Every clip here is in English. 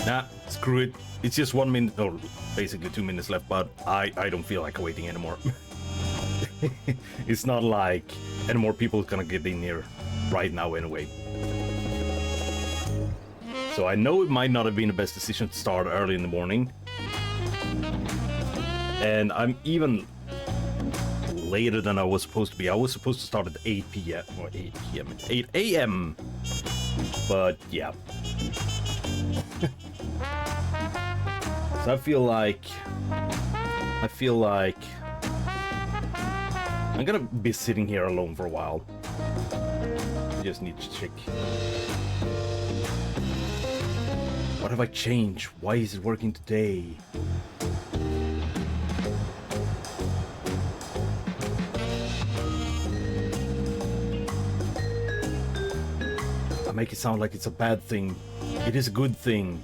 Nah, screw it. It's just 1 minute, or basically 2 minutes left, but I don't feel like waiting anymore. It's not like any more people gonna get in here right now anyway. So I know it might not have been the best decision to start early in the morning. And I'm even later than I was supposed to be. I was supposed to start at 8 p.m. or 8 p.m. 8 a.m. But yeah. So I feel like I'm gonna be sitting here alone for a while. just need to check. What have I changed? Why is it working today? I make it sound like it's a bad thing. It is a good thing.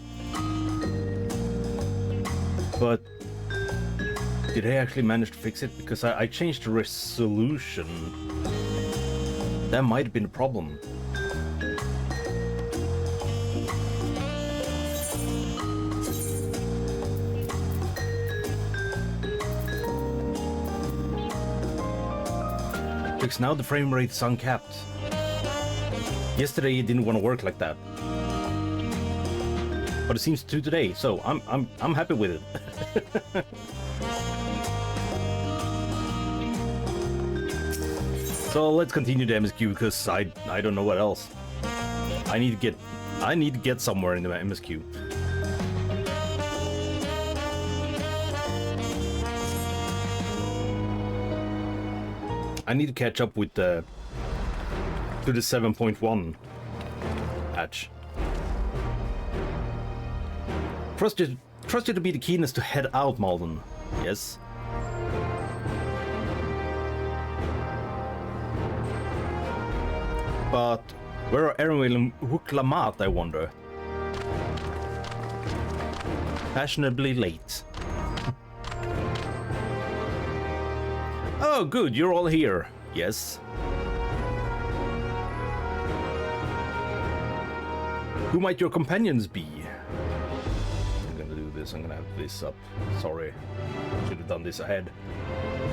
But did I actually manage to fix it? Because I changed the resolution. That might have been a problem. Because now the frame rate is uncapped. Yesterday it didn't want to work like that, but it seems to today. So I'm happy with it. So let's continue the MSQ because I don't know what else. I need to get somewhere in the MSQ. I need to catch up with the to the 7.1 patch. Trust you to be the keenest to head out, Malden. Yes. But where are Erinwell and Huklamat, I wonder? Fashionably late. Oh, good, you're all here. Yes. Who might your companions be? I'm gonna do this, I'm gonna have this up. Sorry. Should have done this ahead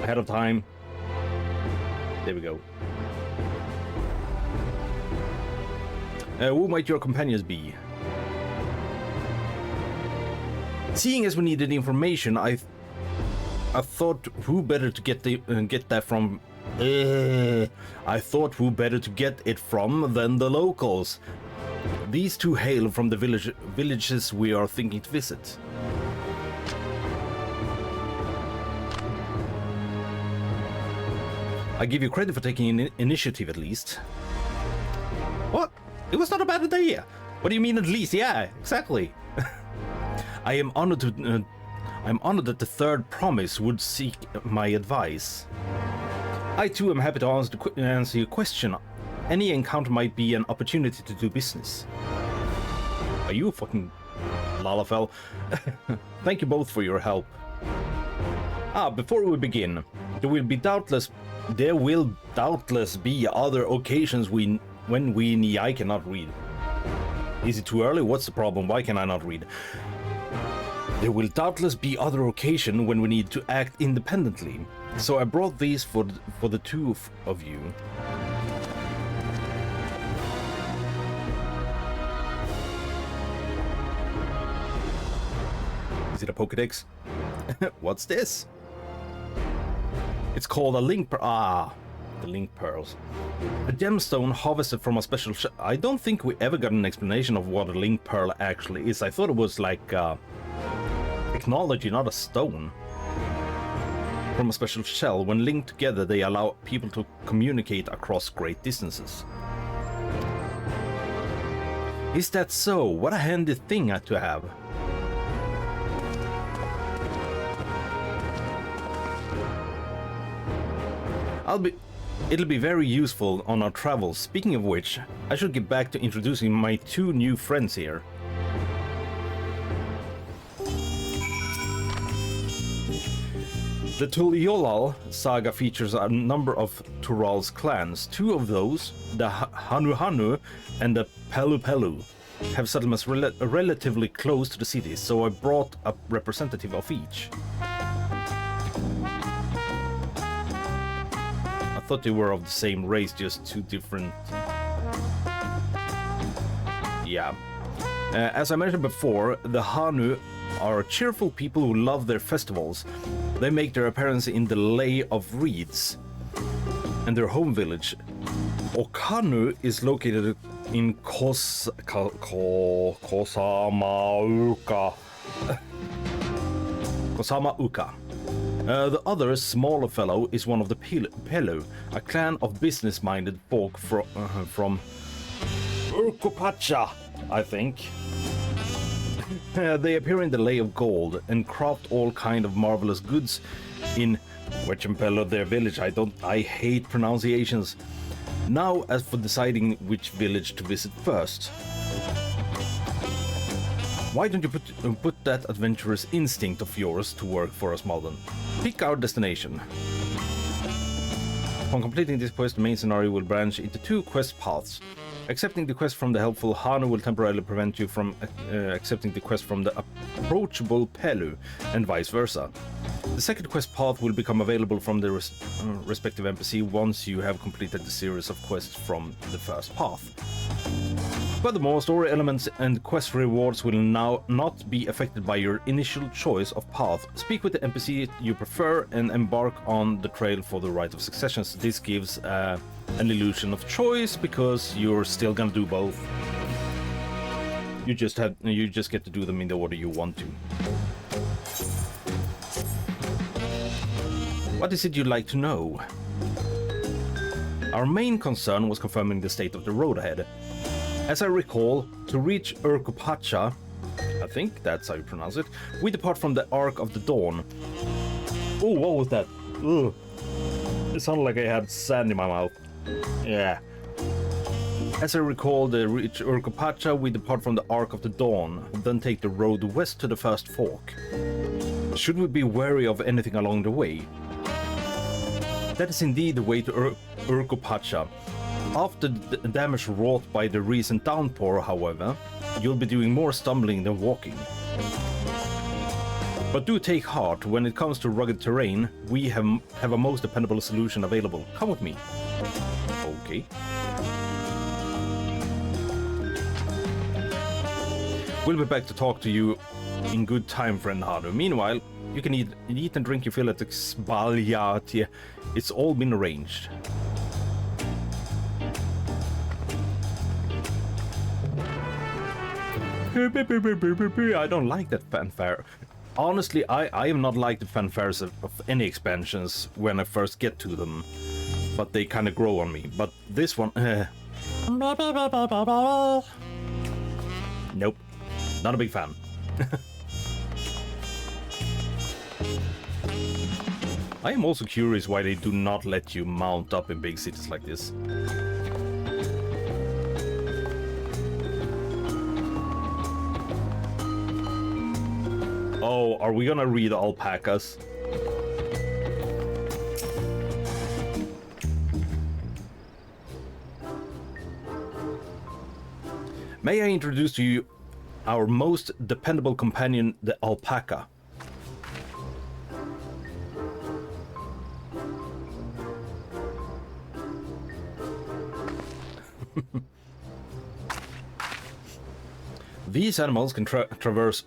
of time. There we go. Who might your companions be? Seeing as we needed information, I thought who better to get that from. I thought who better to get it from than the locals. These two hail from the villages we are thinking to visit. I give you credit for taking initiative at least. What? It was not a bad idea. What do you mean at least? Yeah, exactly. I am honored to. I'm honored that the third promise would seek my advice. I too am happy to answer your question. Any encounter might be an opportunity to do business. Are you a fucking Lalafell? Thank you both for your help. Before we begin, there will doubtless be other occasions when I cannot read. Is it too early? What's the problem? Why can I not read? There will doubtless be other occasions when we need to act independently. So I brought these for the two of you. Is it a Pokédex? What's this? It's called a link pearl. The link pearls. A gemstone harvested from a special I don't think we ever got an explanation of what a link pearl actually is. I thought it was like technology, not a stone. From a special shell. When linked together, they allow people to communicate across great distances. Is that so? What a handy thing to have. It'll be very useful on our travels. Speaking of which, I should get back to introducing my two new friends here. The Tuliolal saga features a number of Tural's clans. Two of those, the Hanu and the Pelu, have settlements relatively close to the cities, so I brought a representative of each. I thought they were of the same race, just two different... Yeah. As I mentioned before, the Hanu are cheerful people who love their festivals. They make their appearance in the Lay of Reeds, and their home village, Okanu, is located in Kosamauka. The other, smaller fellow, is one of the Pelu, a clan of business-minded folk from Urkopacha, I think. They appear in the Lay of Gold and craft all kind of marvelous goods in Wechimpelo, their village. I hate pronunciations. Now, as for deciding which village to visit first. Why don't you put that adventurous instinct of yours to work for us, Malden? Pick our destination. Upon completing this quest, the main scenario will branch into 2 quest paths. Accepting the quest from the helpful Hanu will temporarily prevent you from accepting the quest from the approachable Pelu, and vice versa. The second quest path will become available from the respective NPC once you have completed the series of quests from the first path. Furthermore, story elements and quest rewards will now not be affected by your initial choice of path. Speak with the NPC you prefer and embark on the trail for the rite of succession. This gives an illusion of choice because you're still gonna do both. You just get to do them in the order you want to. What is it you'd like to know? Our main concern was confirming the state of the road ahead. As I recall, to reach Urkopacha, I think that's how you pronounce it, we depart from the Ark of the Dawn. Oh, what was that? Ugh. It sounded like I had sand in my mouth. Yeah. As I recall, to reach Urkopacha, we depart from the Ark of the Dawn, then take the road west to the first fork. Should we be wary of anything along the way? That is indeed the way to Urkopacha. After the damage wrought by the recent downpour, however, you'll be doing more stumbling than walking. But do take heart, when it comes to rugged terrain, we have a most dependable solution available. Come with me. Okay. We'll be back to talk to you in good time, friend Hanu. Meanwhile, you can eat and drink your fill at the Sbaljati. It's all been arranged. I don't like that fanfare. Honestly, I have not liked the fanfares of any expansions when I first get to them. But they kind of grow on me. But this one... Nope. Not a big fan. I am also curious why they do not let you mount up in big cities like this. Oh, are we gonna read alpacas? May I introduce to you our most dependable companion, the alpaca. These animals can traverse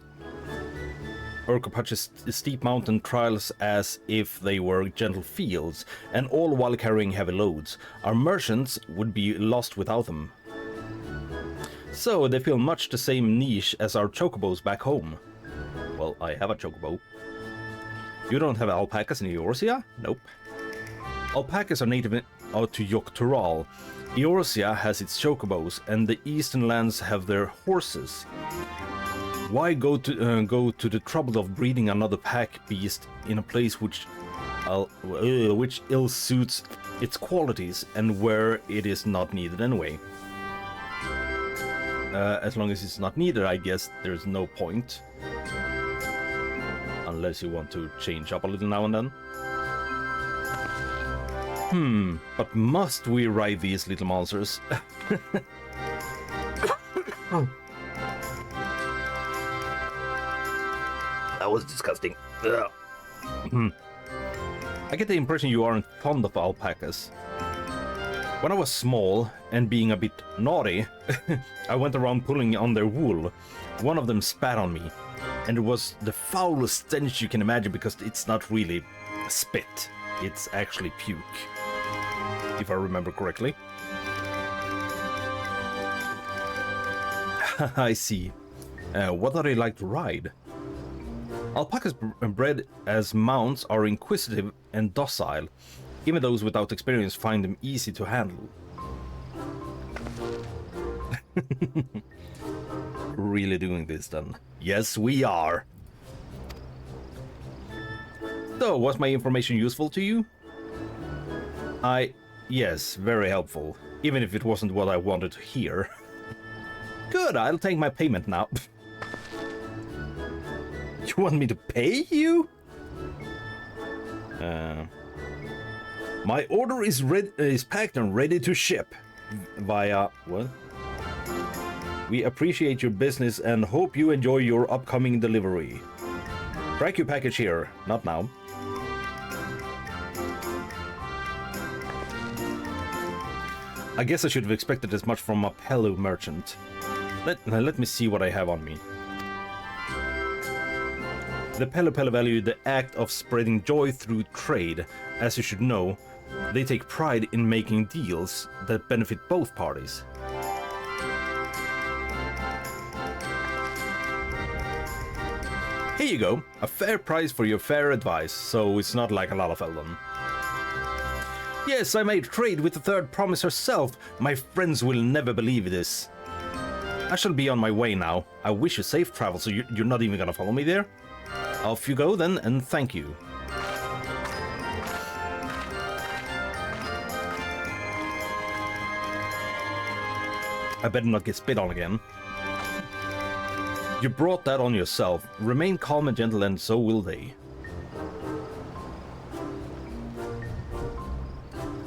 Urkopacha's steep mountain trails as if they were gentle fields, and all while carrying heavy loads. Our merchants would be lost without them. So they fill much the same niche as our chocobos back home. Well, I have a chocobo. You don't have alpacas in Eorzea? Nope. Alpacas are native to Yogg-Toral. Eorzea has its chocobos, and the eastern lands have their horses. Why go to the trouble of breeding another pack beast in a place which ill suits its qualities and where it is not needed anyway? As long as it's not needed, I guess there's no point. Unless you want to change up a little now and then. But must we ride these little monsters? That was disgusting. I get the impression you aren't fond of alpacas. When I was small and being a bit naughty, I went around pulling on their wool. One of them spat on me, and it was the foulest stench you can imagine because it's not really spit, it's actually puke, if I remember correctly. I see. What are they like to ride? Alpacas bred as mounts are inquisitive and docile. Even those without experience find them easy to handle. Really doing this then? Yes, we are. So, was my information useful to you? Yes, very helpful. Even if it wasn't what I wanted to hear. Good, I'll take my payment now. You want me to pay you? My order is packed and ready to ship. Via... what? We appreciate your business and hope you enjoy your upcoming delivery. Track your package here. Not now. I guess I should have expected as much from a Pelu merchant. Let me see what I have on me. The Pelu value the act of spreading joy through trade. As you should know, they take pride in making deals that benefit both parties. Here you go, a fair price for your fair advice, so it's not like a lot of Eldon. Yes, I made trade with the third promise herself. My friends will never believe this. I shall be on my way now. I wish you safe travel, so you're not even gonna follow me there? Off you go then, and thank you. I better not get spit on again. You brought that on yourself. Remain calm and gentle, and so will they.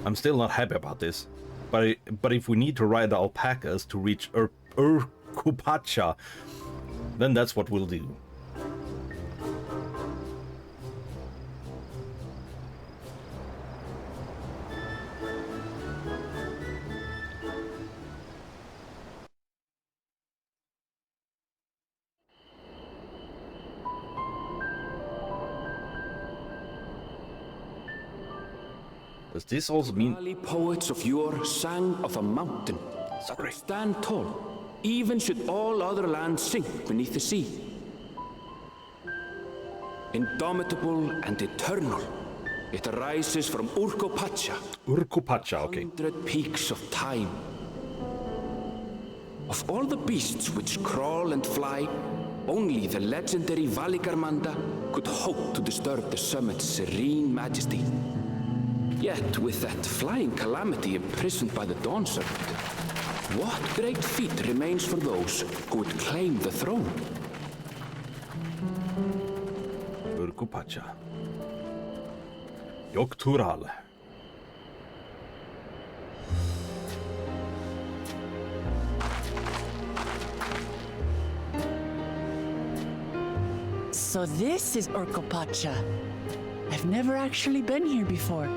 I'm still not happy about this, but if we need to ride the alpacas to reach Urkupacha, then that's what we'll do. Does this also mean... Early poets of yore sang of a mountain that would stand tall, even should all other lands sink beneath the sea. Indomitable and eternal, it arises from Urkupacha. Urkupacha, okay. 100 peaks of time. Of all the beasts which crawl and fly, only the legendary Valigarmanda could hope to disturb the summit's serene majesty. Yet, with that flying calamity imprisoned by the Dawn Serpent, what great feat remains for those who would claim the throne? Urkupacha. Yoktural. So this is Urkupacha. I've never actually been here before.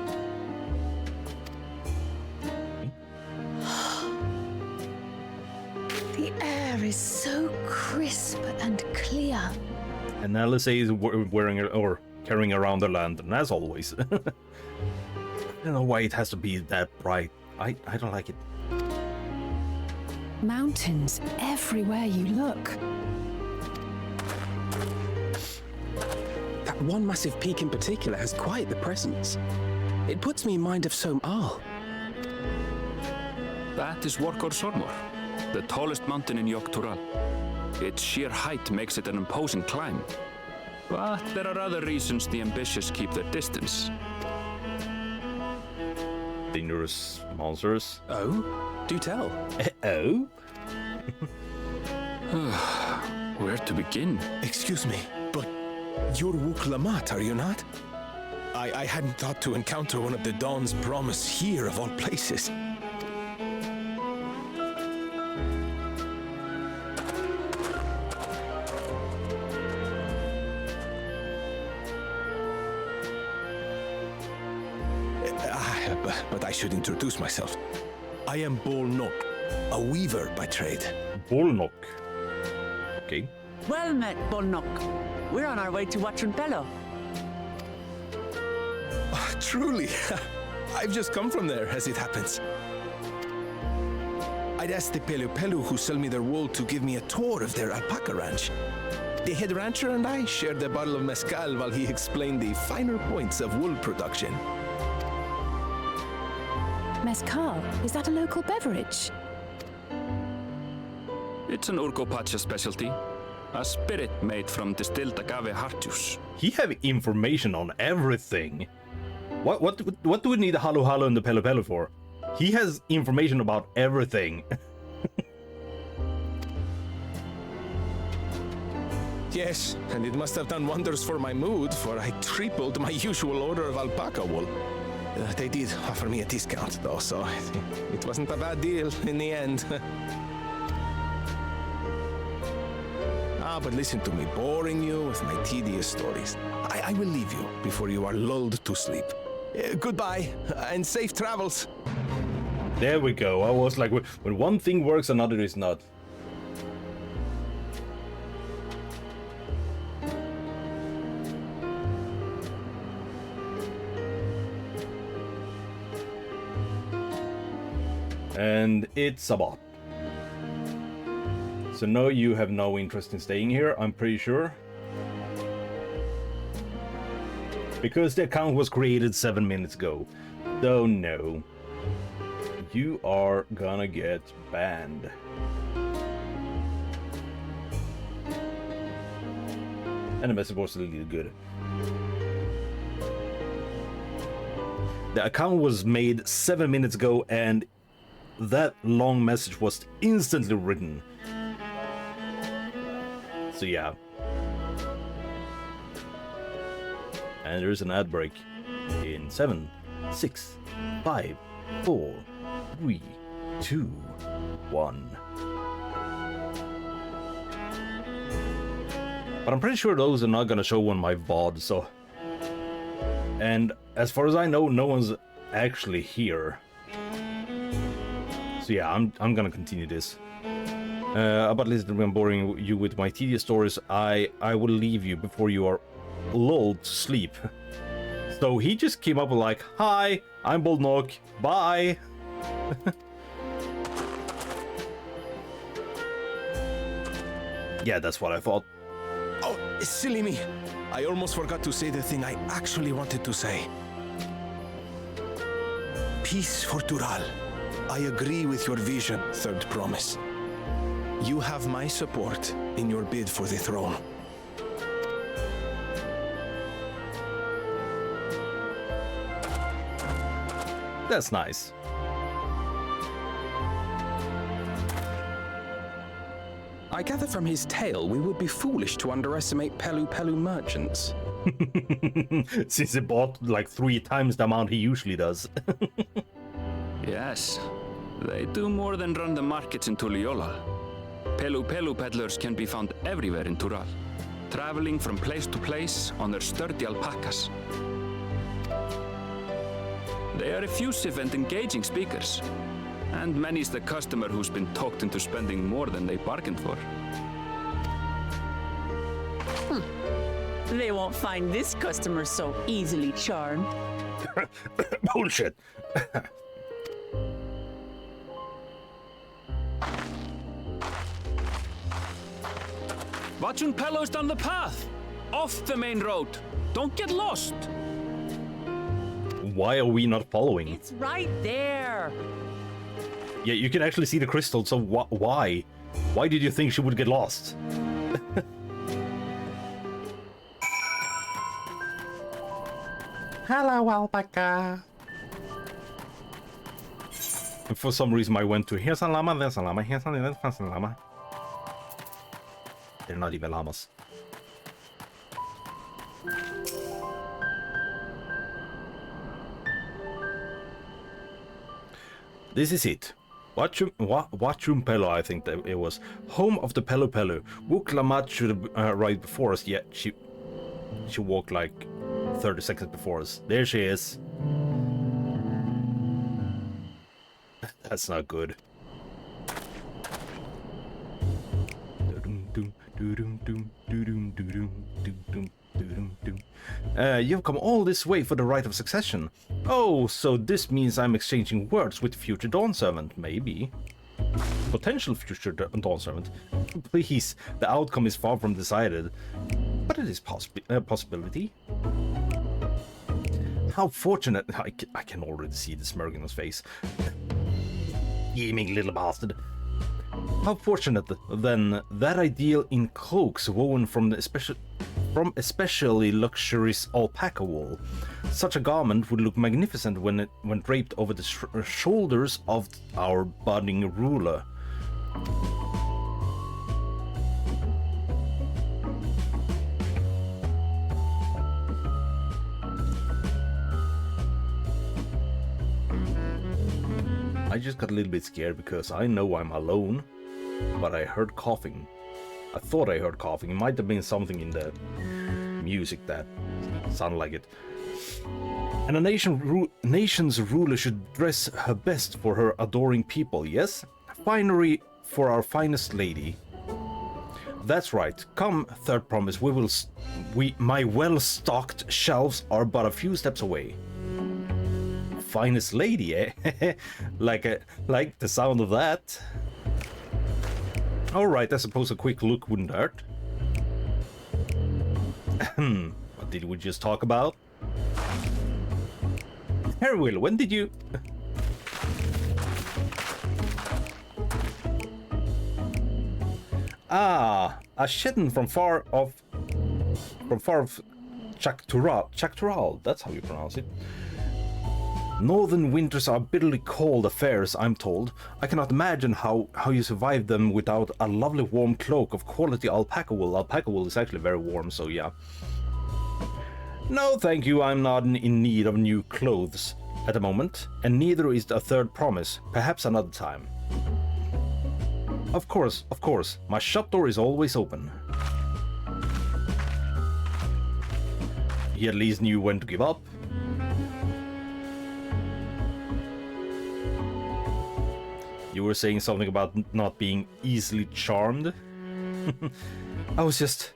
The air is so crisp and clear. And Alice is wearing or carrying around the lantern, as always. I don't know why it has to be that bright. I don't like it. Mountains everywhere you look. That one massive peak in particular has quite the presence. It puts me in mind of Som-Al. That is Workor Sormor, the tallest mountain in Yoktural. Its sheer height makes it an imposing climb. But there are other reasons the ambitious keep their distance. Dangerous monsters. Oh? Do tell. Oh? Where to begin? Excuse me, but you're Wuk-Lamat, are you not? I hadn't thought to encounter one of the Dawn's promise here of all places. But I should introduce myself. I am Bolnok, a weaver by trade. Bolnok. Okay. Well met, Bolnok. We're on our way to Watrunpelo. Oh, truly, I've just come from there, as it happens. I'd asked the Pelu who sell me their wool to give me a tour of their alpaca ranch. The head rancher and I shared a bottle of mezcal while he explained the finer points of wool production. Mezcal, is that a local beverage? It's an Urkopacha specialty. A spirit made from distilled agave heart juice. He have information on everything. What do we need the Halu Halu and the Pelu Pelu for? He has information about everything. Yes, and it must have done wonders for my mood, for I tripled my usual order of alpaca wool. They did offer me a discount, though, so it wasn't a bad deal in the end. But listen to me, boring you with my tedious stories. I will leave you before you are lulled to sleep. Goodbye, and safe travels. There we go. I was like, when one thing works, another is not. And it's a bot. So no, you have no interest in staying here, I'm pretty sure. Because the account was created 7 minutes ago. So no. You are gonna get banned. And the message was really good. The account was made 7 minutes ago and that long message was instantly written. So yeah. And there's an ad break in 7, 6, 5, 4, 3, 2, 1. But I'm pretty sure those are not gonna show on my VOD, so. And as far as I know, no one's actually here. So yeah, I'm gonna continue this. But listen, I'm boring you with my tedious stories. I will leave you before you are lulled to sleep. So he just came up with like, hi, I'm Boldnok, bye. Yeah, that's what I thought. Oh, silly me. I almost forgot to say the thing I actually wanted to say. Peace for Tural. I agree with your vision, Third Promise. You have my support in your bid for the throne. That's nice. I gather from his tale we would be foolish to underestimate Pelu Pelu merchants. Since he bought like 3 times the amount he usually does. Yes, they do more than run the markets in Tuliola. Pelu Pelu peddlers can be found everywhere in Tural, traveling from place to place on their sturdy alpacas. They are effusive and engaging speakers, and many's the customer who's been talked into spending more than they bargained for. They won't find this customer so easily charmed. Bullshit. Watchun Pelo's down the path! Off the main road! Don't get lost! Why are we not following? It's right there. Yeah, you can actually see the crystal, so why? Why did you think she would get lost? Hello, alpaca. And for some reason I went to here's a llama, there's a llama, here's a llama, there's a llama. They're not even llamas. This is it. Watchum Pelo, I think that it was. Home of the Pelu Pelu. Wook Lamat should arrive before us, yet she walked like 30 seconds before us. There she is. That's not good. You've come all this way for the right of succession. Oh, so this means I'm exchanging words with future Dawn Servant, maybe. potential future Dawn Servant. Please, the outcome is far from decided, but it is a possibility. How fortunate... I can already see the smirk in his face. Gaming little bastard. How fortunate, then, that ideal in cloaks woven from especially luxurious alpaca wool. Such a garment would look magnificent when draped over the shoulders of our budding ruler. I just got a little bit scared because I know I'm alone, but I heard coughing. I thought I heard coughing. It might have been something in the music that sounded like it. And a nation's ruler should dress her best for her adoring people, yes? Finery for our finest lady. That's right. Come, third promise, my well-stocked shelves are but a few steps away. Finest lady, eh? like the sound of that. Alright, I suppose a quick look wouldn't hurt. What did we just talk about? Harrywill, when did you... A shedden from far of Chaktural, that's how you pronounce it. Northern winters are bitterly cold affairs, I'm told. I cannot imagine how you survive them without a lovely warm cloak of quality alpaca wool. Alpaca wool is actually very warm, so yeah. No, thank you, I'm not in need of new clothes at the moment, and neither is a third promise. Perhaps another time. Of course, my shop door is always open. He at least knew when to give up. You were saying something about not being easily charmed? I was just...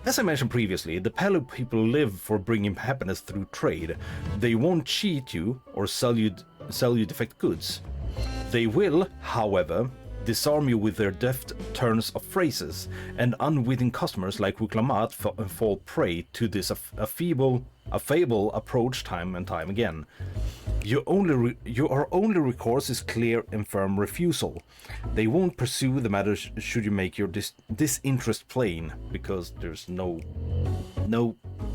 As I mentioned previously, the Pelu people live for bringing happiness through trade. They won't cheat you or sell you defect goods. They will, however, disarm you with their deft turns of phrases, and unwitting customers like Wuklamat fall prey to this fable approach time and time again. Your only recourse is clear and firm refusal. They won't pursue the matter should you make your disinterest plain, because there's no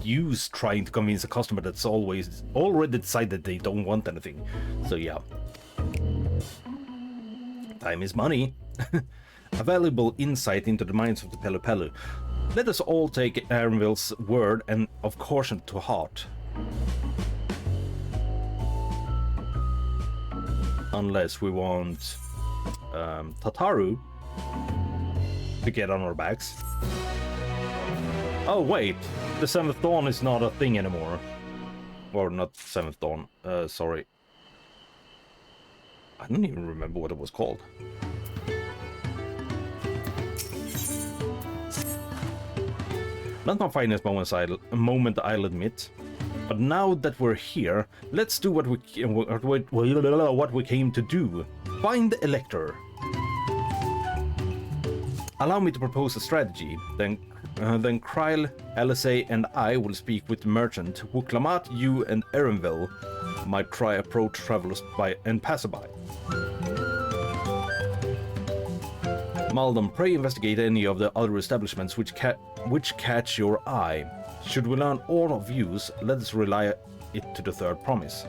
use trying to convince a customer that's already decided they don't want anything. So yeah. Time is money. A valuable insight into the minds of the Pelu Pelu. Let us all take Arenville's word and of caution to heart. Unless we want Tataru to get on our backs. Oh wait, the 7th Dawn is not a thing anymore. Or not 7th Dawn, sorry. I don't even remember what it was called. Not my finest moment, I'll admit. But now that we're here, let's do what we came to do. Find the Elector. Allow me to propose a strategy. Then Kryl, LSA, and I will speak with the merchant. Wuklamat, you, and Erenville might try approach travelers and passerby. Maldon, pray investigate any of the other establishments which catch your eye. Should we learn all of views, let us rely it to the third promise.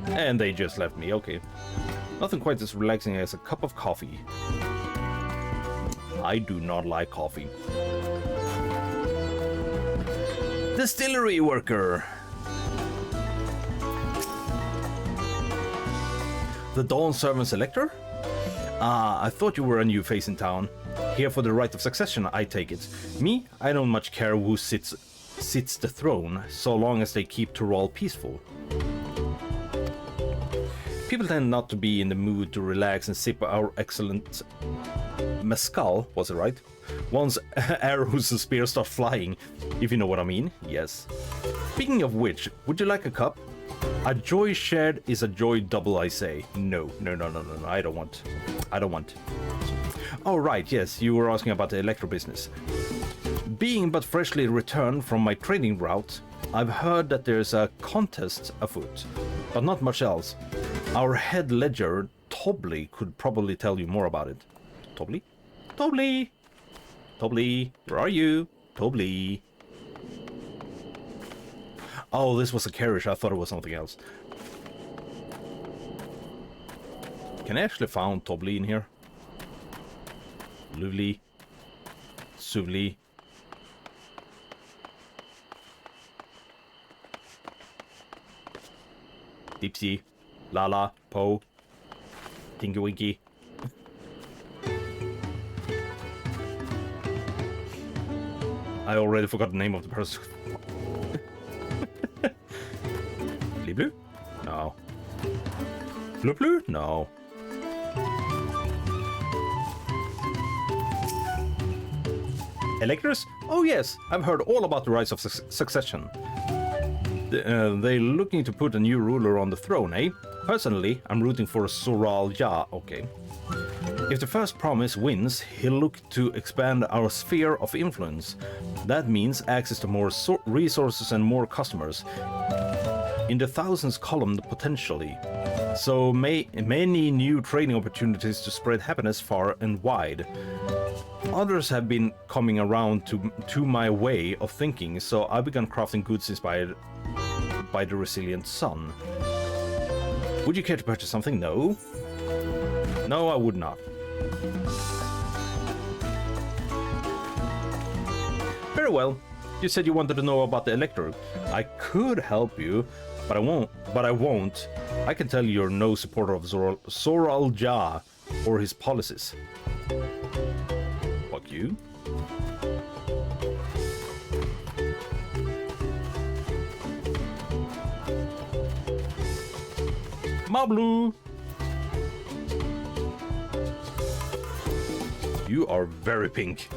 And they just left me, okay. Nothing quite as relaxing as a cup of coffee. I do not like coffee. Distillery worker. The Dawn Servant Selector? Ah, I thought you were a new face in town. Here for the right of succession, I take it. Me? I don't much care who sits the throne, so long as they keep Tyrol peaceful. People tend not to be in the mood to relax and sip our excellent Mescal, was it right? Once arrows and spears start flying, if you know what I mean. Yes. Speaking of which, would you like a cup? A joy shared is a joy double, I say. No, I don't want. Oh, right, yes, you were asking about the electro business. Being but freshly returned from my trading route, I've heard that there's a contest afoot, but not much else. Our head ledger, Tobley, could probably tell you more about it. Tobley? Tobley! Tobley, where are you? Tobley. Oh, this was a carriage. I thought it was something else. Can I actually find Tobley in here? Lovely. Suvli. Dipsy. Lala. Po. Tinky Winky. I already forgot the name of the person. Blue? No. Blue? No. Electors? Oh yes, I've heard all about the Rise of Succession. They're looking to put a new ruler on the throne, eh? Personally, I'm rooting for Soral Ja, okay. If the first promise wins, he'll look to expand our sphere of influence. That means access to more resources and more customers. In the thousands column potentially. So many new trading opportunities to spread happiness far and wide. Others have been coming around to my way of thinking, so I began crafting goods inspired by the resilient sun. Would you care to purchase something? No. No, I would not. Very well. You said you wanted to know about the Elector. I could help you, but I won't. I can tell you're no supporter of Soral Ja or his policies. Fuck you. Mablu! You are very pink.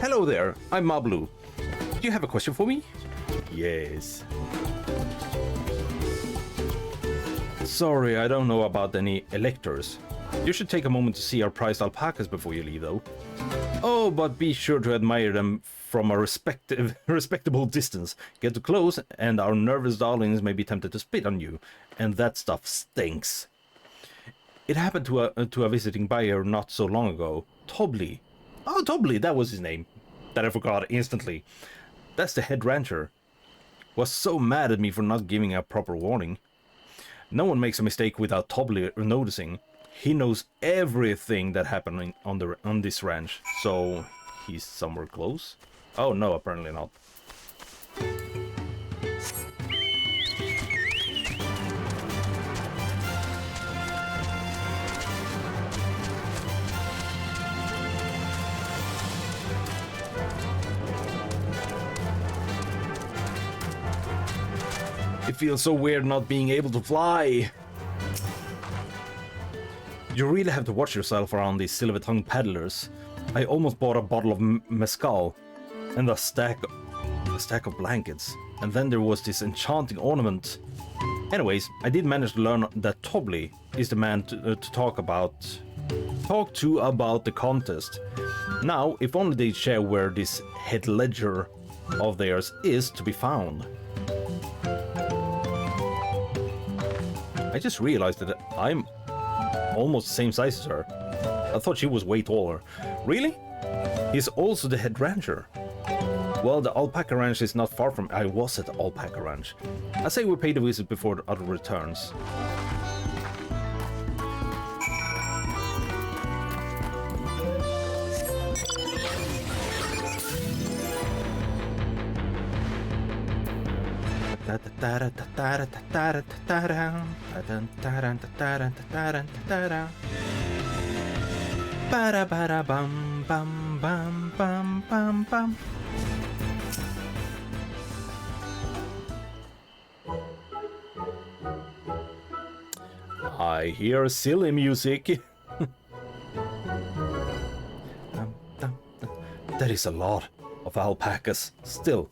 Hello there, I'm Mablu. Do you have a question for me? Yes. Sorry, I don't know about any electors. You should take a moment to see our prized alpacas before you leave, though. Oh, but be sure to admire them from a respectable distance. Get too close, and our nervous darlings may be tempted to spit on you. And that stuff stinks. It happened to a visiting buyer not so long ago. Tobley. Oh, Tobley, that was his name. That I forgot instantly. That's the head rancher. Was so mad at me for not giving a proper warning. No one makes a mistake without Tobley noticing. He knows everything that happened on this ranch. So he's somewhere close? Oh no, apparently not. It feels so weird not being able to fly. You really have to watch yourself around these silver-tongued paddlers. I almost bought a bottle of mezcal and a stack of blankets. And then there was this enchanting ornament. Anyways, I did manage to learn that Tobley is the man to talk to about the contest. Now, if only they'd share where this head ledger of theirs is to be found. I just realized that I'm almost the same size as her. I thought she was way taller. Really? He's also the head rancher. Well, the alpaca ranch is not far from... I was at the alpaca ranch. I say we paid a visit before the other returns. I hear silly music. That is a lot of alpacas. Still,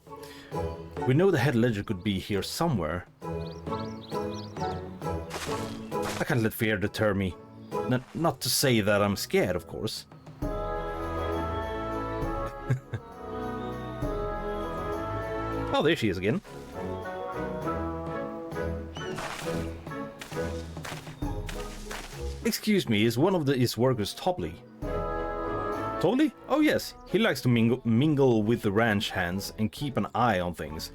we know the head ledger could be here somewhere. I can't let fear deter me. Not to say that I'm scared, of course. Oh, there she is again. Excuse me, is one of his workers Tobley? Tobley? Oh yes, he likes to mingle with the ranch hands and keep an eye on things.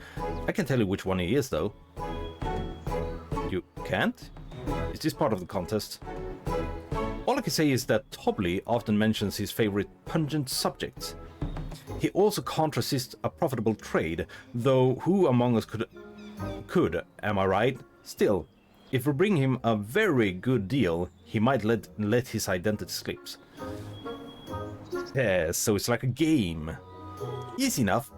I can't tell you which one he is, though. You can't? Is this part of the contest? All I can say is that Tobley often mentions his favorite pungent subjects. He also can't resist a profitable trade, though who among us could, am I right? Still, if we bring him a very good deal, he might let his identity slip. Yes, so it's like a game. Easy enough.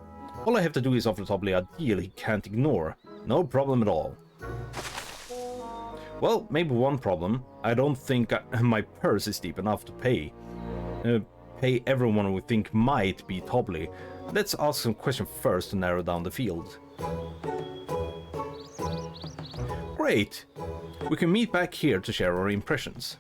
All I have to do is offer Tobley a deal he can't ignore. No problem at all. Well, maybe one problem. I don't think my purse is deep enough to pay everyone we think might be Tobley. Let's ask some questions first to narrow down the field. Great! We can meet back here to share our impressions.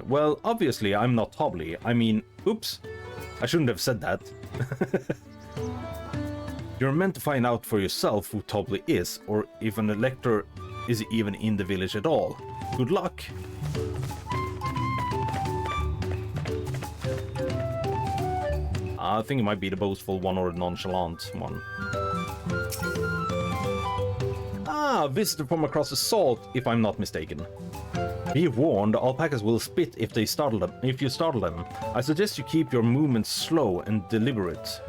Well, obviously I'm not Tobley. I mean, oops. I shouldn't have said that. You're meant to find out for yourself who Tobley is, or if an elector is even in the village at all. Good luck! I think it might be the boastful one or the nonchalant one. Ah, visitor from across the salt, if I'm not mistaken. Be warned, alpacas will spit if you startle them. I suggest you keep your movements slow and deliberate.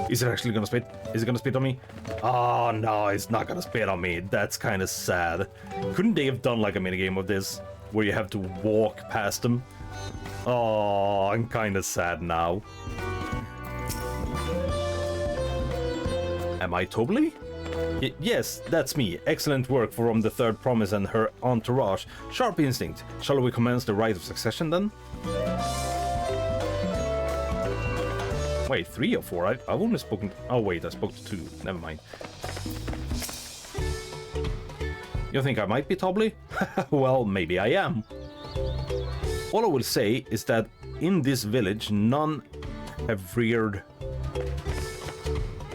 Is it actually gonna spit? Is it gonna spit on me? Oh no, it's not gonna spit on me. That's kind of sad. Couldn't they have done like a minigame of this, where you have to walk past them? Oh, I'm kind of sad now. Am I Tobley? Yes, that's me. Excellent work from the Third Promise and her entourage. Sharp instinct. Shall we commence the rite of succession then? Wait, 3 or 4? I've only spoken... Oh wait, I spoke to 2. Never mind. You think I might be Tobley? Well, maybe I am. All I will say is that in this village, none have reared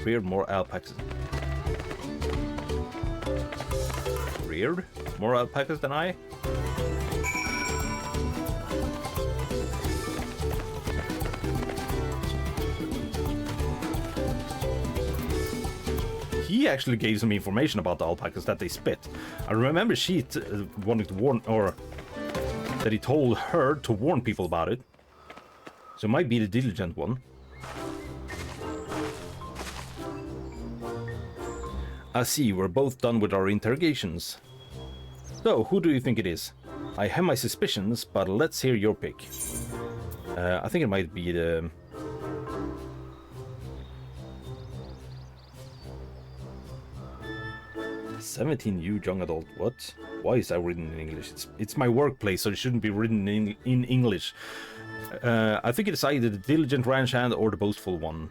more alpacas. Reared more alpacas than I? He actually gave some information about the alpacas that they spit. I remember she wanted to warn, or that he told her to warn people about it. So it might be the diligent one. I see, we're both done with our interrogations. So, who do you think it is? I have my suspicions, but let's hear your pick. I think it might be the... 17 you young adult. What? Why is that written in English? It's my workplace, so it shouldn't be written in English. I think it's either the diligent ranch hand or the boastful one.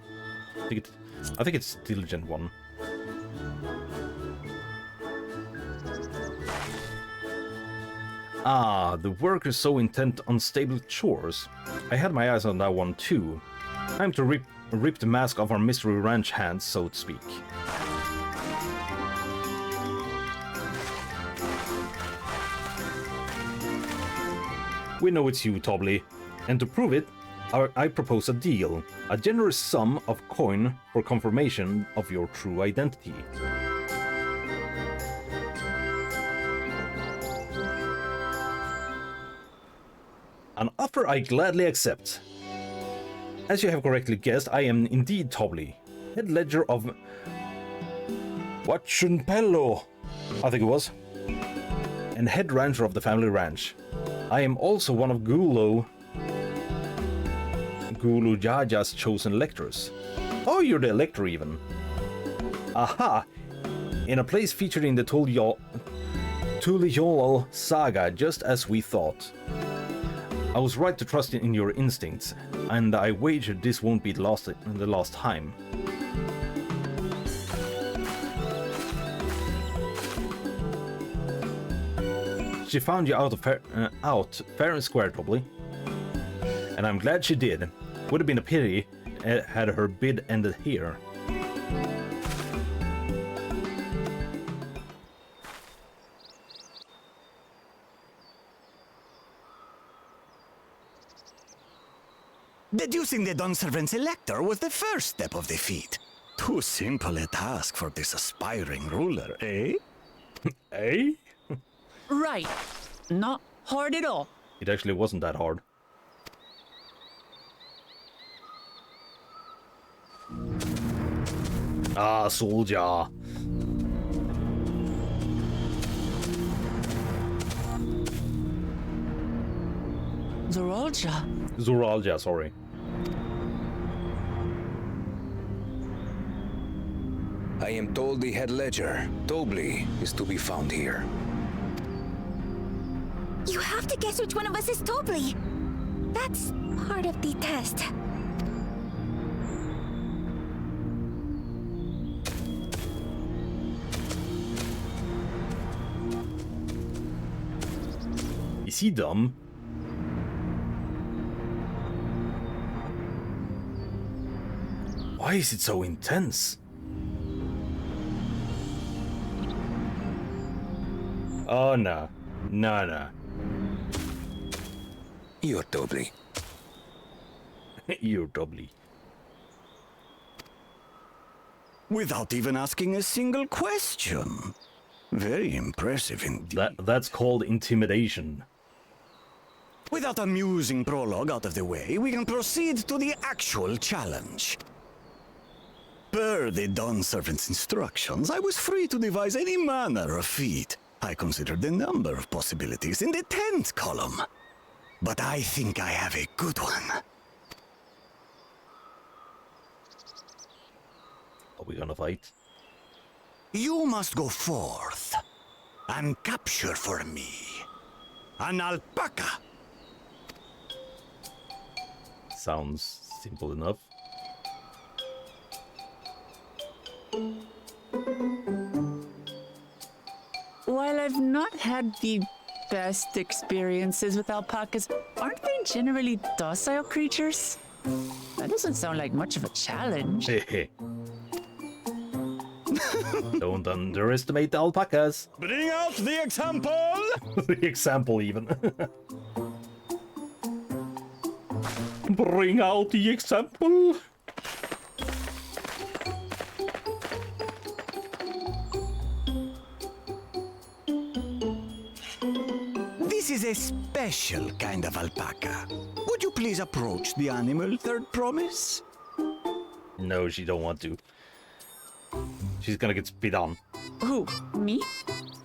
I think it's diligent one. Ah, the worker so intent on stable chores. I had my eyes on that one too. Time to rip the mask off our mystery ranch hands, so to speak. We know it's you, Tobley. And to prove it, I propose a deal. A generous sum of coin for confirmation of your true identity. An offer I gladly accept. As you have correctly guessed, I am indeed Tobley, head ledger of Wachunpello, I think it was, and head rancher of the family ranch. I am also one of Gulu Jaja's chosen electors. Oh, you're the elector even. Aha! In a place featured in the Tuliol saga, just as we thought. I was right to trust in your instincts, and I wager this won't be the last time. She found you out fair and square, probably. And I'm glad she did. Would have been a pity had her bid ended here. Deducing the Dunservant's elector was the first step of the feat. Too simple a task for this aspiring ruler, eh? Eh? Right. Not hard at all. It actually wasn't that hard. Ah, soldier. Zoralja, sorry. I am told the head ledger, Tobli, is to be found here. You have to guess which one of us is Tobli. That's part of the test. Is he dumb? Why is it so intense? Oh no. No. You're Tobli. You're Tobli. Without even asking a single question. Very impressive indeed. That's called intimidation. With that amusing prologue out of the way, we can proceed to the actual challenge. Per the Dawn Servant's instructions, I was free to devise any manner of feat. I considered the number of possibilities in the 10th column. But I think I have a good one. Are we gonna fight? You must go forth and capture for me an alpaca. Sounds simple enough. While I've not had the best experiences with alpacas, aren't they generally docile creatures? That doesn't sound like much of a challenge. Hey. Don't underestimate the alpacas. Bring out the example! The example, even. Bring out the example. This is a special kind of alpaca. Would you please approach the animal, Third Promise? No, she don't want to. She's gonna get spit on. Who? Me?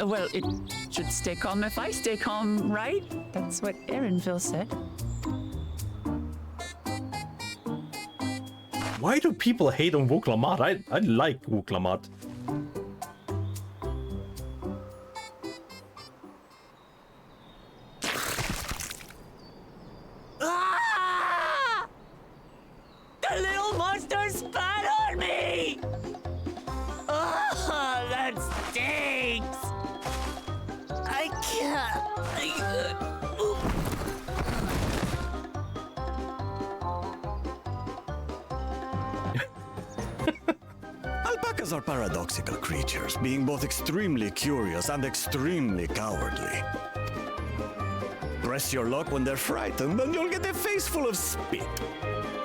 Well, it should stay calm if I stay calm, right? That's what Erinville said. Why do people hate on Wuklamat? I like Wuklamat. Ah! The little monster spat on me! Ah, that stinks! I can't. Alpacas are paradoxical creatures, being both extremely curious and extremely cowardly. Press your luck when they're frightened, and you'll get a face full of spit,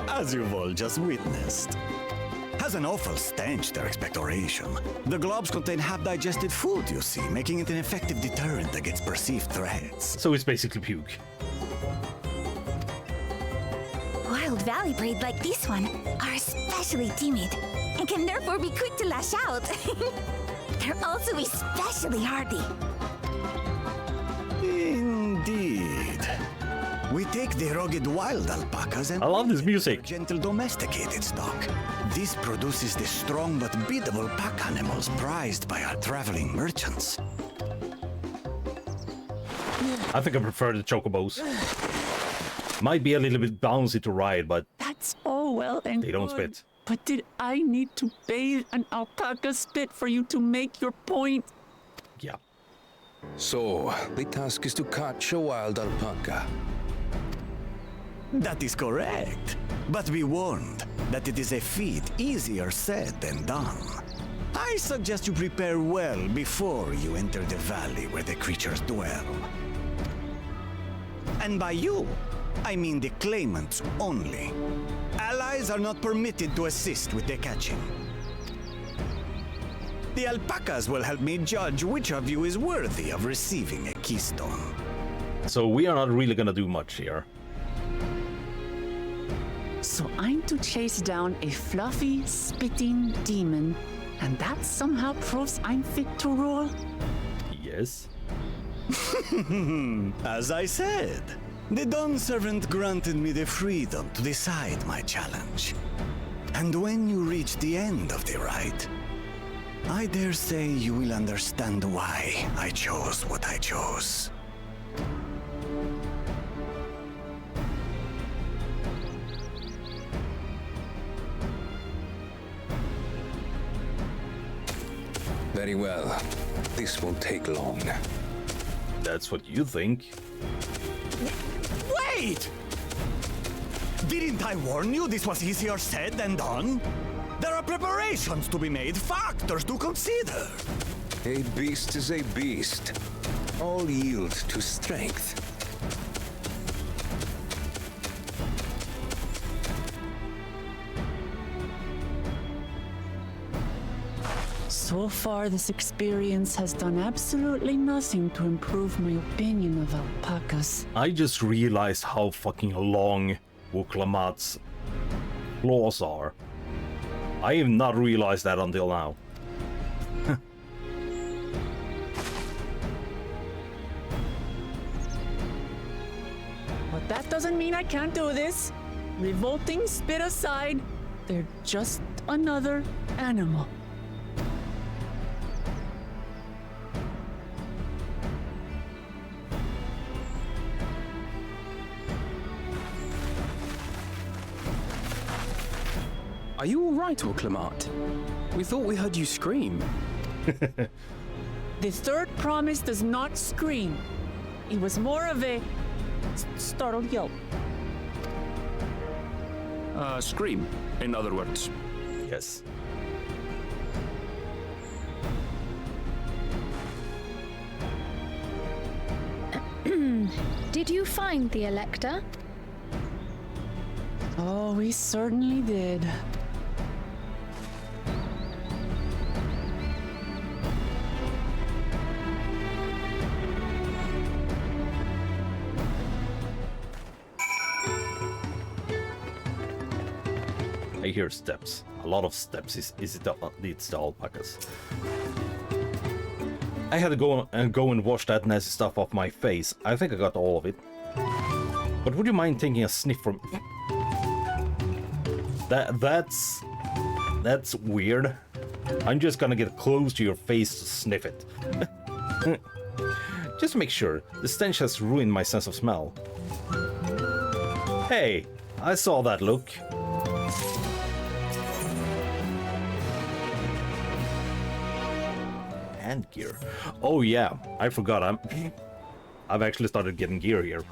as you've all just witnessed. Has an awful stench, their expectoration. The globs contain half-digested food, you see, making it an effective deterrent against perceived threats. So it's basically puke. Wild valley braid like this one are especially timid and can therefore be quick to lash out. They're also especially hardy. Indeed. We take the rugged wild alpacas and I love this breed them music. for gentle domesticated stock. This produces the strong but beatable pack animals prized by our traveling merchants. I think I prefer the chocobos. Might be a little bit bouncy to ride, but That's all well and they don't good. spit. But did I need to bathe an alpaca spit for you to make your point? Yeah. So, the task is to catch a wild alpaca. That is correct. But be warned that it is a feat easier said than done. I suggest you prepare well before you enter the valley where the creatures dwell. And by you, I mean the claimants only. Allies are not permitted to assist with the catching. The alpacas will help me judge which of you is worthy of receiving a keystone. So we are not really gonna do much here. So I'm to chase down a fluffy, spitting demon, and that somehow proves I'm fit to rule? Yes. As I said, the Dawn Servant granted me the freedom to decide my challenge. And when you reach the end of the rite, I dare say you will understand why I chose what I chose. Very well. This won't take long. That's what you think. Wait! Didn't I warn you this was easier said than done? There are preparations to be made, factors to consider. A beast is a beast. All yield to strength. So far, this experience has done absolutely nothing to improve my opinion of alpacas. I just realized how fucking long Wuklamat's claws are. I have not realized that until now. But that doesn't mean I can't do this. Revolting spit aside, they're just another animal. Are you all right, Orclamat? We thought we heard you scream. The third promise does not scream. It was more of a startled yelp. Scream, in other words. Yes. Did you find the Elector? Oh, we certainly did. I hear steps. A lot of steps. It's the alpacas. I had to go and wash that nasty stuff off my face. I think I got all of it. But would you mind taking a sniff from... That's weird. I'm just gonna get close to your face to sniff it. Just to make sure. The stench has ruined my sense of smell. Hey, I saw that look. And gear. Oh yeah, I forgot. I've actually started getting gear here.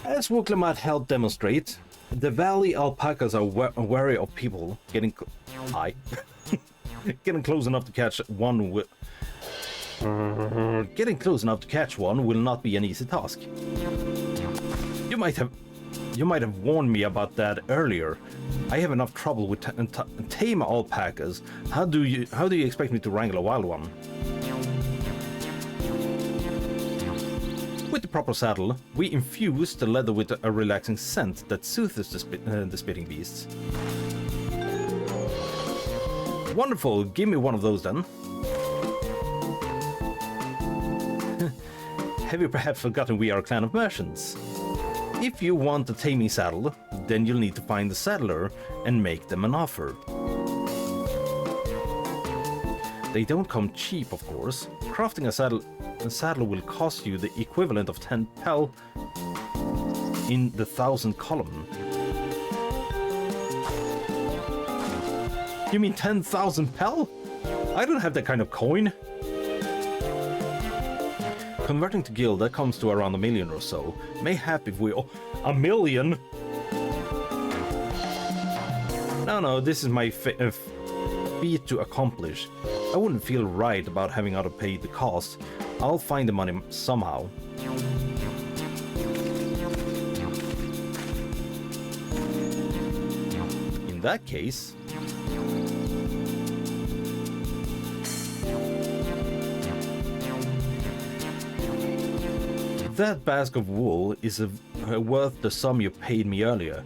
As Wuklamat helped demonstrate, the valley alpacas are wary of people getting getting close enough to catch one. Getting close enough to catch one will not be an easy task. You might have warned me about that earlier. I have enough trouble with tame alpacas. How do you expect me to wrangle a wild one? With the proper saddle, we infuse the leather with a relaxing scent that soothes the spitting beasts. Wonderful, give me one of those then. Have you perhaps forgotten we are a clan of merchants? If you want a taming saddle, then you'll need to find the saddler and make them an offer. They don't come cheap, of course. Crafting a saddle will cost you the equivalent of 10 pel in the 1000 column. You mean 10,000 pel? I don't have that kind of coin. Converting to guild, that comes to around 1 million or so. Mayhap if we... Oh, 1 million? No, this is my feat to accomplish. I wouldn't feel right about having to pay the cost. I'll find the money somehow. In that case... that basket of wool is worth the sum you paid me earlier.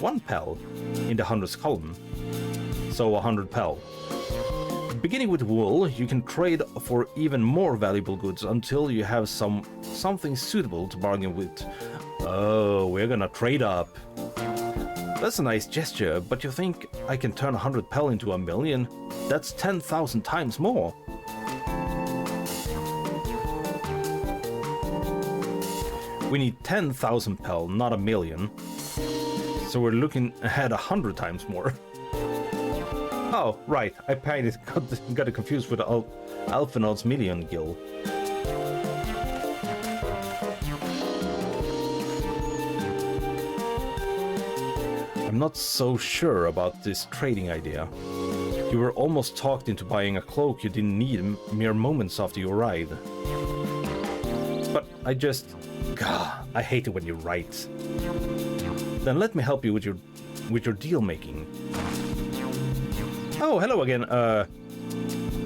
1 pel in the 100th column. So 100 pel. Beginning with wool, you can trade for even more valuable goods until you have something suitable to bargain with. Oh, we're gonna trade up. That's a nice gesture, but you think I can turn 100 pel into 1 million? That's 10,000 times more. We need 10,000 pel, not 1 million. So we're looking ahead 100 times more. Oh, right. I got it confused with Alphinaud's Million Guild. I'm not so sure about this trading idea. You were almost talked into buying a cloak you didn't need mere moments after you arrived. But I just... God, I hate it when you write. Then let me help you with your deal making. Oh, hello again,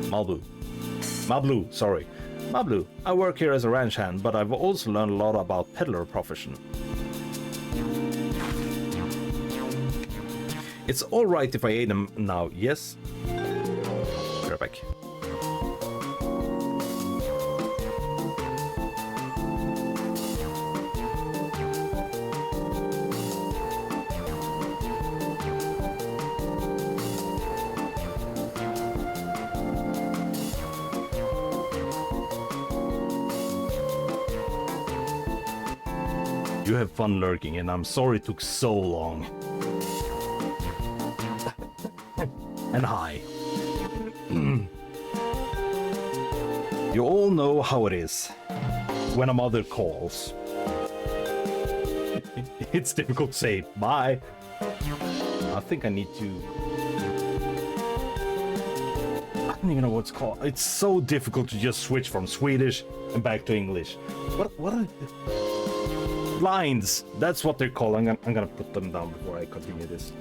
Mablu, sorry. Mablu, I work here as a ranch hand, but I've also learned a lot about peddler profession. It's alright if I aid them now, yes? We're back. You have fun lurking, and I'm sorry it took so long. And hi. You all know how it is when a mother calls. It's difficult to say bye. I think I need to... I don't even know what it's called. It's so difficult to just switch from Swedish and back to English. What are... Lines, that's what they're called. I'm gonna put them down before I continue this.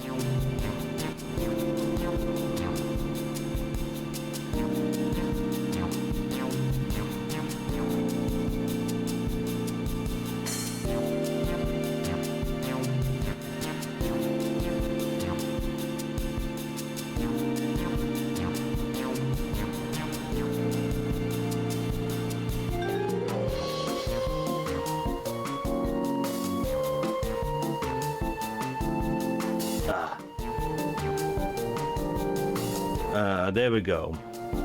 There we go. I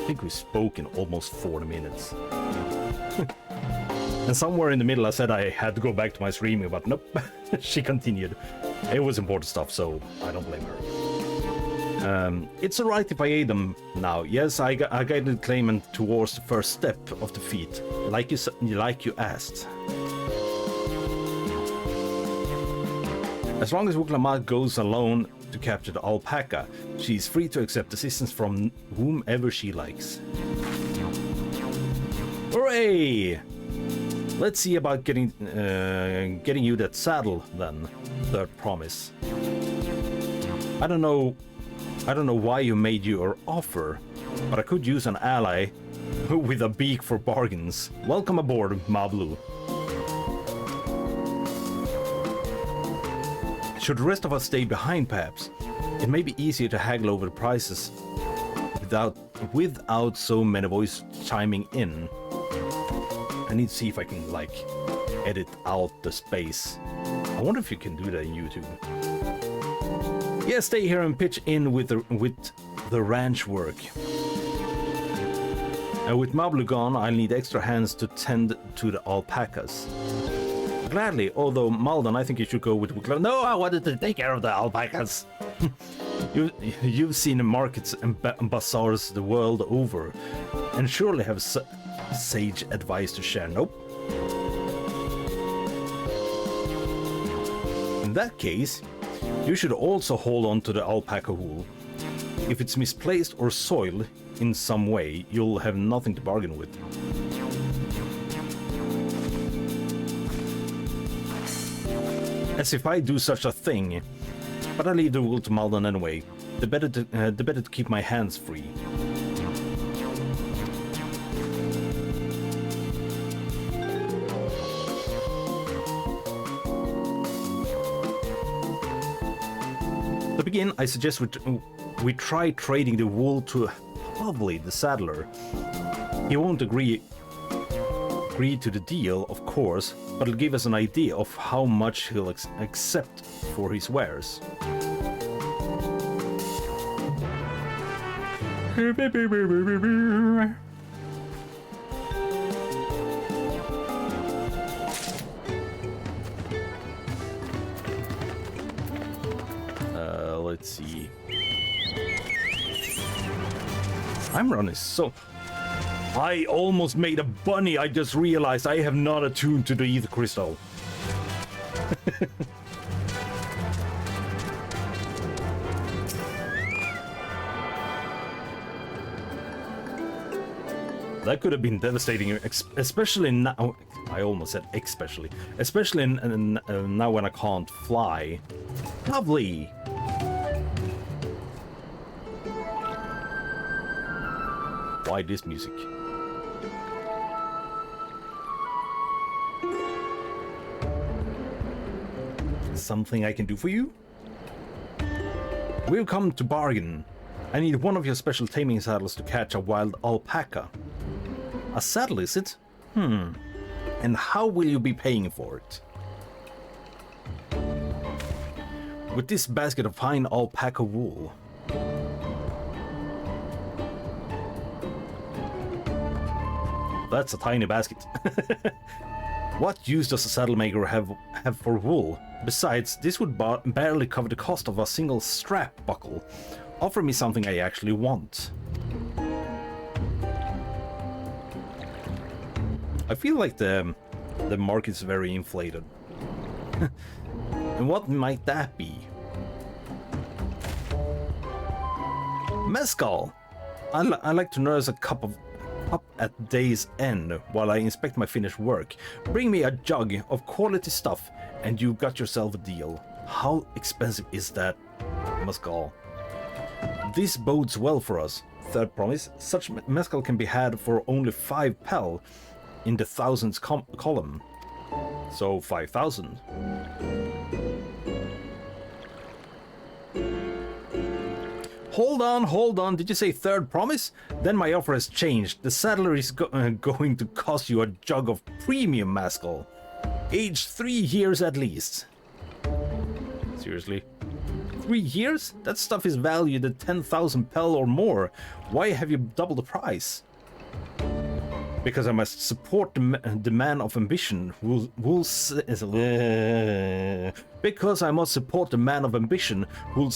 think we spoke in almost 40 minutes. And somewhere in the middle I said I had to go back to my streaming, but nope, she continued. It was important stuff, so I don't blame her. It's alright if I aid them now. Yes, I guided claimant towards the first step of the feat, like you asked. As long as Wuklamat goes alone to capture the alpaca, she is free to accept assistance from whomever she likes. Hooray! Let's see about getting you that saddle then. Third promise. I don't know why you made your offer, but I could use an ally with a beak for bargains. Welcome aboard, Mablu. Should the rest of us stay behind, perhaps? It may be easier to haggle over the prices without so many voices chiming in. I need to see if I can, like, edit out the space. I wonder if you can do that in YouTube. Yeah, stay here and pitch in with the ranch work. With Mablu gone, I'll need extra hands to tend to the alpacas. Gladly, although Malden, I think you should go with... No, I wanted to take care of the alpacas. You've seen the markets and bazaars the world over, and surely have sage advice to share. Nope. In that case, you should also hold on to the alpaca wool. If it's misplaced or soiled in some way, you'll have nothing to bargain with. As if I do such a thing, but I leave the wool to Malden anyway. The better to keep my hands free. To begin, I suggest we try trading the wool to Lovely, the saddler. He won't agree to the deal, of course, but it'll give us an idea of how much he'll accept for his wares. Let's see. I'm running so... I almost made a bunny. I just realized I have not attuned to the ether crystal. That could have been devastating, especially now. I almost said especially. Especially now when I can't fly. Lovely! Why this music? Something I can do for you? We'll come to bargain. I need one of your special taming saddles to catch a wild alpaca. A saddle, is it? And how will you be paying for it? With this basket of fine alpaca wool. That's a tiny basket. What use does a saddle maker have for wool? Besides, this would barely cover the cost of a single strap buckle. Offer me something I actually want. I feel like the market's very inflated. And what might that be? Mezcal! I like to nurse a cup at day's end while I inspect my finished work. Bring me a jug of quality stuff and you've got yourself a deal. How expensive is that mezcal? This bodes well for us. Third promise, such mezcal can be had for only 5 pel in the thousands column. So 5,000. Hold on, did you say third promise? Then my offer has changed. The saddler is going to cost you a jug of premium mezcal. Aged 3 years at least. Seriously? 3 years? That stuff is valued at 10,000 pel or more. Why have you doubled the price? Because I must support the man of ambition because I must support the man of ambition who'll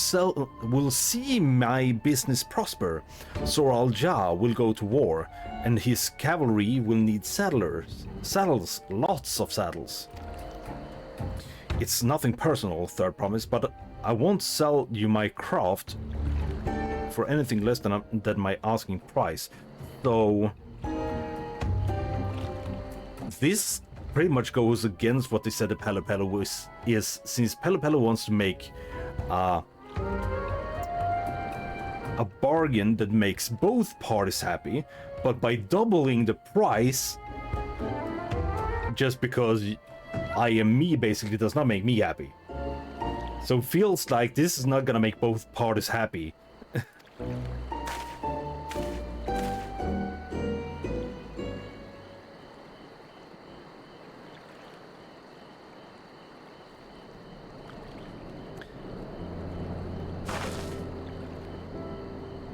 see my business prosper. Sor Al-Jah will go to war, and his cavalry will need saddles, lots of saddles. It's nothing personal, third promise, but I won't sell you my craft for anything less than my asking price. So this pretty much goes against what they said that Pelle Pelle is, since Pelle Pelle wants to make a bargain that makes both parties happy, but by doubling the price, just because I am me basically does not make me happy. So it feels like this is not gonna make both parties happy.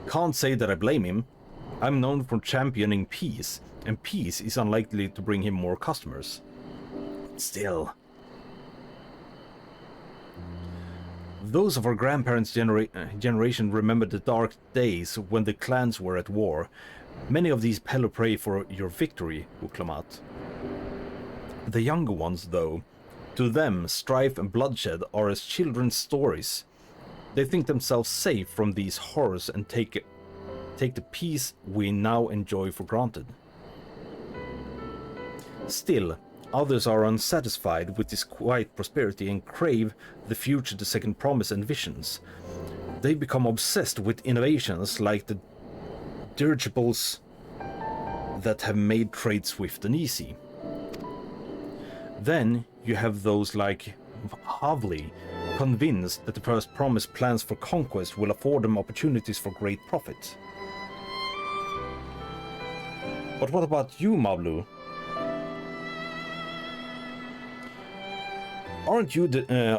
Can't say that I blame him. I'm known for championing peace, and peace is unlikely to bring him more customers. Still. Those of our grandparents' generation remember the dark days when the clans were at war. Many of these Pello pray for your victory, Uklamat. The younger ones, though, to them strife and bloodshed are as children's stories. They think themselves safe from these horrors and take the peace we now enjoy for granted. Still, others are unsatisfied with this quiet prosperity and crave the future the second promise and visions. They become obsessed with innovations like the dirigibles that have made trade swift and easy. Then you have those like Havli, convinced that the first promise plans for conquest will afford them opportunities for great profit. But what about you, Mablu? Aren't you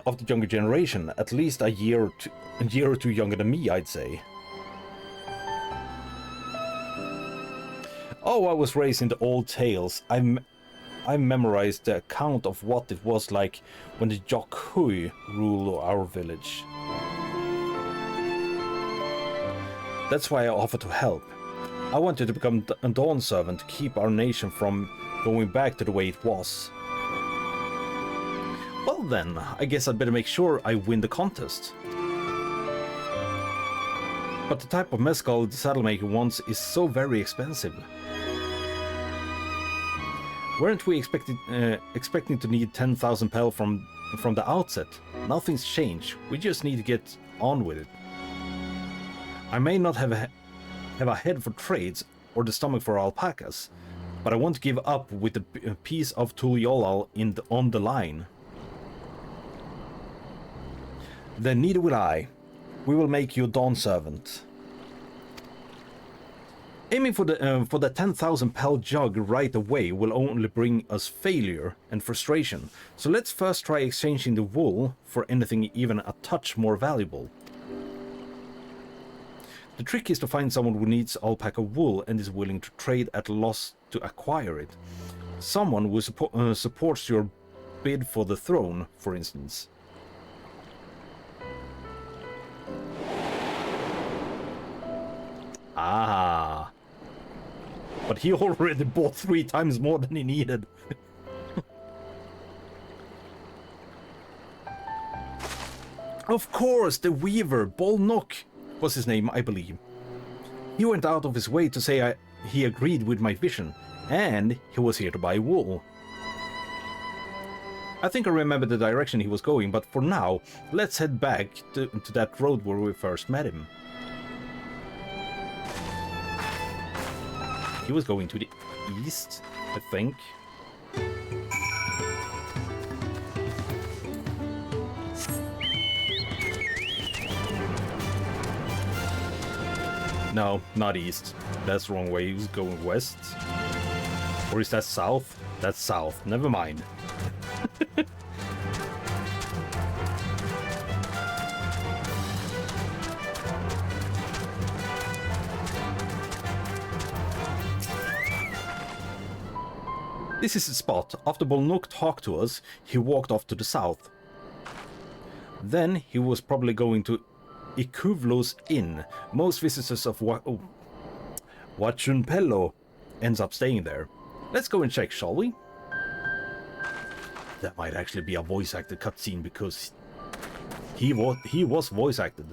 of the younger generation? At least a year or two younger than me, I'd say. Oh, I was raised in the old tales. I memorized the account of what it was like when the Jokhui ruled our village. That's why I offered to help. I wanted to become a dawn servant to keep our nation from going back to the way it was. Well then, I guess I'd better make sure I win the contest. But the type of mezcal the saddlemaker wants is so very expensive. Weren't we expecting to need 10,000 pel from the outset? Nothing's changed. We just need to get on with it. I may not have a head for trades or the stomach for alpacas, but I won't give up with the piece of Tuliolal on the line. Then neither will I. We will make you a dawn servant. Aiming for the 10,000 pel jug right away will only bring us failure and frustration, so let's first try exchanging the wool for anything even a touch more valuable. The trick is to find someone who needs alpaca wool and is willing to trade at a loss to acquire it. Someone who supports your bid for the throne, for instance. Ah. But he already bought 3 times more than he needed. Of course, the weaver, Bolnok, was his name, I believe. He went out of his way to say he agreed with my vision, and he was here to buy wool. I think I remember the direction he was going, but for now, let's head back to that road where we first met him. He was going to the east, I think. No, not east. That's the wrong way. He was going west. Or is that south? That's south. Never mind. This is the spot. After Bolnok talked to us, he walked off to the south. Then he was probably going to Ikuvlo's Inn. Most visitors of Wachunpello ends up staying there. Let's go and check, shall we? That might actually be a voice-acted cutscene because he was voice-acted.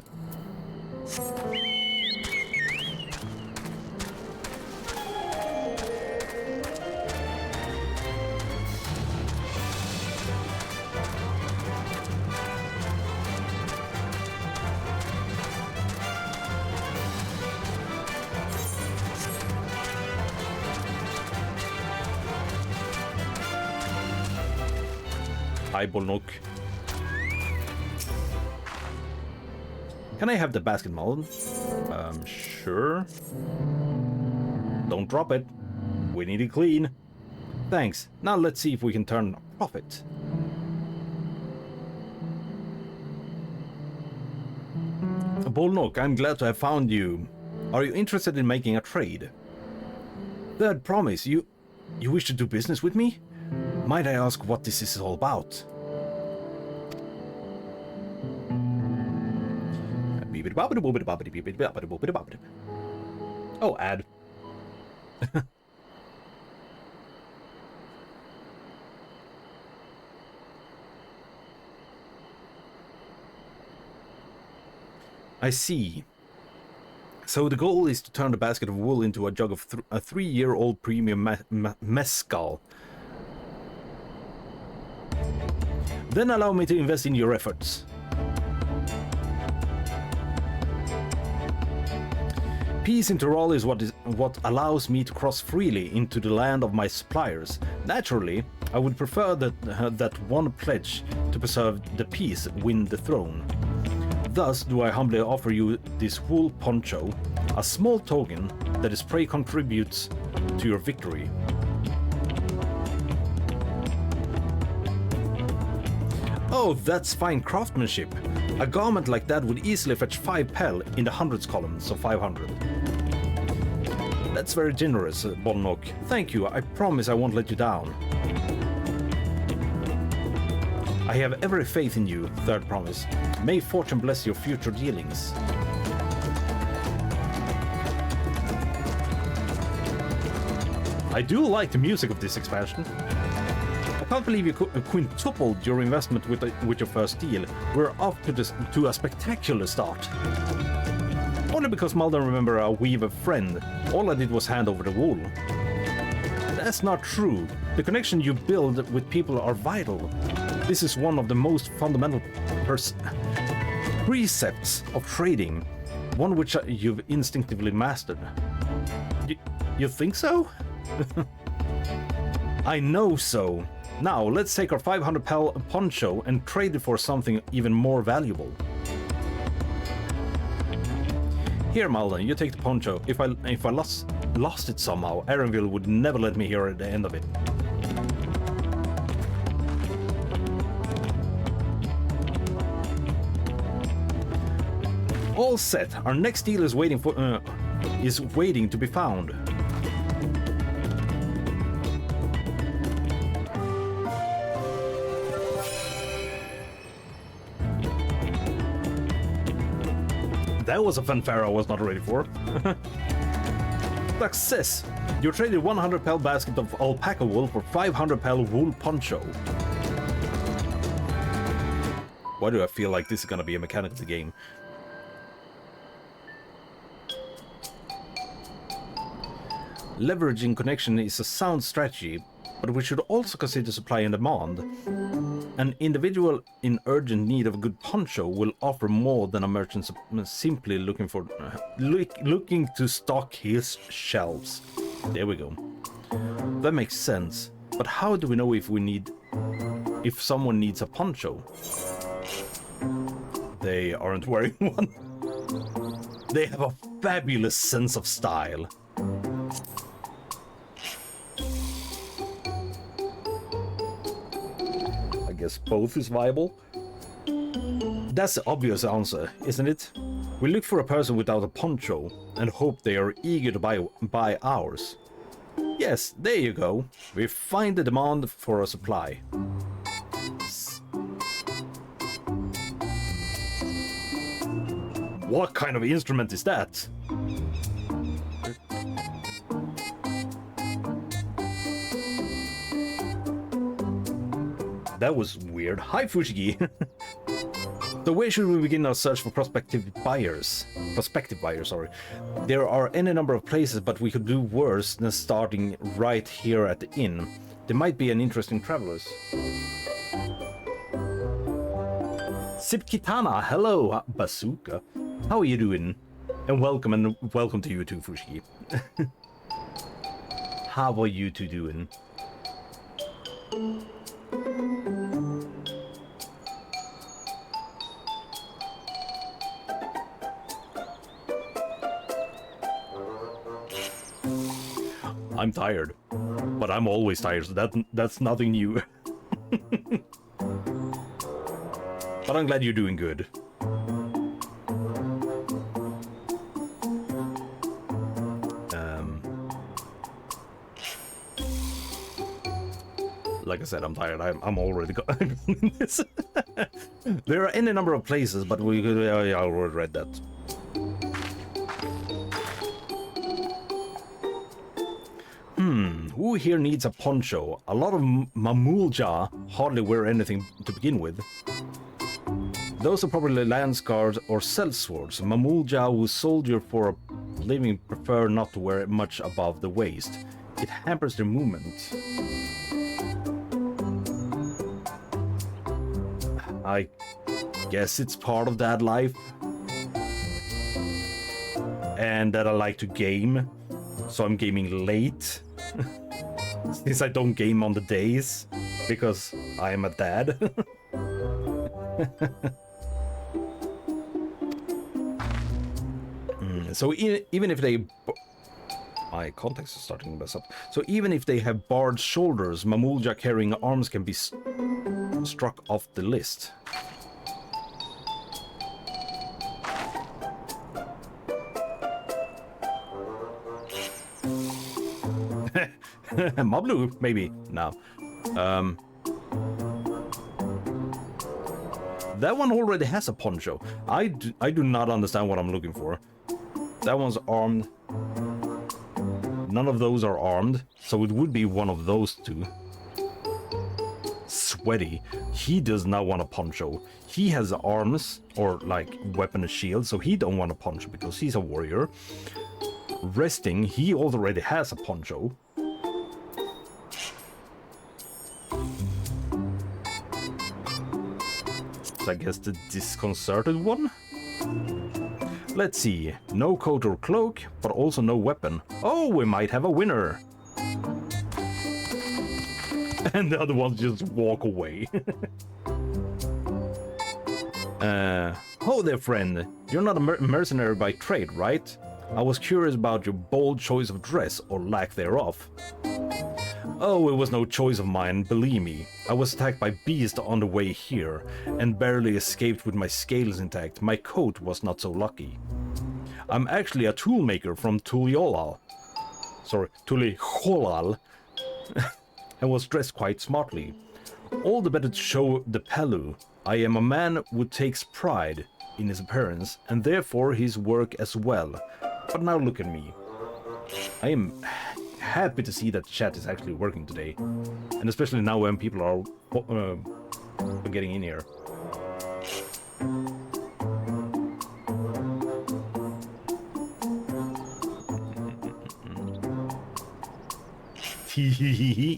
Hi, Bolnok. Can I have the basket, Malden? Sure. Don't drop it. We need it clean. Thanks. Now let's see if we can turn a profit. Bolnok, I'm glad to have found you. Are you interested in making a trade? Third promise, you wish to do business with me? Might I ask what this is all about? Oh, ad. I see. So the goal is to turn the basket of wool into a jug of a 3-year-old premium mezcal. Then allow me to invest in your efforts. Peace in Tyrol is what allows me to cross freely into the land of my suppliers. Naturally, I would prefer that one pledge to preserve the peace win the throne. Thus do I humbly offer you this wool poncho, a small token that its prey contributes to your victory. Oh, that's fine craftsmanship. A garment like that would easily fetch 5 pel in the hundreds column, so 500. That's very generous, Bolnok. Thank you, I promise I won't let you down. I have every faith in you, third promise. May fortune bless your future dealings. I do like the music of this expansion. I can't believe you quintupled your investment with your first deal. We're off to a spectacular start. Only because Malden remembered our weaver friend. All I did was hand over the wool. That's not true. The connection you build with people are vital. This is one of the most fundamental precepts of trading, one which you've instinctively mastered. You think so? I know so. Now, let's take our 500 pel poncho and trade it for something even more valuable. Here, Malden, you take the poncho. If I lost it somehow, Erenville would never let me hear the end of it. All set. Our next deal is waiting to be found. That was a fanfare I was not ready for. Success! You traded 100 pel basket of alpaca wool for 500 pel wool poncho. Why do I feel like this is gonna be a mechanic of the game? Leveraging connection is a sound strategy, but we should also consider supply and demand. An individual in urgent need of a good poncho will offer more than a merchant simply looking to stock his shelves. There we go. That makes sense. But how do we know if someone needs a poncho? They aren't wearing one. They have a fabulous sense of style. I guess both is viable. That's the obvious answer, isn't it? We look for a person without a poncho and hope they are eager to buy ours. Yes, there you go. We find the demand for a supply. What kind of instrument is that? That was weird. Hi, Fushigi. So where should we begin our search for prospective buyers, sorry. There are any number of places, but we could do worse than starting right here at the inn. There might be an interesting travelers. Sipkitana, hello, Bazooka. How are you doing? And welcome to you too, Fushigi. How are you two doing? I'm tired. But I'm always tired, so that's nothing new. But I'm glad you're doing good. Like I said, I'm tired. I'm already in this. There are any number of places, but I already read that. Who here needs a poncho? A lot of Mamulja hardly wear anything to begin with. Those are probably Landsguards or sellswords. Mamulja who soldier for a living prefer not to wear much above the waist. It hampers their movement. I guess it's part of that life. And that I like to game. So I'm gaming late. Since I don't game on the days. Because I am a dad. So even if they... My context is starting to mess up. So even if they have barred shoulders, Mamulja carrying arms can be struck off the list. Mablu, maybe. No. That one already has a poncho. I do not understand what I'm looking for. That one's armed. None of those are armed, so it would be one of those two. Sweaty. He does not want a poncho. He has arms, or like weapon and shield, so he don't want a poncho because he's a warrior. Resting, he already has a poncho. So I guess the disconcerted one? Let's see. No coat or cloak, but also no weapon. Oh, we might have a winner. And the other ones just walk away. Oh there, friend. You're not a mercenary by trade, right? I was curious about your bold choice of dress, or lack thereof. Oh, it was no choice of mine, believe me. I was attacked by beasts on the way here, and barely escaped with my scales intact. My coat was not so lucky. I'm actually a toolmaker from Tuliolal. And was dressed quite smartly. All the better to show the Pelu. I am a man who takes pride in his appearance, and therefore his work as well. But now look at me. I am happy to see that chat is actually working today. And especially now when people are getting in here.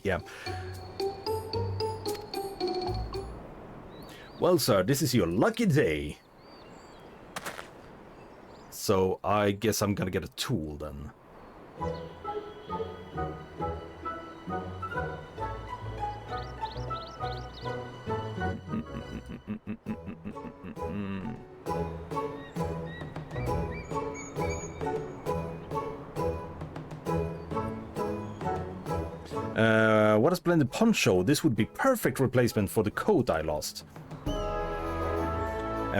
Yeah. Well, sir, this is your lucky day. So I guess I'm gonna get a tool then. What a splendid poncho. This would be perfect replacement for the coat I lost.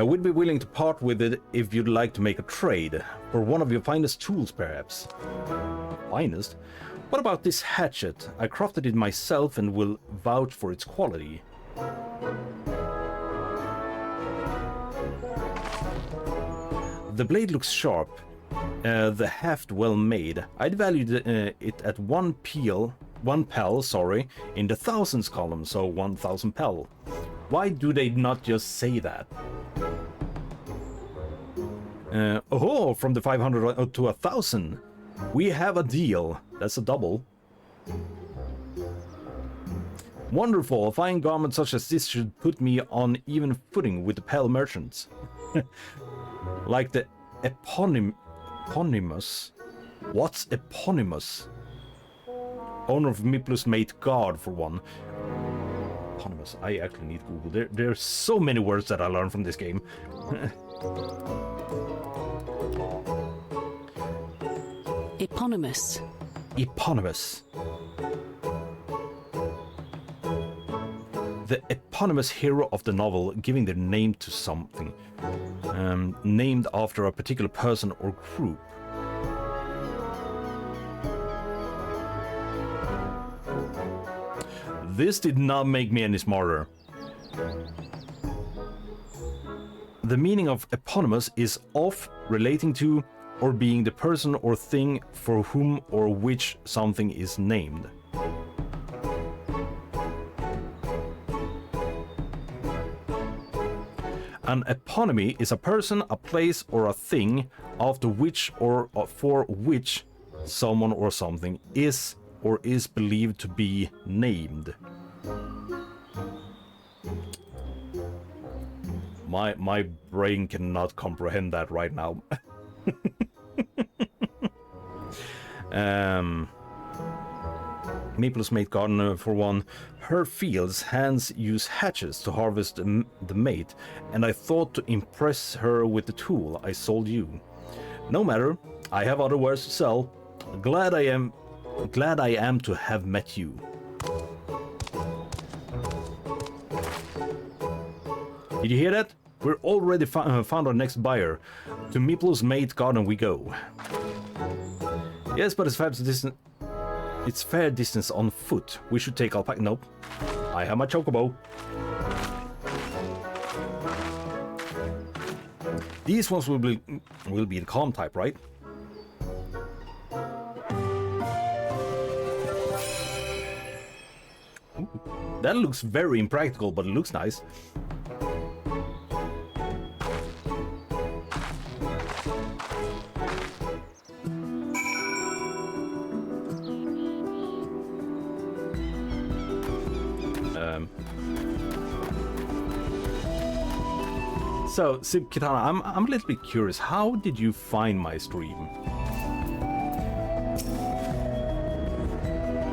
We'd be willing to part with it if you'd like to make a trade. For one of your finest tools, perhaps. Finest? What about this hatchet? I crafted it myself and will vouch for its quality. The blade looks sharp. The haft well made. I'd valued it at one pel, in the thousands column, so 1,000 pel. Why do they not just say that? Oh, from the 500 to 1,000. We have a deal. That's a double. Wonderful. A fine garment such as this should put me on even footing with the Pell merchants. Like the eponymous. What's eponymous? Owner of Miplus made guard for one. Eponymous. I actually need Google. There's so many words that I learned from this game. Eponymous. eponymous. The eponymous hero of the novel giving their name to something. Named after a particular person or group. This did not make me any smarter. The meaning of eponymous is of, relating to, or being the person or thing for whom or which something is named. An eponymy is a person, a place, or a thing after which or for which someone or something is or is believed to be named. My brain cannot comprehend that right now. Maple's mate gardener for one. Her fields hands use hatchets to harvest the mate, and I thought to impress her with the tool I sold you. No matter, I have other wares to sell. Glad I am to have met you. Did you hear that? We're already found our next buyer. To Maple's mate garden we go. Yes, but it's fair distance on foot. We should take alpaca. Nope. I have my chocobo. These ones will be the calm type, right? Ooh, that looks very impractical, but it looks nice. So, Sib Kitana, I'm a little bit curious. How did you find my stream?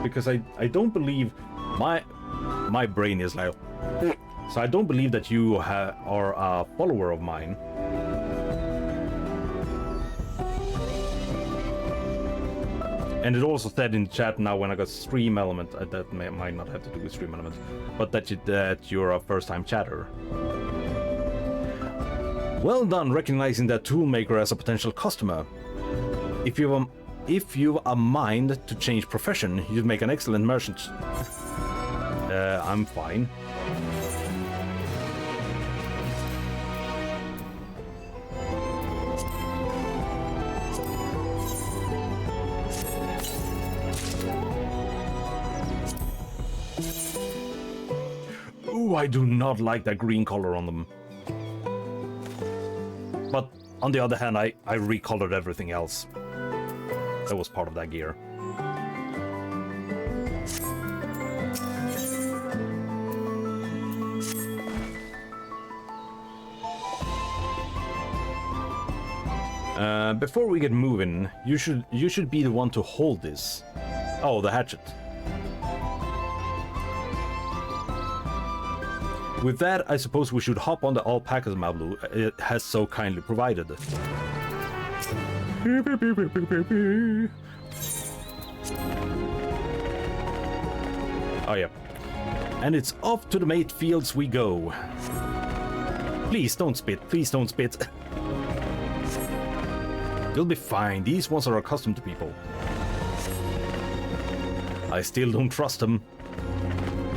Because I don't believe my brain is like, so I don't believe that you are a follower of mine. And it also said in the chat now when I got stream element, that might not have to do with stream element, but that you're a first-time chatter. Well done recognizing that toolmaker as a potential customer. If you've a mind to change profession, you'd make an excellent merchant. I'm fine. Ooh, I do not like that green color on them. But on the other hand, I recolored everything else. That was part of that gear. Before we get moving, you should be the one to hold this. Oh, the hatchet. With that, I suppose we should hop on the alpacas Mablu it has so kindly provided. Oh yeah. And it's off to the mate fields we go. Please don't spit, please don't spit. You'll be fine, these ones are accustomed to people. I still don't trust them.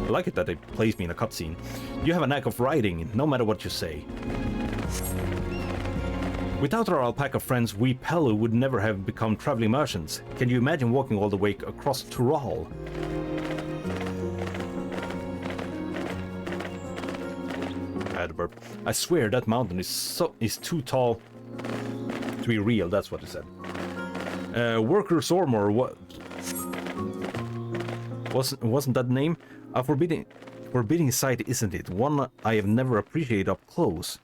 I like it that they place me in a cutscene. You have a knack of riding, no matter what you say. Without our alpaca friends, we Pelu would never have become traveling merchants. Can you imagine walking all the way across Tural? I had a burp. I swear that mountain is too tall to be real. That's what it said. Worker Sormor, what? Wasn't that name? A forbidding sight, isn't it? One I have never appreciated up close.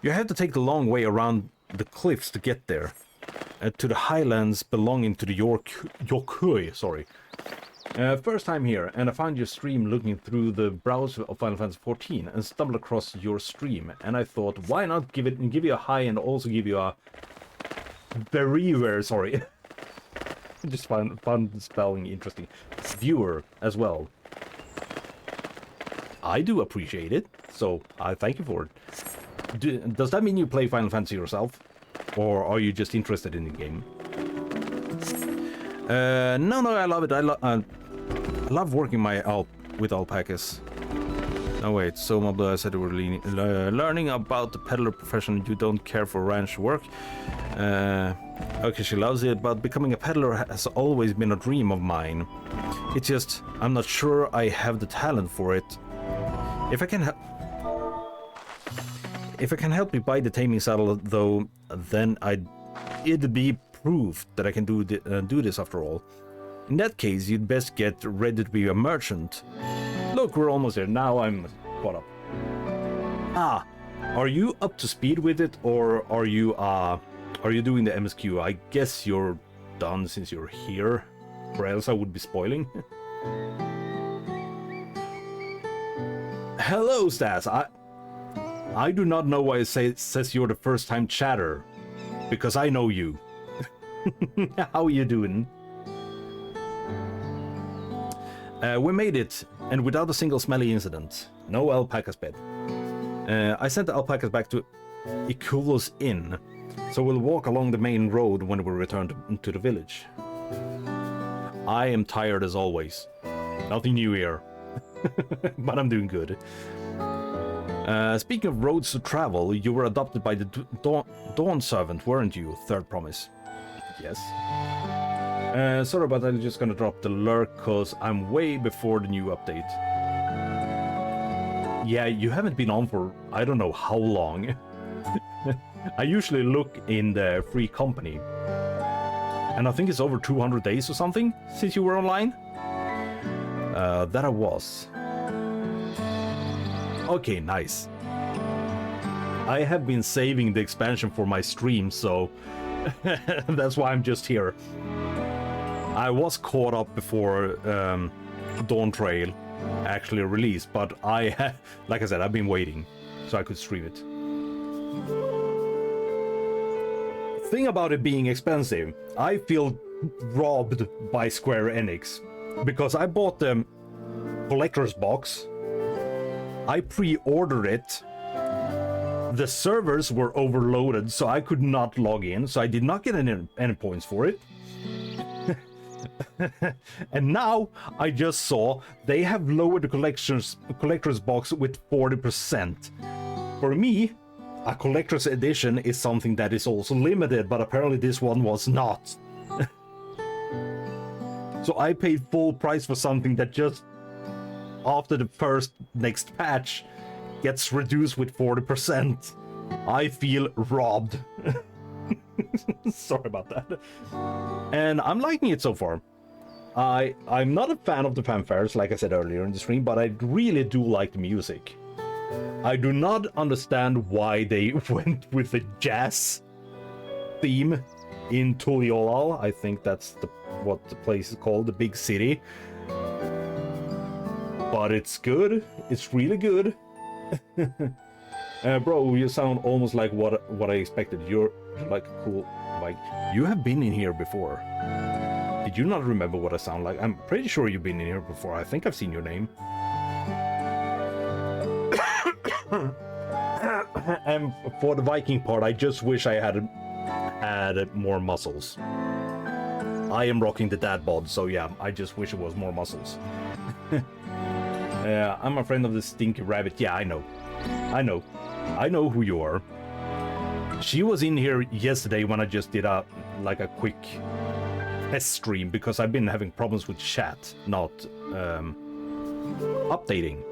You have to take the long way around the cliffs to get there. To the highlands belonging to the Yokui, sorry. First time here, and I found your stream looking through the browser of Final Fantasy XIV and stumbled across your stream. And I thought, why not give you a hi and also give you a very rare, sorry. Just found the spelling interesting. Viewer as well. I do appreciate it, so I thank you for it. Does that mean you play Final Fantasy yourself? Or are you just interested in the game? No, I love it. I love working with alpacas. No, wait, so Mobla said we're learning about the peddler profession. You don't care for ranch work. Okay, she loves it, but becoming a peddler has always been a dream of mine. It's just, I'm not sure I have the talent for it. If I can help you buy the taming saddle, though, then it'd be proof that I can do this after all. In that case, you'd best get ready to be a merchant. Look, we're almost there. Now I'm caught up. Ah, are you up to speed with it, or are you doing the MSQ? I guess you're done since you're here, or else I would be spoiling. Hello, Stas. I do not know why it says you're the first time chatter, because I know you. How are you doing? We made it, and without a single smelly incident. No alpacas bed. I sent the alpacas back to Ikulo's Inn, so we'll walk along the main road when we return to the village. I am tired as always. Nothing new here. But I'm doing good. Speaking of roads to travel, you were adopted by the Dawn Servant, weren't you? Third promise. Yes. Sorry, but I'm just gonna drop the lurk, cause I'm way before the new update. Yeah, you haven't been on for I don't know how long. I usually look in the free company, and I think it's over 200 days or something since you were online. That I was. Okay, nice. I have been saving the expansion for my stream, so that's why I'm just here. I was caught up before Dawn Trail actually released, but like I said, I've been waiting so I could stream it. Thing about it being expensive, I feel robbed by Square Enix because I bought the collector's box. I pre-ordered it. The servers were overloaded, so I could not log in, so I did not get any points for it. And now I just saw they have lowered the collector's box with 40%. For me, a collector's edition is something that is also limited, but apparently this one was not. So I paid full price for something that just after the next patch gets reduced with 40%. I feel robbed. Sorry about that. And I'm liking it so far. I'm not a fan of the fanfares, like I said earlier in the stream, but I really do like the music. I do not understand why they went with the jazz theme in Tuliolal. I think that's what the place is called, the big city. But it's good. It's really good. Bro, you sound almost like what I expected. You're like cool. Like, you have been in here before. Did you not remember what I sound like? I'm pretty sure you've been in here before. I think I've seen your name. And for the Viking part, I just wish I had more muscles. I am rocking the dad bod, so yeah, I just wish it was more muscles. I'm a friend of the stinky rabbit. Yeah, I know. I know who you are. She was in here yesterday when I just did a quick test stream because I've been having problems with chat not updating.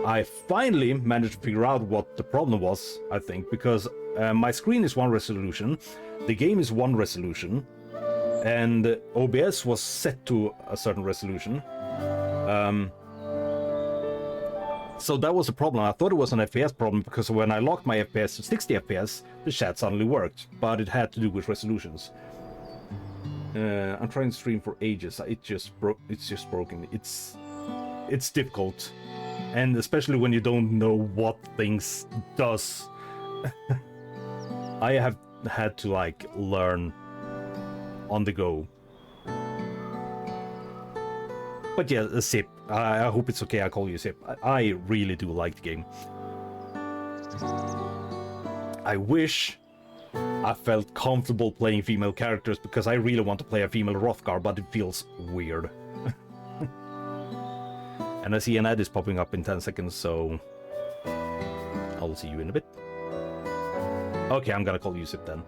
I finally managed to figure out what the problem was, I think, because my screen is one resolution, the game is one resolution, and OBS was set to a certain resolution. So that was a problem. I thought it was an FPS problem because when I locked my FPS to 60 FPS, the chat suddenly worked, but it had to do with resolutions. I'm trying to stream for ages. It's just broken. It's difficult, and especially when you don't know what things does. I have had to learn on the go. But yeah, Zip. I hope it's okay I call you Zip. I really do like the game. I wish I felt comfortable playing female characters because I really want to play a female Hrothgar, but it feels weird. And I see an ad is popping up in 10 seconds, so I'll see you in a bit. Okay, I'm gonna call you Zip then.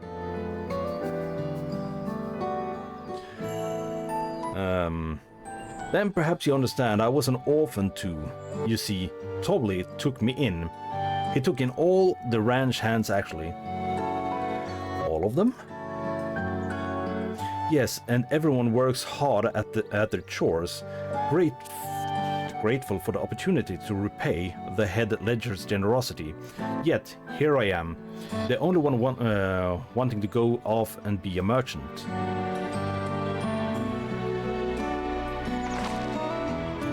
Then perhaps you understand, I was an orphan too. You see, Tobley took me in. He took in all the ranch hands actually. All of them? Yes, and everyone works hard at their chores. Grateful for the opportunity to repay the head ledger's generosity. Yet, here I am, the only one wanting to go off and be a merchant.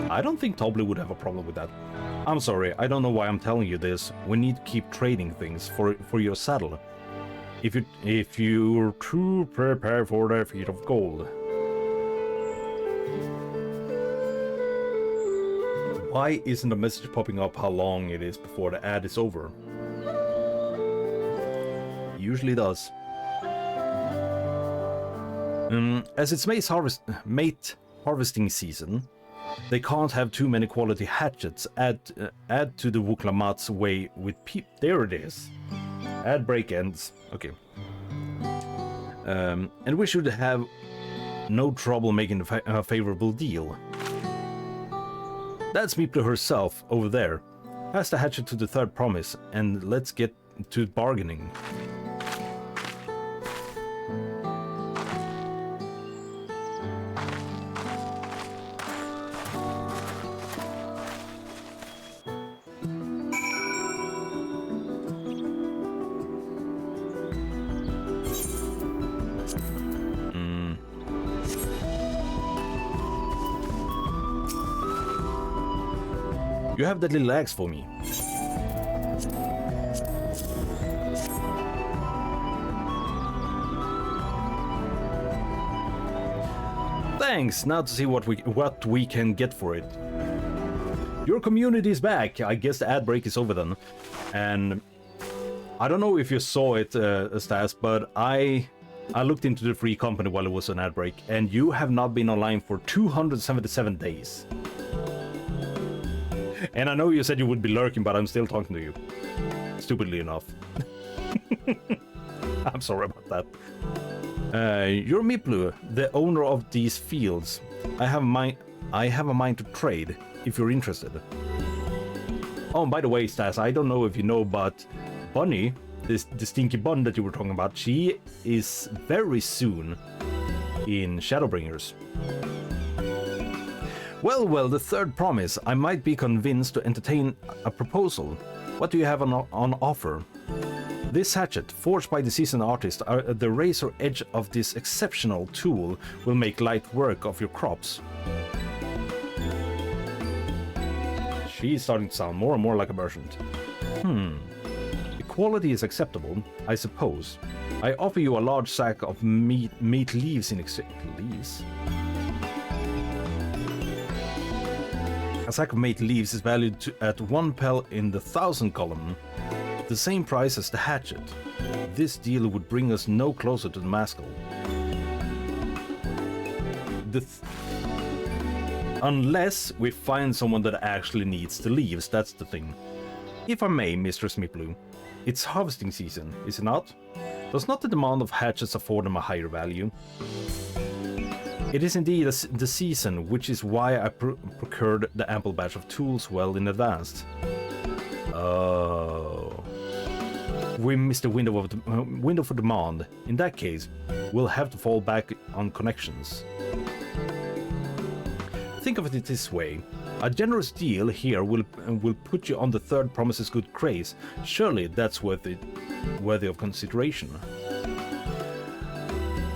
I don't think Tobley would have a problem with that. I'm sorry, I don't know why I'm telling you this. We need to keep trading things for your saddle. If you're to prepare for the feat of gold. Why isn't a message popping up how long it is before the ad is over? Usually does. As it's mate harvesting season, they can't have too many quality hatchets. Add to the Wuklamat's way with there it is. Ad break ends. Okay. And we should have no trouble making a favorable deal. That's Meepler herself over there. Pass the hatchet to the third promise and let's get to bargaining. You have that little axe for me. Thanks. Now to see what we can get for it. Your community is back. I guess the ad break is over then. And I don't know if you saw it, Stas, but I looked into the free company while it was an ad break, and you have not been online for 277 days. And I know you said you would be lurking, but I'm still talking to you. Stupidly enough. I'm sorry about that. You're Miplu, the owner of these fields. I have a mind to trade, if you're interested. Oh, and by the way, Stas, I don't know if you know, but Bunny, the stinky bun that you were talking about, she is very soon in Shadowbringers. Well, the third promise. I might be convinced to entertain a proposal. What do you have on offer? This hatchet, forged by the seasoned artist, the razor edge of this exceptional tool will make light work of your crops. She's starting to sound more and more like a merchant. The quality is acceptable, I suppose. I offer you a large sack of meat leaves in exchange. Leaves? A sack of mate leaves is valued at 1 pel in the 1,000 column, the same price as the hatchet. This deal would bring us no closer to the Maskell. Unless we find someone that actually needs the leaves, that's the thing. If I may, Mistress Miplu, it's harvesting season, is it not? Does not the demand of hatchets afford them a higher value? It is indeed the season, which is why I procured the ample batch of tools well in advance. Oh. We missed the window for demand. In that case, we'll have to fall back on connections. Think of it this way. A generous deal here will put you on the third promise's good grace. Surely that's worthy of consideration.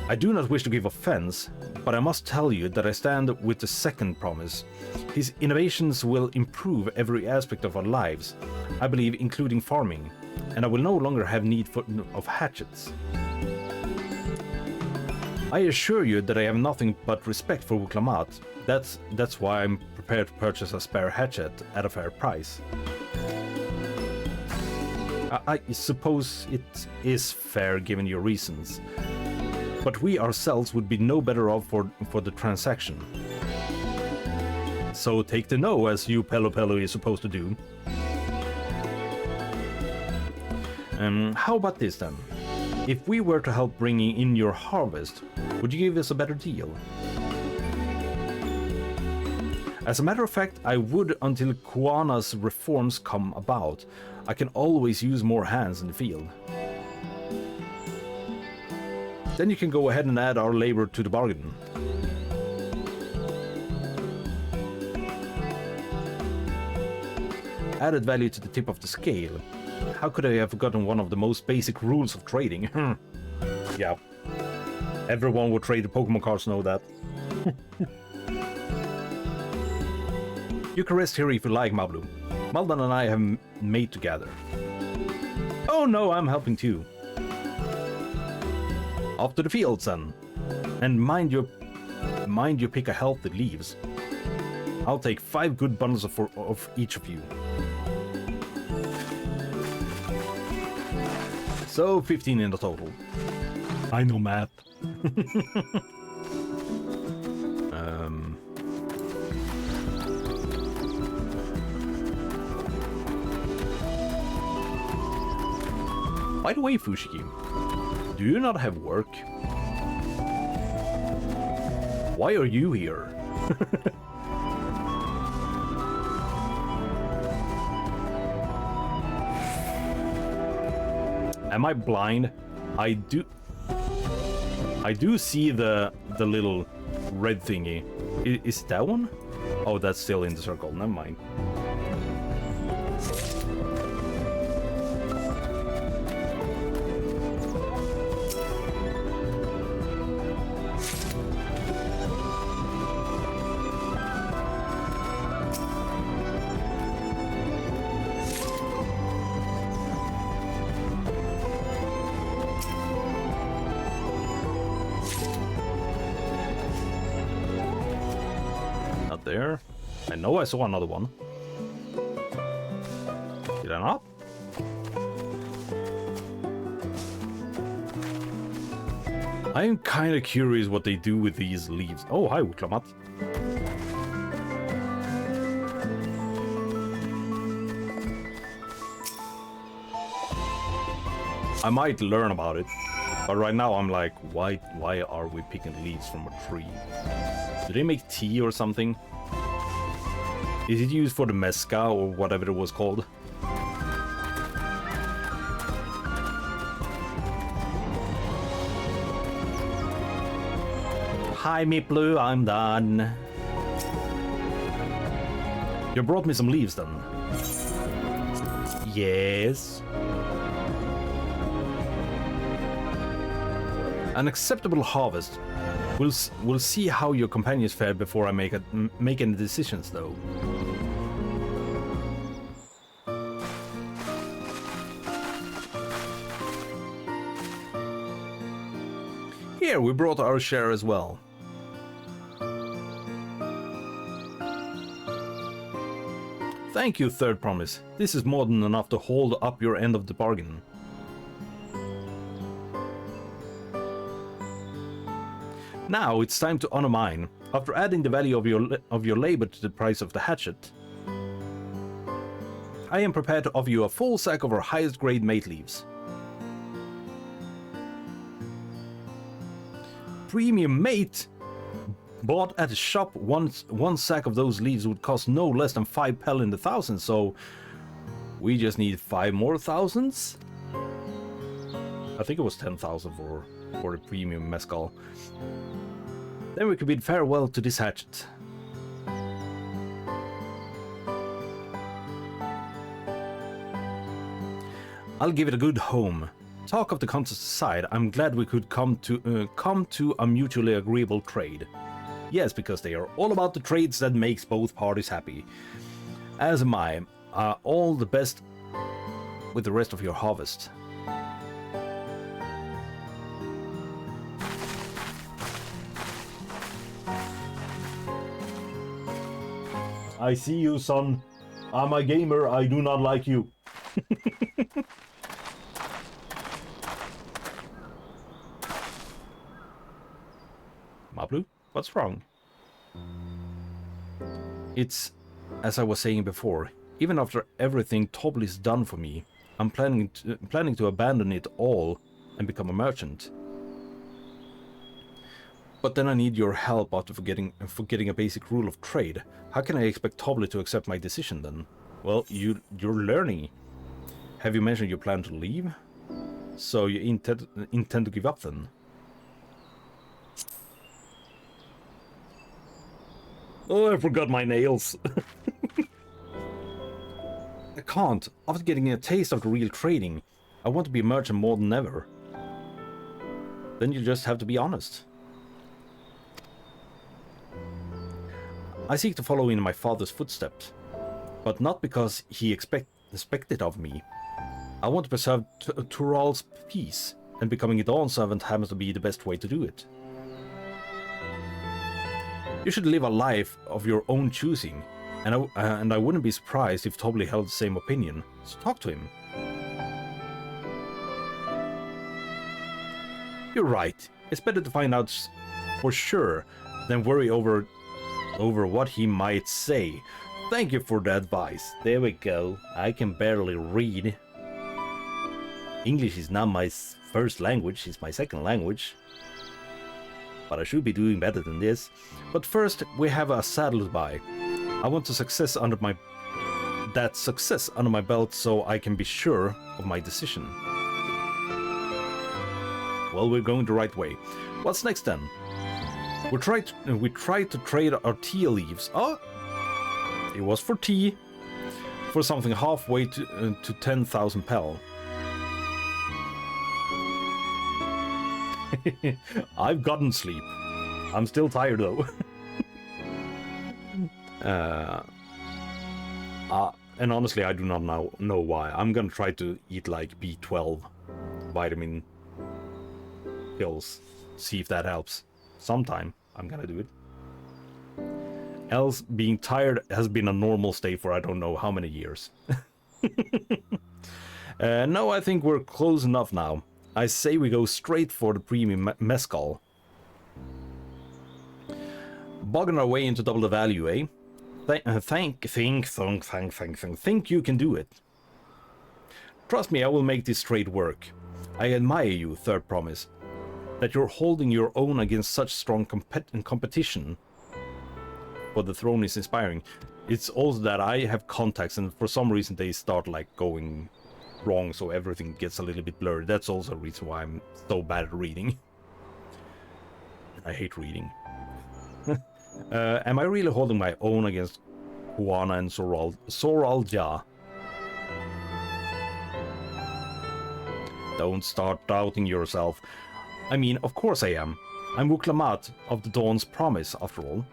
I do not wish to give offense, but I must tell you that I stand with the second promise. His innovations will improve every aspect of our lives, I believe including farming, and I will no longer have need of hatchets. I assure you that I have nothing but respect for Wuklamat. That's why I'm prepared to purchase a spare hatchet at a fair price. I suppose it is fair given your reasons, but we ourselves would be no better off for the transaction. So take the no, as you Pelo is supposed to do. How about this then? If we were to help bringing in your harvest, would you give us a better deal? As a matter of fact, I would until Kuana's reforms come about. I can always use more hands in the field. Then you can go ahead and add our labor to the bargain. Added value to the tip of the scale. How could I have forgotten one of the most basic rules of trading? Yeah. Everyone who trade Pokemon cards know that. You can rest here if you like, Mablu. Maldan and I have made together. Oh no, I'm helping too. Off to the fields then. And mind you pick a health that leaves. I'll take 5 good bundles of each of you. So 15 in the total. I know math. By the way, Fushigi, do you not have work? Why are you here? Am I blind? I do see the little red thingy. Is that one? Oh, that's still in the circle. Never mind. There. I know I saw another one. Did I not? I am kind of curious what they do with these leaves. Oh, hi, Wuklamat. I might learn about it, but right now I'm like, why are we picking leaves from a tree? Do they make tea or something? Is it used for the mezcal or whatever it was called? Hi, Miplu, I'm done. You brought me some leaves then? Yes. An acceptable harvest. We'll see how your companions fare before I make any decisions, though. Here, we brought our share as well. Thank you, Third Promise. This is more than enough to hold up your end of the bargain. Now it's time to honor mine. After adding the value of your labor to the price of the hatchet, I am prepared to offer you a full sack of our highest grade mate leaves. Premium mate? Bought at a shop, one sack of those leaves would cost no less than 5 pel in the 1,000, so we just need 5 more thousands? I think it was 10,000 for the premium mezcal. Then we could bid farewell to this hatchet. I'll give it a good home. Talk of the contest aside, I'm glad we could come to a mutually agreeable trade. Yes, because they are all about the trades that makes both parties happy. As am I. All the best with the rest of your harvest. I see you, son. I'm a gamer. I do not like you. Mablu, what's wrong? It's, as I was saying before, even after everything Tobbli's done for me, I'm planning to abandon it all and become a merchant. But then I need your help out of forgetting a basic rule of trade. How can I expect Tobbli to accept my decision then? Well, you're learning. Have you mentioned you plan to leave? So you intend to give up then? Oh, I forgot my nails. I can't. After getting a taste of the real trading, I want to be a merchant more than ever. Then you just have to be honest. I seek to follow in my father's footsteps, but not because he expected of me. I want to preserve Tural's peace, and becoming a Dawn servant happens to be the best way to do it. You should live a life of your own choosing, and I wouldn't be surprised if Tobbli held the same opinion, so talk to him. You're right, it's better to find out for sure than worry over what he might say. Thank you for the advice. There we go. I can barely read. English is not my first language, it's my second language. But I should be doing better than this. But first, we have a saddle to buy. I want success under my belt so I can be sure of my decision. Well, we're going the right way. What's next then? We tried to trade our tea leaves. Oh, it was for tea, for something halfway to 10,000 pel. I've gotten sleep. I'm still tired though. And honestly, I do not know why. I'm gonna try to eat like B12 vitamin pills, see if that helps. Sometime I'm gonna do it. Else, being tired has been a normal state for I don't know how many years. No, I think we're close enough now. I say we go straight for the premium mezcal. Bogging our way into double the value, eh? Think you can do it. Trust me, I will make this trade work. I admire you, Third Promise. That you're holding your own against such strong competition for the throne is inspiring. It's also that I have contacts and for some reason they start like going wrong, so everything gets a little bit blurred. That's also a reason why I'm so bad at reading. I hate reading. Am I really holding my own against Juana and Soralja? Don't start doubting yourself. I mean, of course I am. I'm Wuklamat of the Dawn's Promise, after all.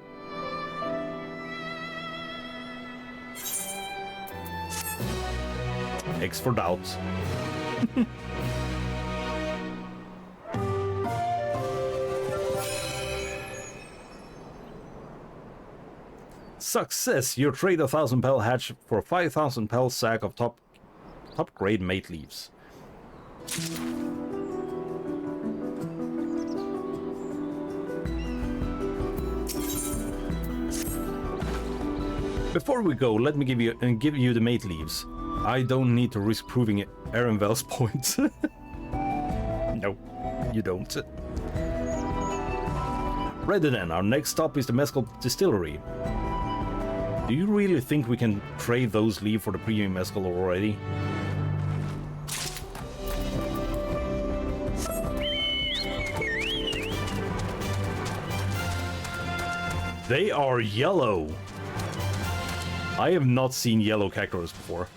X for doubt. Success! You trade 1,000 pel hatch for 5,000 pel sack of top grade mate leaves. Before we go, let me give you the mate leaves. I don't need to risk proving Erenvel's points. No, you don't. Ready then, our next stop is the Mezcal Distillery. Do you really think we can trade those leaves for the premium Mezcal already? They are yellow! I have not seen yellow cactus before.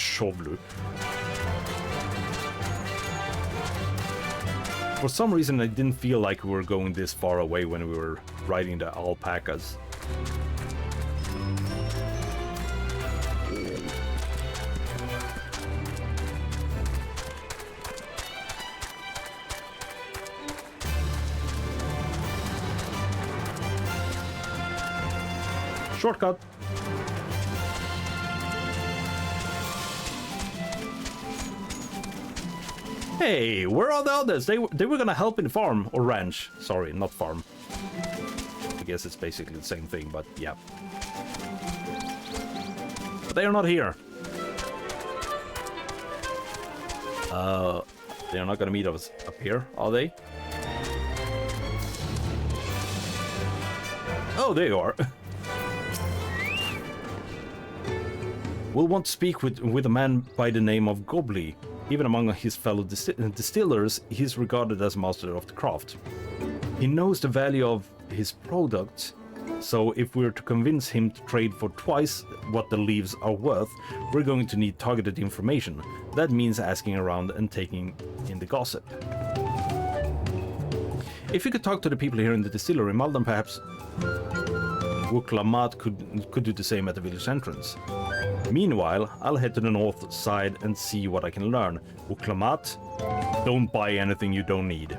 Shovlu. For some reason, I didn't feel like we were going this far away when we were riding the alpacas. Shortcut. Hey, where are the others? They were gonna help in farm or ranch. Sorry, not farm. I guess it's basically the same thing, but yeah. But they are not here. They are not gonna meet us up here, are they? Oh, there you are. We'll want to speak with a man by the name of Gobly. Even among his fellow distillers, he's regarded as master of the craft. He knows the value of his product, so if we're to convince him to trade for twice what the leaves are worth, we're going to need targeted information. That means asking around and taking in the gossip. If you could talk to the people here in the distillery, Malden perhaps Wuklamat could do the same at the village entrance. Meanwhile, I'll head to the north side and see what I can learn. Wuklamat, don't buy anything you don't need.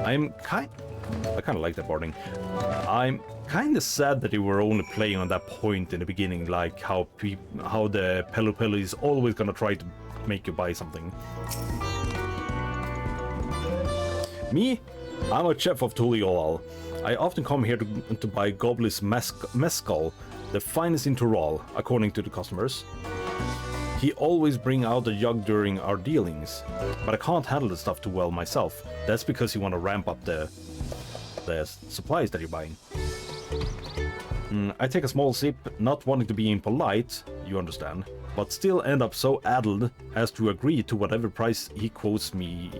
I kind of like that wording. I'm kind of sad that they were only playing on that point in the beginning, like how the Pelu is always gonna try to make you buy something. Me? I'm a chef of Tuliolal. I often come here to buy Goblis mezcal, the finest in Tural, according to the customers. He always bring out a jug during our dealings, but I can't handle the stuff too well myself. That's because you want to ramp up the supplies that you're buying. I take a small sip, not wanting to be impolite, you understand, but still end up so addled as to agree to whatever price he quotes me,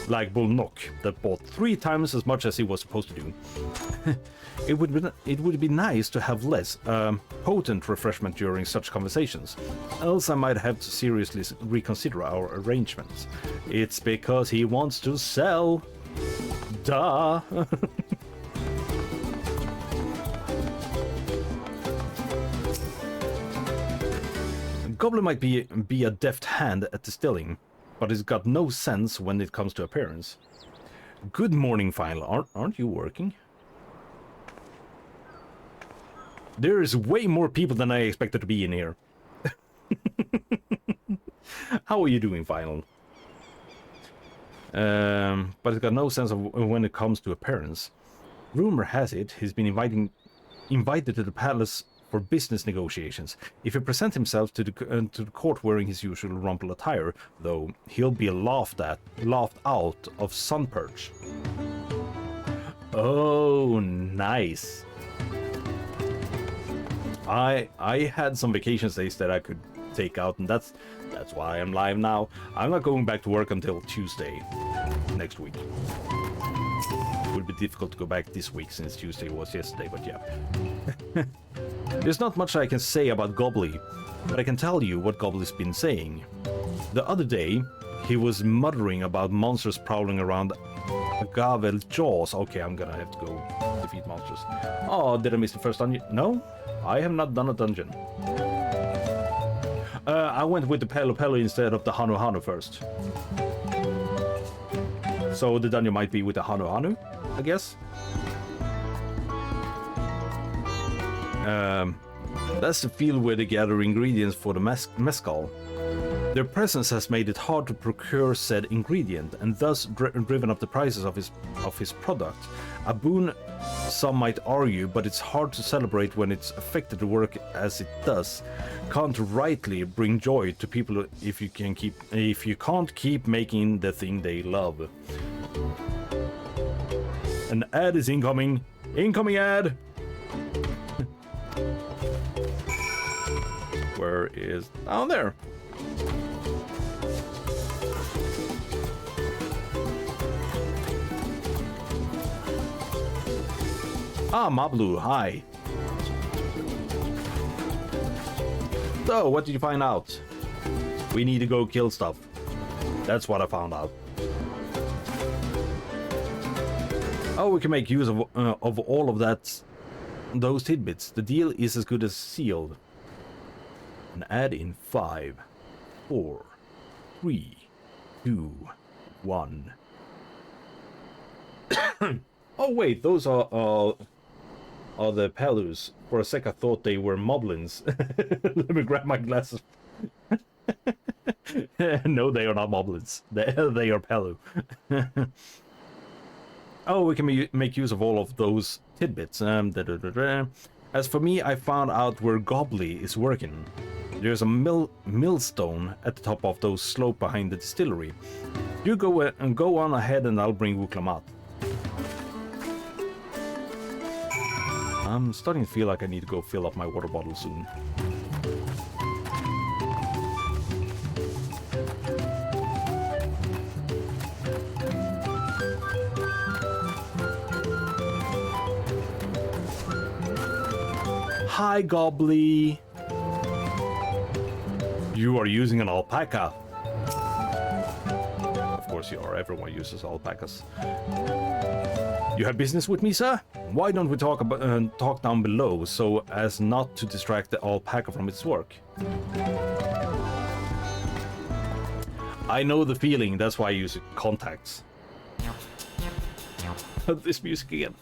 like Bulnock, that bought 3 times as much as he was supposed to do. It would be nice to have less potent refreshment during such conversations, else I might have to seriously reconsider our arrangements. It's because he wants to sell. Duh. Goblin might be a deft hand at distilling, but he's got no sense when it comes to appearance. Good morning, Final. Aren't you working? There is way more people than I expected to be in here. How are you doing, Final? But he's got no sense of when it comes to appearance. Rumor has it he's been invited to the palace for business negotiations. If he presents himself to the court wearing his usual rumple attire, though, he'll be laughed out of sun perch. Oh, nice. I had some vacation days that I could take out, and that's why I'm live now. I'm not going back to work until Tuesday next week. It would be difficult to go back this week since Tuesday was yesterday, but yeah. There's not much I can say about Gobly, but I can tell you what Gobly's been saying. The other day, he was muttering about monsters prowling around Gavel Jaws. Okay, I'm gonna have to go defeat monsters. Oh, did I miss the first dungeon? No, I have not done a dungeon. I went with the Pelu instead of the Hanu first. So the dungeon might be with the Hanu, I guess. That's the field where they gather ingredients for the mezcal. Their presence has made it hard to procure said ingredient, and thus driven up the prices of his product. A boon, some might argue, but it's hard to celebrate when it's affected the work as it does. Can't rightly bring joy to people if you can't keep making the thing they love. An ad is incoming. Incoming ad. Where is down there? Ah, Mablu, hi. So, what did you find out? We need to go kill stuff. That's what I found out. Oh, we can make use of all of those tidbits. The deal is as good as sealed. And add in 5, 4, 3, 2, 1. Oh wait, those are the Pelus. For a sec I thought they were moblins. Let me grab my glasses. No, they are not moblins. They are Pelu. Oh, we can make use of all of those tidbits. As for me, I found out where Gobbly is working. There's a millstone at the top of those slope behind the distillery. You go on ahead and I'll bring Wuklamat. I'm starting to feel like I need to go fill up my water bottle soon. Hi, Gobbly. You are using an alpaca. Of course you are. Everyone uses alpacas. You have business with me, sir? Why don't we talk down below so as not to distract the alpaca from its work? I know the feeling. That's why I use contacts. This music again.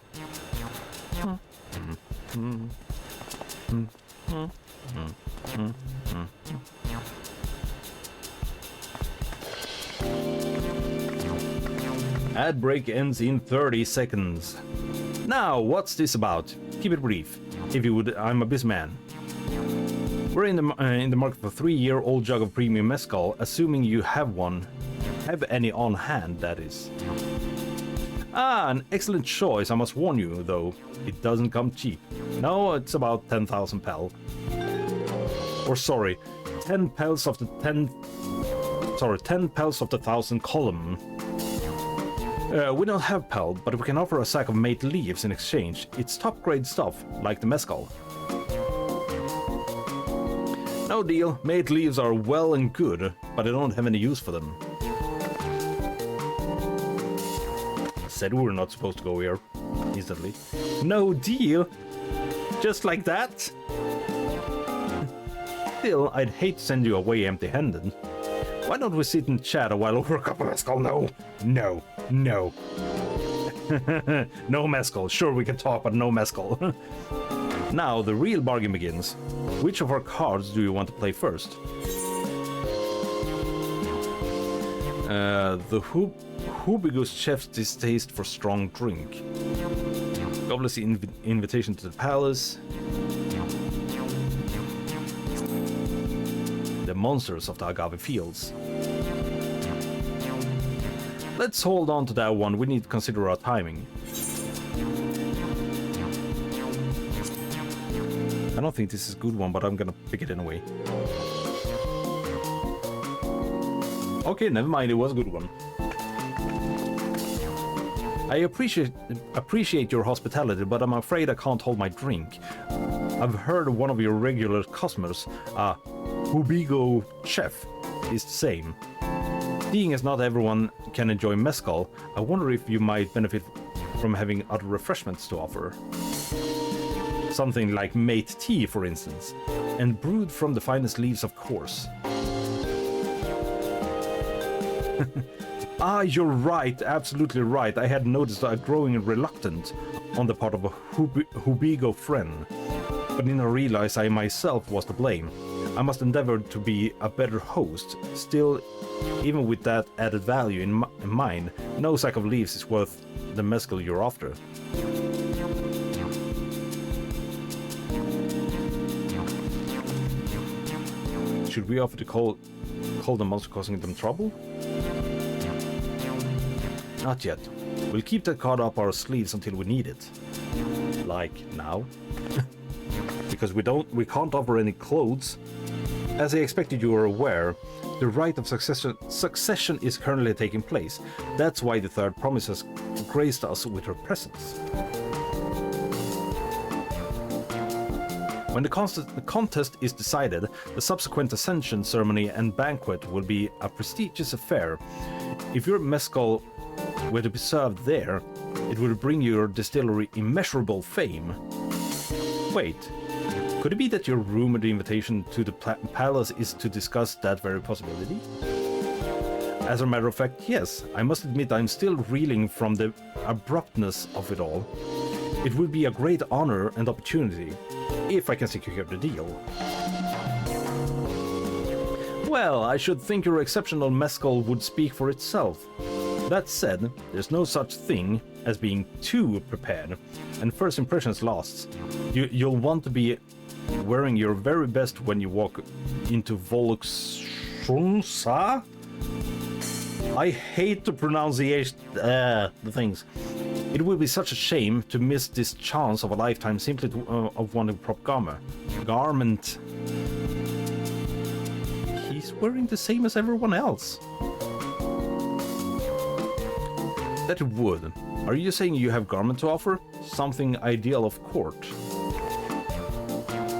Ad break ends in 30 seconds. Now, what's this about? Keep it brief. If you would, I'm a businessman. We're in the market for a 3-year-old jug of premium mezcal, assuming you have one. Have any on hand, that is. Ah, an excellent choice, I must warn you, though. It doesn't come cheap. No, it's about 10,000 pel. Or sorry, 10 pels of the 10 pels of the 1,000 column. We don't have pel, but we can offer a sack of mate leaves in exchange. It's top-grade stuff, like the mezcal. No deal. Mate leaves are well and good, but I don't have any use for them. Said we were not supposed to go here. Instantly. No deal. Just like that? Still, I'd hate to send you away empty-handed. Why don't we sit and chat a while over a cup of mezcal? No. No mezcal. Sure, we can talk, but no mezcal. Now, the real bargain begins. Which of our cards do you want to play first? The Hoobigus chef's distaste for strong drink. Gobbly's invitation to the palace. The monsters of the agave fields. Let's hold on to that one. We need to consider our timing. I don't think this is a good one, but I'm gonna pick it anyway. Okay, never mind. It was a good one. I appreciate your hospitality, but I'm afraid I can't hold my drink. I've heard one of your regular customers, Hoobigo chef, is the same. Seeing as not everyone can enjoy mezcal, I wonder if you might benefit from having other refreshments to offer. Something like mate tea, for instance, and brewed from the finest leaves, of course. Ah, you're right, absolutely right. I had noticed a growing reluctance on the part of a Hoobigo friend, but then I realized I myself was to blame. I must endeavor to be a better host. Still, even with that added value in mind, no sack of leaves is worth the mezcal you're after. Should we offer to call the monster causing them trouble? Not yet. We'll keep that card up our sleeves until we need it. Like now. Because we can't offer any clothes. As I expected you were aware, the rite of succession is currently taking place. That's why the third promise has graced us with her presence. When the contest is decided, the subsequent ascension ceremony and banquet will be a prestigious affair. If your mezcal were to be served there, it would bring your distillery immeasurable fame. Wait, could it be that your rumored invitation to the palace is to discuss that very possibility? As a matter of fact, yes. I must admit I'm still reeling from the abruptness of it all. It would be a great honor and opportunity, if I can secure the deal. Well, I should think your exceptional mezcal would speak for itself. That said, there's no such thing as being too prepared, and first impressions lasts. You'll want to be wearing your very best when you walk into Volksunsa. I hate to pronounce the things. It would be such a shame to miss this chance of a lifetime simply of wanting proper garment. He's wearing the same as everyone else. That it would. Are you saying you have garment to offer? Something ideal of court.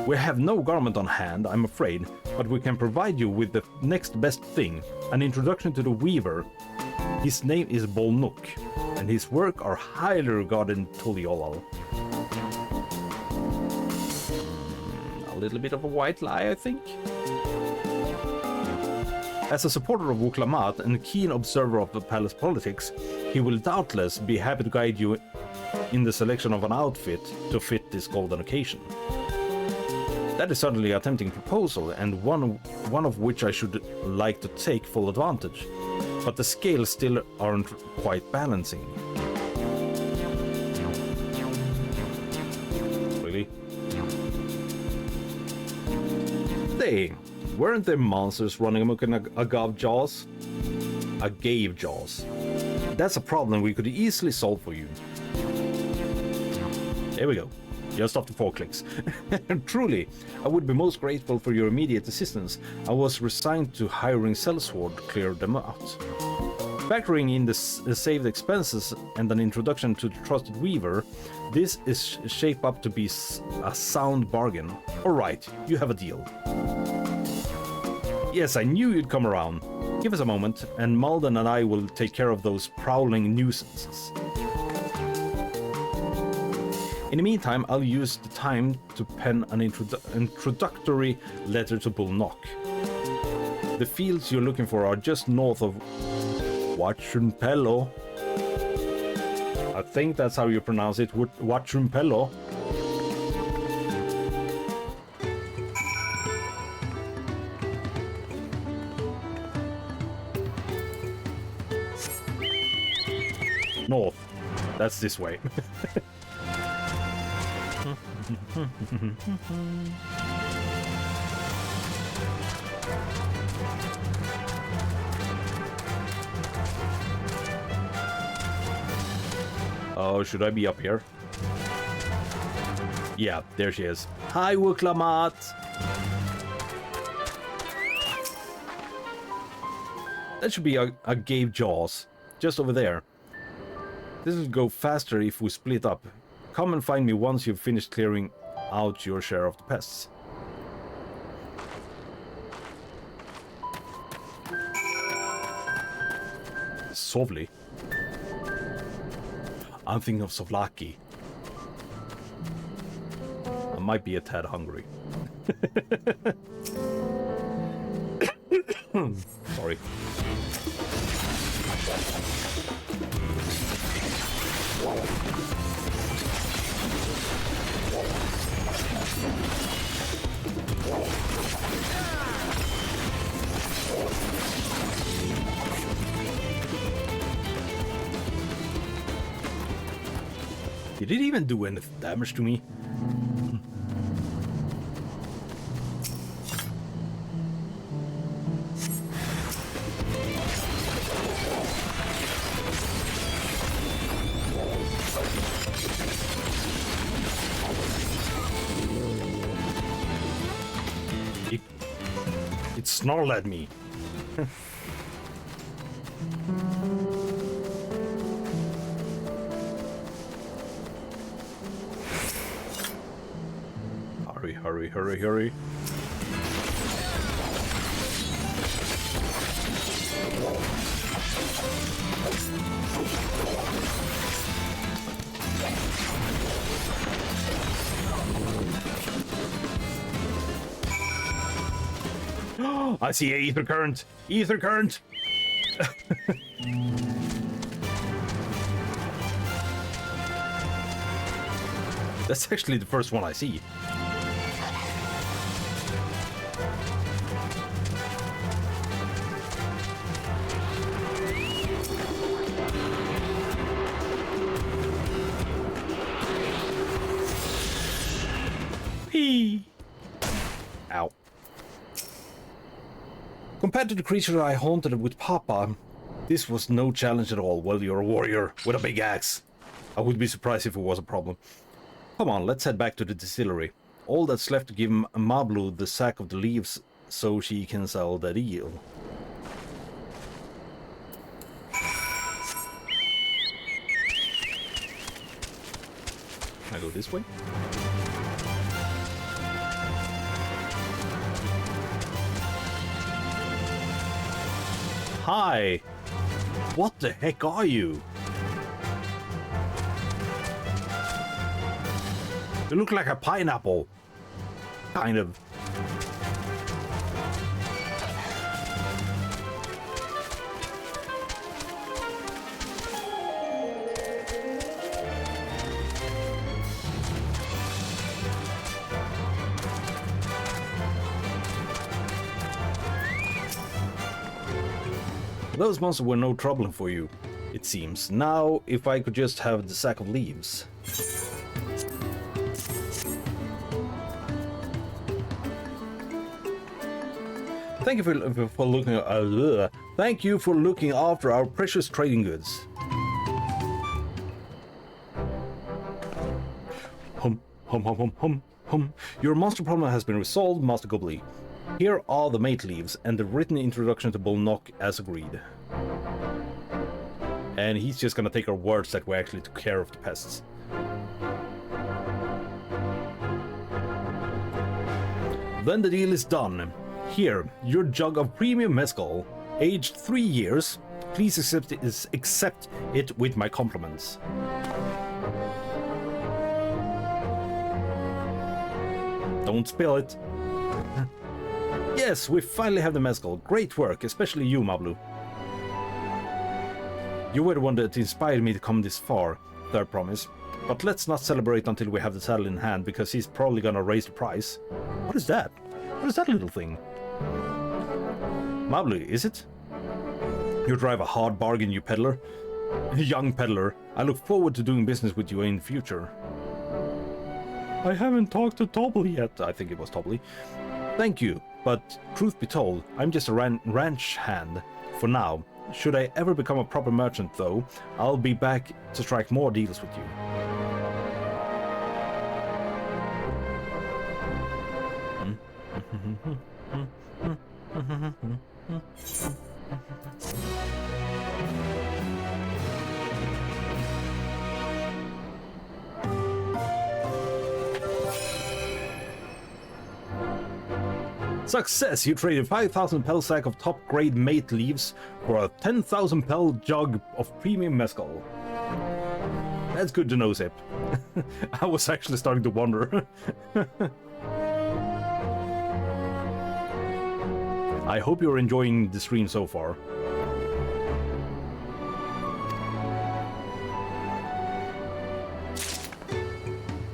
We have no garment on hand, I'm afraid, but we can provide you with the next best thing, an introduction to the weaver. His name is Bolnuk, and his work are highly regarded in Tuliolal. A little bit of a white lie, I think. As a supporter of Wuklamat and a keen observer of the palace politics, he will doubtless be happy to guide you in the selection of an outfit to fit this golden occasion. That is certainly a tempting proposal, and one of which I should like to take full advantage, but the scales still aren't quite balancing. Really? They weren't there monsters running amok in Agave Jaws? Agave Jaws. That's a problem we could easily solve for you. There we go. Just after 4 clicks. Truly, I would be most grateful for your immediate assistance. I was resigned to hiring Sellsword to clear them out. Factoring in the saved expenses and an introduction to the trusted weaver, this is shaped up to be a sound bargain. Alright, you have a deal. Yes, I knew you'd come around. Give us a moment, and Malden and I will take care of those prowling nuisances. In the meantime, I'll use the time to pen an introductory letter to Bolnuk. The fields you're looking for are just north of Huachunpelo. I think that's how you pronounce it, Huachunpelo. North. That's this way. Oh, should I be up here? Yeah, there she is. Hi, Wuklamat! That should be a Gave Jaws. Just over there. This will go faster if we split up. Come and find me once you've finished clearing out your share of the pests. Sovli. I'm thinking of Sovlaki. I might be a tad hungry. Sorry. Did it even do any damage to me? It snarled at me. hurry, hurry, hurry. I see a ether current. Ether current. That's actually the first one I see. Pee. Ow. Compared to the creature I haunted with Papa, this was no challenge at all. Well, you're a warrior with a big axe. I would be surprised if it was a problem. Come on, let's head back to the distillery. All that's left to give Mablu the sack of the leaves so she can sell that eel. Can I go this way? Hi! What the heck are you? You look like a pineapple. Kind of. Those monsters were no trouble for you, it seems. Now, if I could just have the sack of leaves. Thank you for looking. Thank you for looking after our precious trading goods. Hum, hum, hum, hum, hum, hum. Your monster problem has been resolved, Master Gobbly. Here are the mate leaves and the written introduction to Bullnock as agreed. And he's just gonna take our words that we actually took care of the pests. Then the deal is done. Here, your jug of premium mezcal, aged 3 years. Please accept it with my compliments. Don't spill it. Yes, we finally have the mezcal. Great work, especially you, Mablu. You were the one that inspired me to come this far, third promise. But let's not celebrate until we have the saddle in hand, because he's probably gonna raise the price. What is that? What is that little thing? Mablu, is it? You drive a hard bargain, you peddler. Young peddler, I look forward to doing business with you in the future. I haven't talked to Tobley yet. I think it was Tobley. Thank you, but truth be told, I'm just a ranch hand for now. Should I ever become a proper merchant, though, I'll be back to strike more deals with you. Success! You traded 5,000 pel sack of top-grade mate leaves for a 10,000 pel jug of premium mezcal. That's good to know, Zip. I was actually starting to wonder. I hope you're enjoying the stream so far.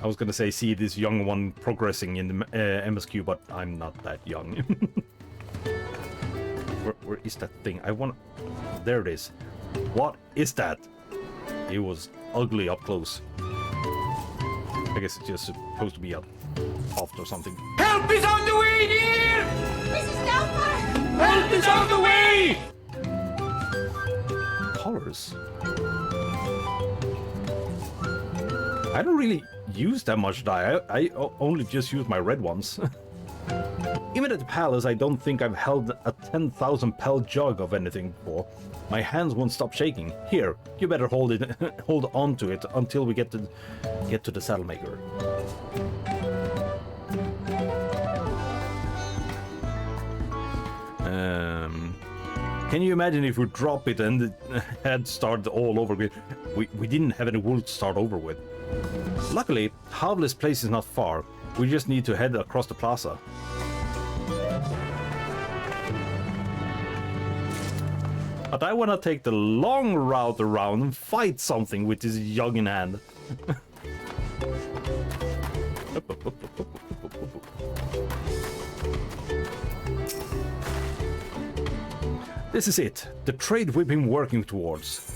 I was gonna say, see this young one progressing in the MSQ, but I'm not that young. where is that thing? I want... There it is. What is that? It was ugly up close. I guess it's just supposed to be a hoft or something. Help is on the way, dear! Mrs. Doubtfire! Help is on the way! Colors. I don't really use that much dye. I only just use my red ones. Even at the palace, I don't think I've held a 10,000 pel jug of anything before. My hands won't stop shaking. Here, you better hold on to it until we get to the saddle maker. Can you imagine if we drop it and the head started all over again? We didn't have any wool to start over with. Luckily, Havle's place is not far. We just need to head across the plaza. But I want to take the long route around and fight something with this jug in hand. This is it, the trade we've been working towards.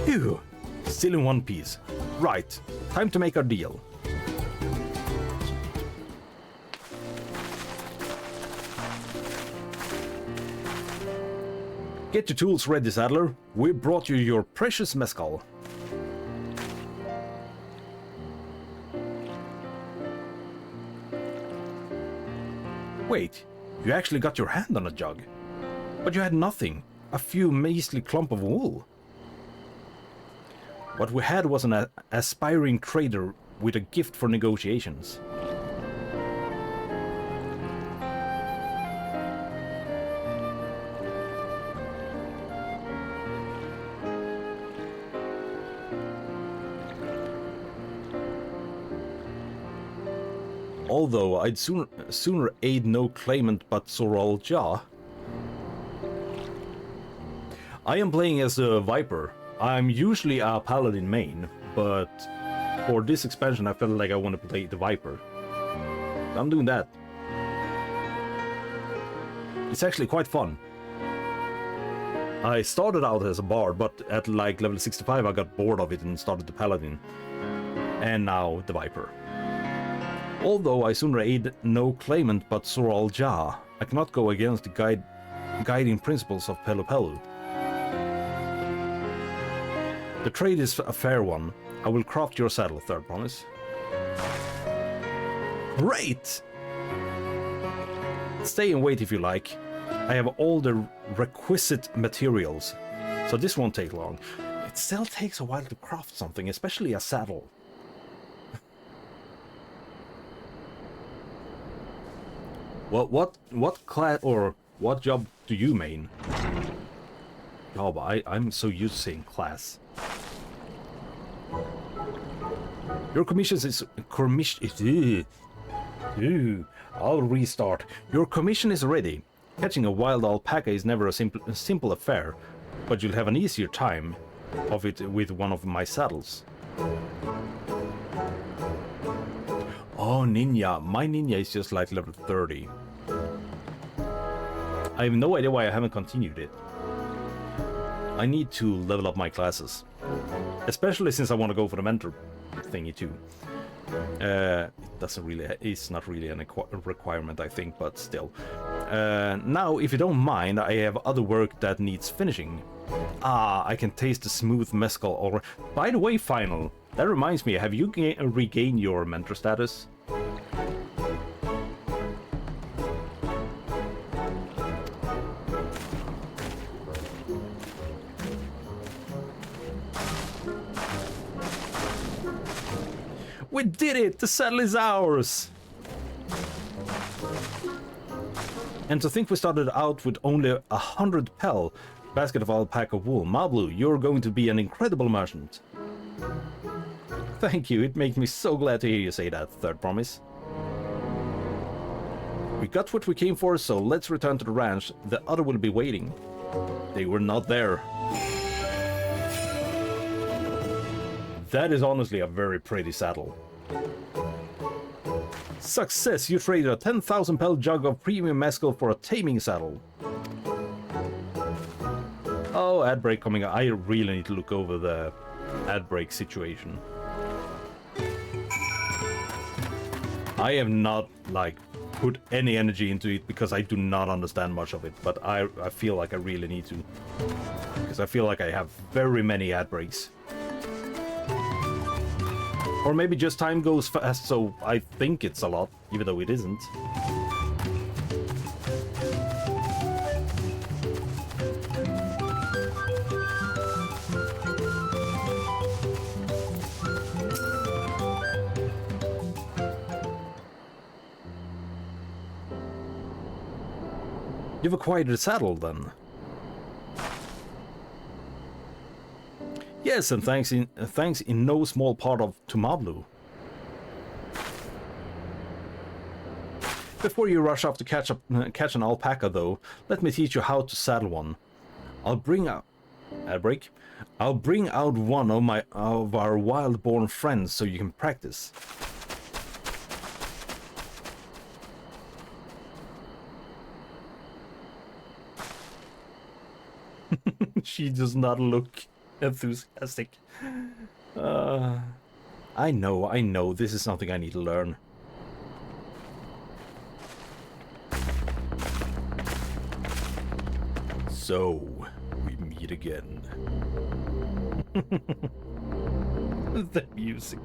Phew, still in one piece. Right, time to make our deal. Get your tools ready, Saddler. We brought you your precious mezcal. Wait, you actually got your hand on a jug. But you had nothing, a few measly clump of wool. What we had was an aspiring trader with a gift for negotiations. Although I'd sooner aid no claimant but Zoral Ja. I am playing as a Viper. I'm usually a Paladin main, but for this expansion I felt like I want to play the Viper. So I'm doing that. It's actually quite fun. I started out as a Bard, but at like level 65 I got bored of it and started the Paladin. And now the Viper. Although I sooner aid no claimant but Zoral Ja, I cannot go against the guiding principles of Pelu Pelu. The trade is a fair one. I will craft your saddle, third promise. Great! Stay and wait if you like. I have all the requisite materials, so this won't take long. It still takes a while to craft something, especially a saddle. What class or what job do you main? Job, I'm so used to saying class. Your commission is I'll restart. Your commission is ready. Catching a wild alpaca is never a simple affair, but you'll have an easier time of it with one of my saddles. Oh, ninja. My ninja is just like level 30. I have no idea why I haven't continued it. I need to level up my classes. Especially since I want to go for the mentor thingy too. It's not really a requirement, I think, but still. Now, if you don't mind, I have other work that needs finishing. Ah, I can taste the smooth mezcal already. By the way, Final, that reminds me, have you regained your mentor status? We did it! The saddle is ours! And to think we started out with only 100 pel, basket of alpaca wool. Mablu, you're going to be an incredible merchant. Thank you, it makes me so glad to hear you say that, third promise. We got what we came for, so let's return to the ranch. The other will be waiting. They were not there. That is honestly a very pretty saddle. Success! You traded a 10,000 pel jug of premium mezcal for a taming saddle. Oh, ad break coming up. I really need to look over the ad break situation. I have not, like, put any energy into it because I do not understand much of it, but I feel like I really need to. Because I feel like I have very many ad breaks. Or maybe just time goes fast, so I think it's a lot, even though it isn't. You've acquired a saddle, then? Yes, and thanks in no small part to Mablu. Before you rush off to catch an alpaca, though, let me teach you how to saddle one. I'll bring out one of our wild-born friends so you can practice. She does not look enthusiastic. I know, this is something I need to learn. So, we meet again. The music.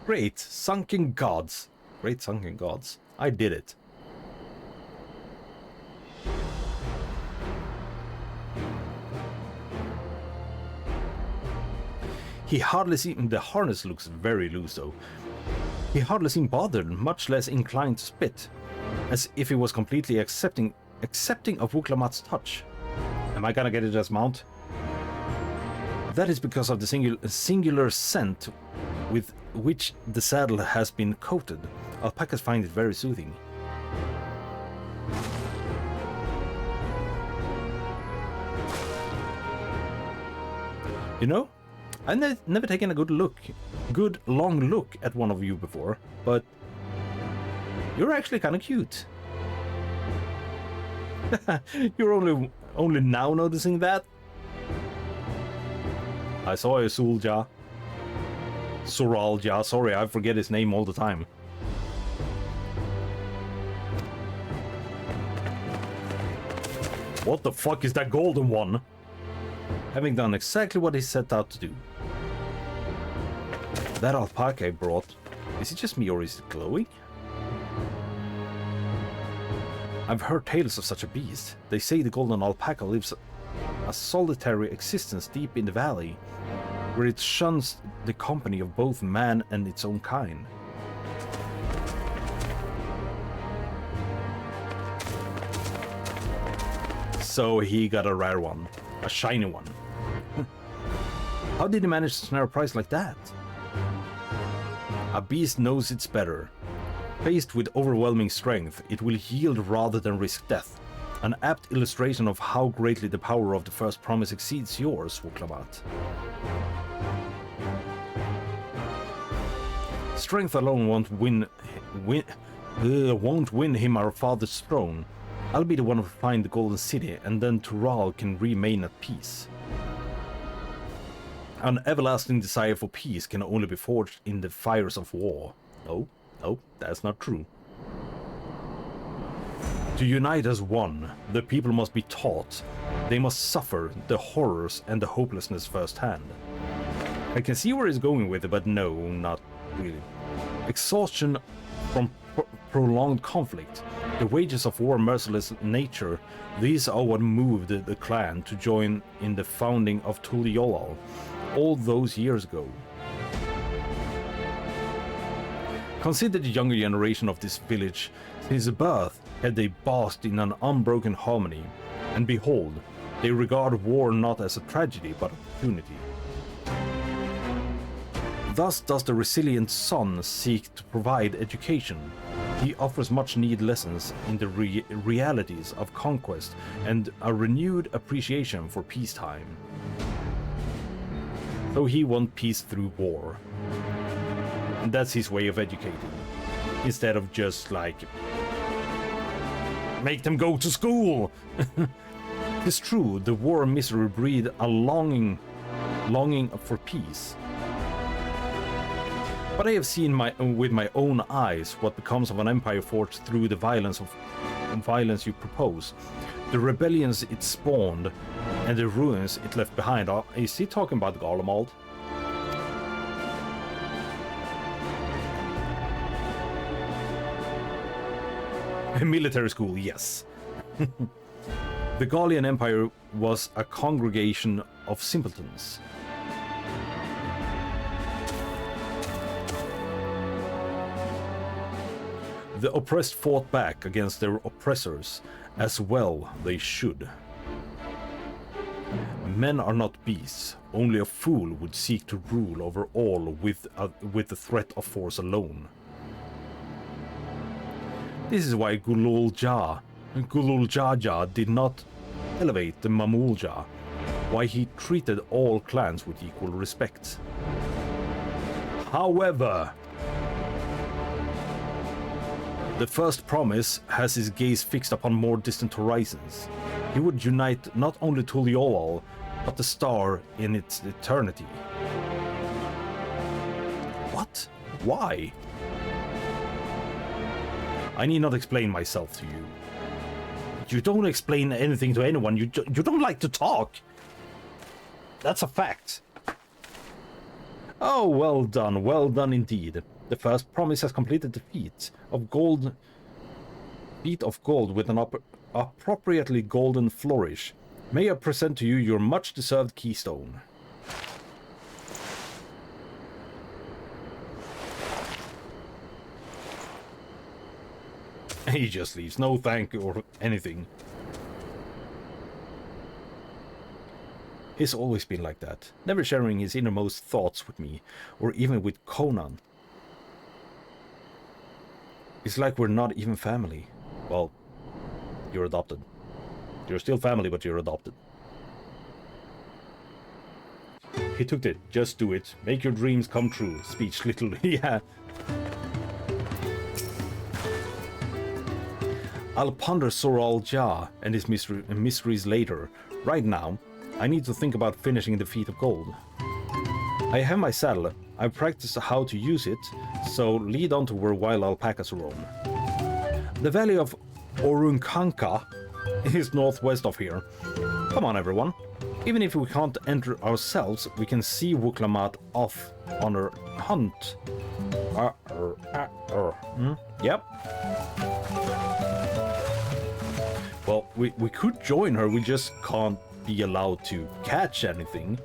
Great sunken gods. Great sunken gods. I did it. He hardly seemed... The harness looks very loose, though. He hardly seemed bothered, much less inclined to spit. As if he was completely accepting of Wuklamat's touch. Am I gonna get it as mount? That is because of the singular scent with which the saddle has been coated. Alpacas find it very soothing. You know, I've never taken a good long look at one of you before, but you're actually kind of cute. You're only now noticing that? I saw you, Sulja. Suralja, sorry, I forget his name all the time. What the fuck is that golden one? Having done exactly what he set out to do. That alpaca I brought, is it just me or is it glowing? I've heard tales of such a beast. They say the golden alpaca lives a solitary existence deep in the valley, where it shuns the company of both man and its own kind. So he got a rare one, a shiny one. How did he manage to snare a prize like that? A beast knows it's better. Faced with overwhelming strength, it will yield rather than risk death. An apt illustration of how greatly the power of the first promise exceeds yours, Wuklamat. Strength alone won't win him our father's throne. I'll be the one to find the Golden City, and then Tural can remain at peace. An everlasting desire for peace can only be forged in the fires of war. No, that's not true. To unite as one, the people must be taught. They must suffer the horrors and the hopelessness firsthand. I can see where he's going with it, but no, not really. Exhaustion from prolonged conflict, the wages of war, merciless nature, these are what moved the clan to join in the founding of Tuliolal all those years ago. Consider the younger generation of this village. Since birth had they basked in an unbroken harmony, and behold, they regard war not as a tragedy but opportunity. Thus does the resilient son seek to provide education. He offers much-needed lessons in the realities of conquest and a renewed appreciation for peacetime. So he wants peace through war. And that's his way of educating. Instead of just like, make them go to school! It's true, the war and misery breed a longing for peace. But I have seen with my own eyes what becomes of an empire forged through the violence you propose, the rebellions it spawned, and the ruins it left behind. Is he talking about Garlemald? Military school, yes. The Gallian Empire was a congregation of simpletons. The oppressed fought back against their oppressors, as well they should. Men are not beasts. Only a fool would seek to rule over all with the threat of force alone. This is why Gulul Jaja did not elevate the Mamulja, why he treated all clans with equal respect. However, the first promise has his gaze fixed upon more distant horizons. He would unite not only Tuliol, but the star in its eternity. What? Why? I need not explain myself to you. You don't explain anything to anyone. You don't like to talk. That's a fact. Oh, well done indeed. The first promise has completed the feat of gold with an appropriately golden flourish. May I present to you your much-deserved keystone. He just leaves, no thank you or anything. He's always been like that, never sharing his innermost thoughts with me, or even with Conan. It's like we're not even family. Well, you're adopted. You're still family, but you're adopted. He took it. Just do it. Make your dreams come true. Speech little. Yeah. I'll ponder Soral Ja and his mysteries later. Right now, I need to think about finishing the feat of gold. I have my saddle. I've practiced how to use it, so lead on to where wild alpacas roam. The valley of Orunkanka is northwest of here. Come on, everyone. Even if we can't enter ourselves, we can see Wuklamat off on her hunt. Yep. Well, we could join her, we just can't be allowed to catch anything.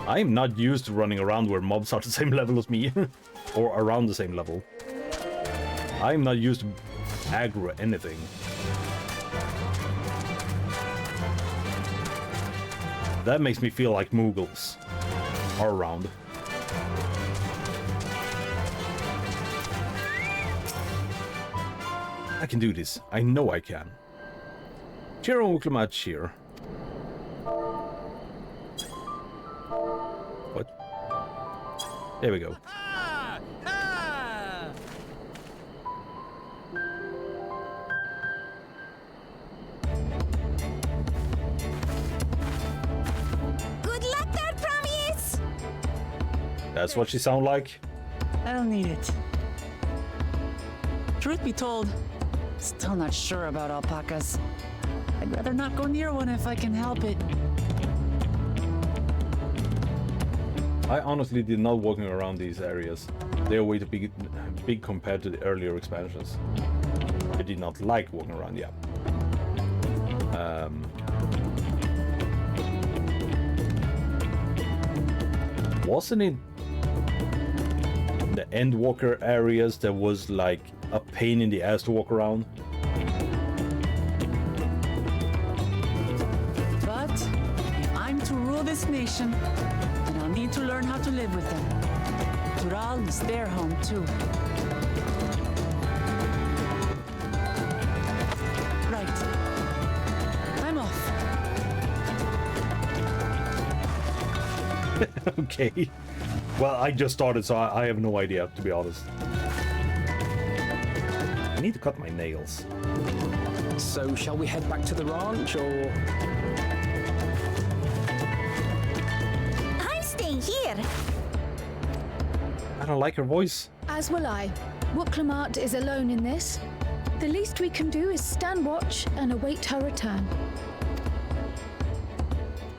I'm not used to running around where mobs are the same level as me. Or around the same level. I'm not used to aggro anything. That makes me feel like Moogles are around. I can do this. I know I can. Cheer on Wuklamat, cheer. What? There we go. Good luck there, Promise! That's what she sound like? I don't need it. Truth be told, still not sure about alpacas. I'd rather not go near one if I can help it. I honestly did not walking around these areas. They are way too big compared to the earlier expansions. I did not like walking around, yeah. Wasn't it the Endwalker areas that was like a pain in the ass to walk around? But I'm to rule this nation, and I'll need to learn how to live with them. Tural is their home too. Right. I'm off. Okay. Well, I just started, so I have no idea, to be honest. I need to cut my nails. So, shall we head back to the ranch, or...? kind of like her voice. As will I. Wooklamart is alone in this. The least we can do is stand watch and await her return.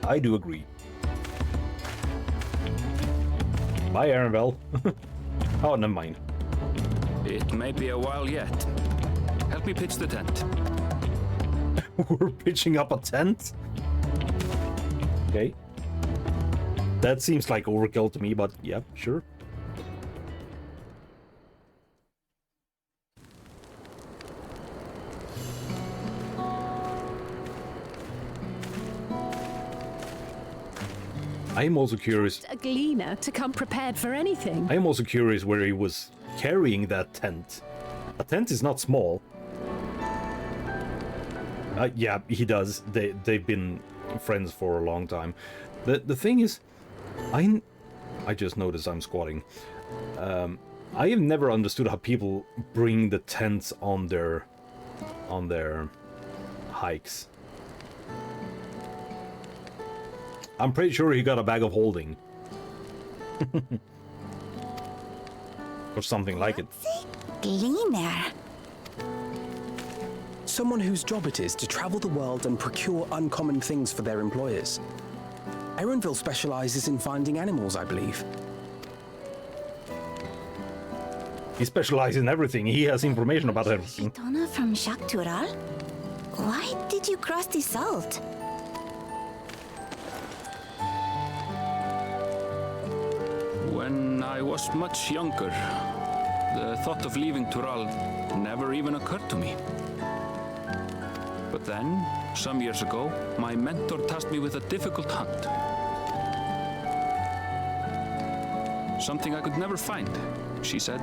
I do agree. Bye, Arenville. Oh, never mind. It may be a while yet. Help me pitch the tent. We're pitching up a tent? Okay. That seems like overkill to me, but yeah, sure. I'm also curious. A gleaner to come prepared for anything. I'm also curious where he was carrying that tent. A tent is not small. Yeah, he does. They've been friends for a long time. The thing is, I just noticed I'm squatting. I have never understood how people bring the tents on their hikes. I'm pretty sure he got a bag of holding. Or something like it. Gleaner. Someone whose job it is to travel the world and procure uncommon things for their employers. Erenville specializes in finding animals, I believe. He specializes in everything. He has information about everything. Donna from Shaktural? Why did you cross the salt? When I was much younger, the thought of leaving Tural never even occurred to me. But then, some years ago, my mentor tasked me with a difficult hunt. Something I could never find, she said,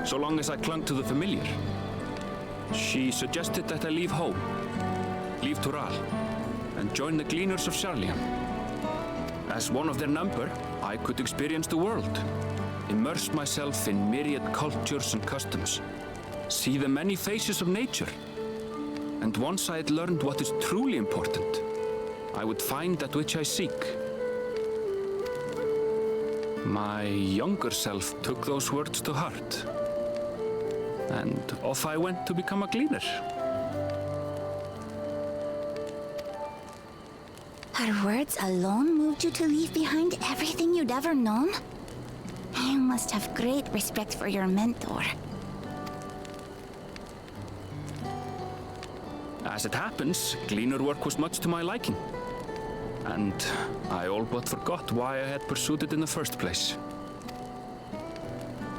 so long as I clung to the familiar. She suggested that I leave home, leave Tural, and join the Gleaners of Sharlian. As one of their number, I could experience the world, immerse myself in myriad cultures and customs, see the many faces of nature. And once I had learned what is truly important, I would find that which I seek. My younger self took those words to heart, and off I went to become a gleaner. Her words alone moved you to leave behind everything you'd ever known? You must have great respect for your mentor. As it happens, gleaner work was much to my liking. And I all but forgot why I had pursued it in the first place.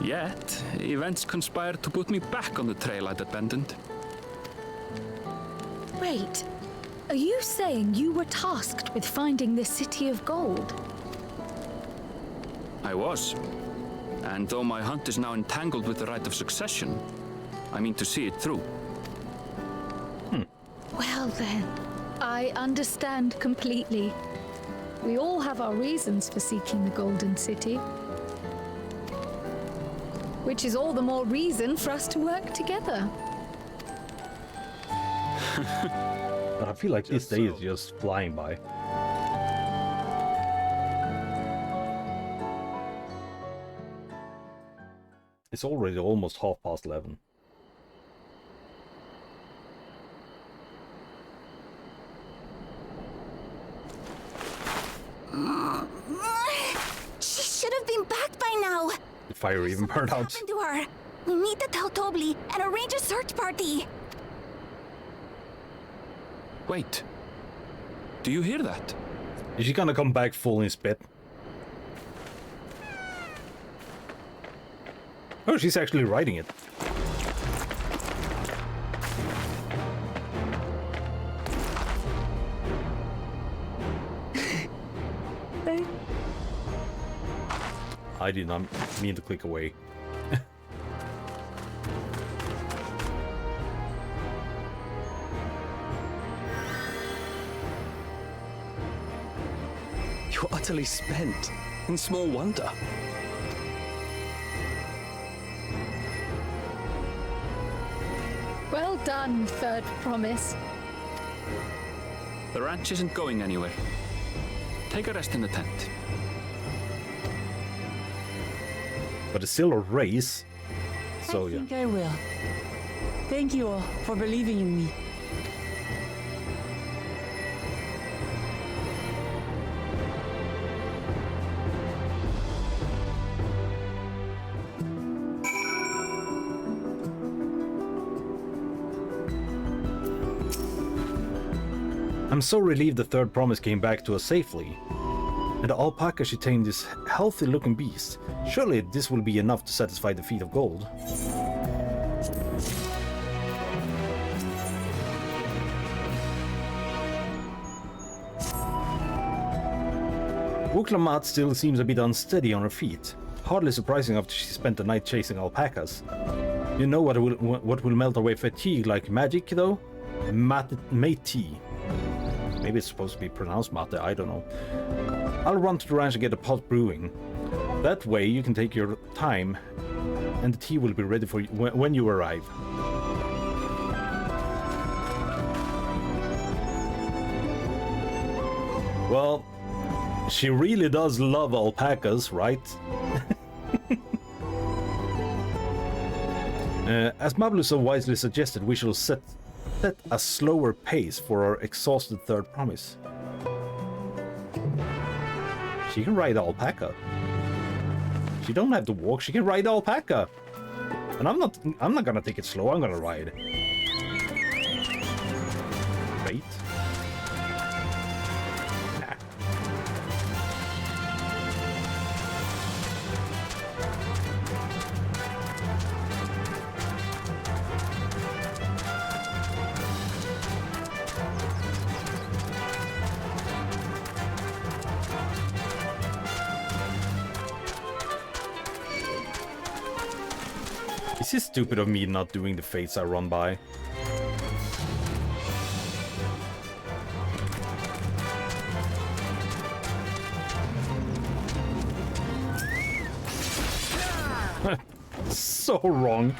Yet, events conspired to put me back on the trail I'd abandoned. Wait, are you saying you were tasked with finding this city of gold? I was. And though my hunt is now entangled with the right of succession, I mean to see it through. Well then, I understand completely. We all have our reasons for seeking the Golden City. Which is all the more reason for us to work together. But I feel like this day is just flying by. It's already almost 11:30. She should have been back by now. The fire even burned out. What happened to her? We need to tell Tobli and arrange a search party. Wait. Do you hear that? Is she gonna come back full in spit? Oh, she's actually writing it. I did not mean to click away. You're utterly spent, and small wonder. Well done, Third Promise. The ranch isn't going anywhere. Take a rest in the tent. but it's still a race. So I yeah. think I will. Thank you all for believing in me. I'm so relieved the third promise came back to us safely. And the alpaca she tamed this healthy-looking beast. Surely this will be enough to satisfy the feet of gold. Wuklamat still seems a bit unsteady on her feet. Hardly surprising after she spent the night chasing alpacas. You know what will melt away fatigue like magic, though? Mate. Maybe it's supposed to be pronounced mate, I don't know. I'll run to the ranch and get a pot brewing. That way you can take your time, and the tea will be ready for you when you arrive. Well, she really does love alpacas, right? As Mablu so wisely suggested, we shall set a slower pace for our exhausted third promise. She can ride alpaca. She don't have to walk, she can ride alpaca. And I'm not gonna take it slow, I'm gonna ride. Wait. Nah. Is it stupid of me not doing the fates I run by? So wrong.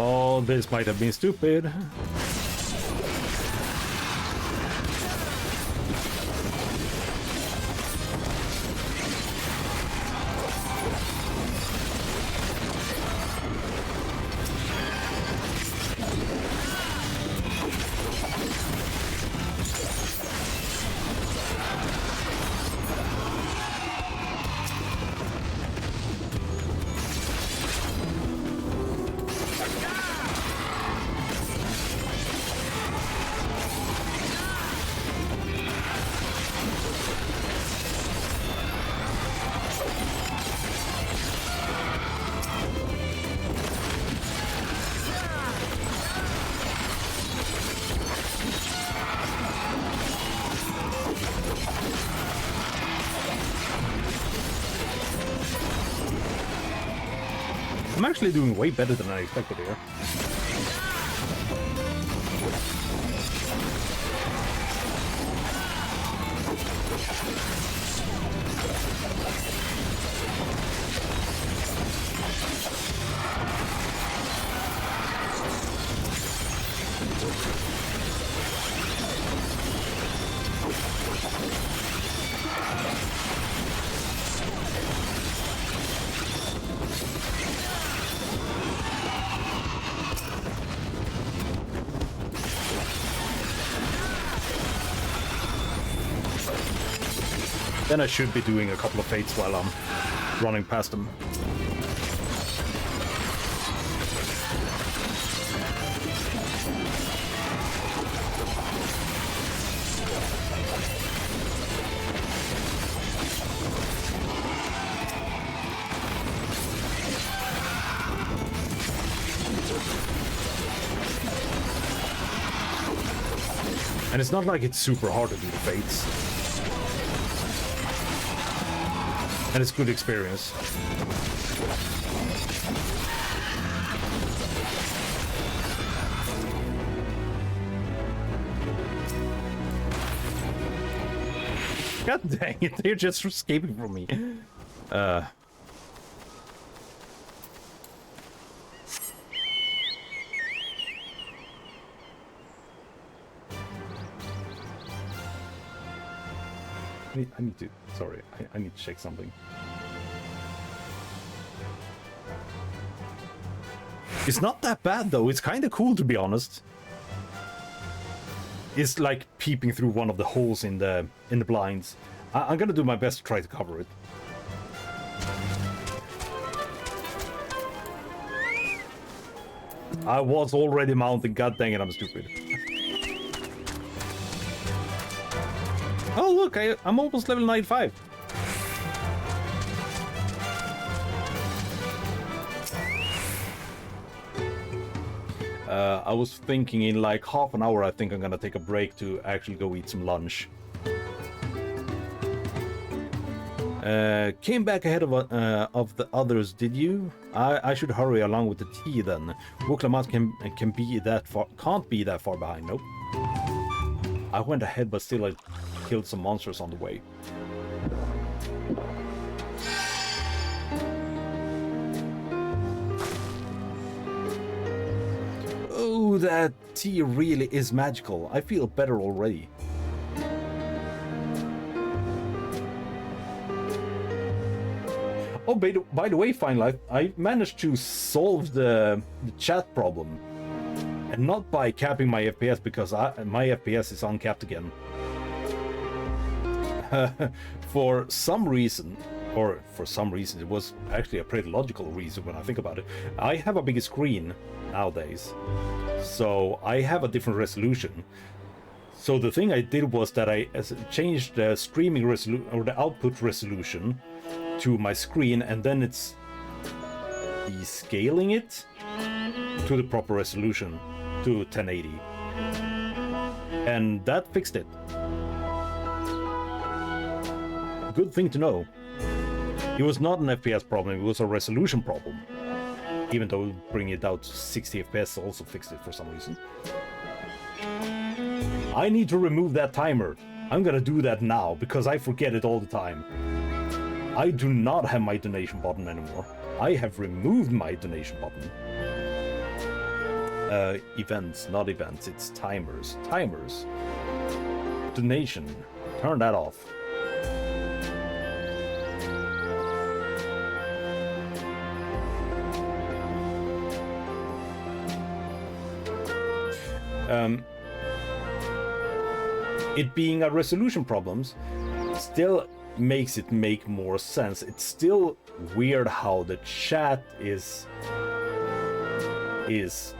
Oh, this might have been stupid. I'm actually doing way better than I expected here. Then I should be doing a couple of fates while I'm running past them. And it's not like it's super hard to do the fates. And it's good experience. God dang it, they're just escaping from me. I need to, sorry, I need to check something. It's not that bad though, it's kind of cool to be honest. It's like peeping through one of the holes in the blinds. I'm gonna do my best to try to cover it. I was already mounting, god dang it, I'm stupid. Oh look, I'm almost level 95. I was thinking in like half an hour I think I'm gonna take a break to actually go eat some lunch. Came back ahead of the others, did you? I should hurry along with the tea then. Wuklamat can be that far, can't be that far behind, nope. I went ahead but still I killed some monsters on the way. Oh, that tea really is magical. I feel better already. Oh, by the way, Fine I managed to solve the chat problem. And not by capping my FPS, because my FPS is uncapped again. For some reason, it was actually a pretty logical reason when I think about it. I have a bigger screen nowadays, so I have a different resolution. So the thing I did was that I changed the streaming resolution, or the output resolution, to my screen, and then it's descaling it to the proper resolution, to 1080. And that fixed it. Good thing to know. It was not an FPS problem, it was a resolution problem. Even though bringing it down to 60 FPS also fixed it for some reason. I need to remove that timer. I'm gonna do that now, because I forget it all the time. I do not have my donation button anymore. I have removed my donation button. Events, not events, it's timers. Timers. Donation. Turn that off. It being a resolution problems still makes it make more sense. It's still weird how the chat is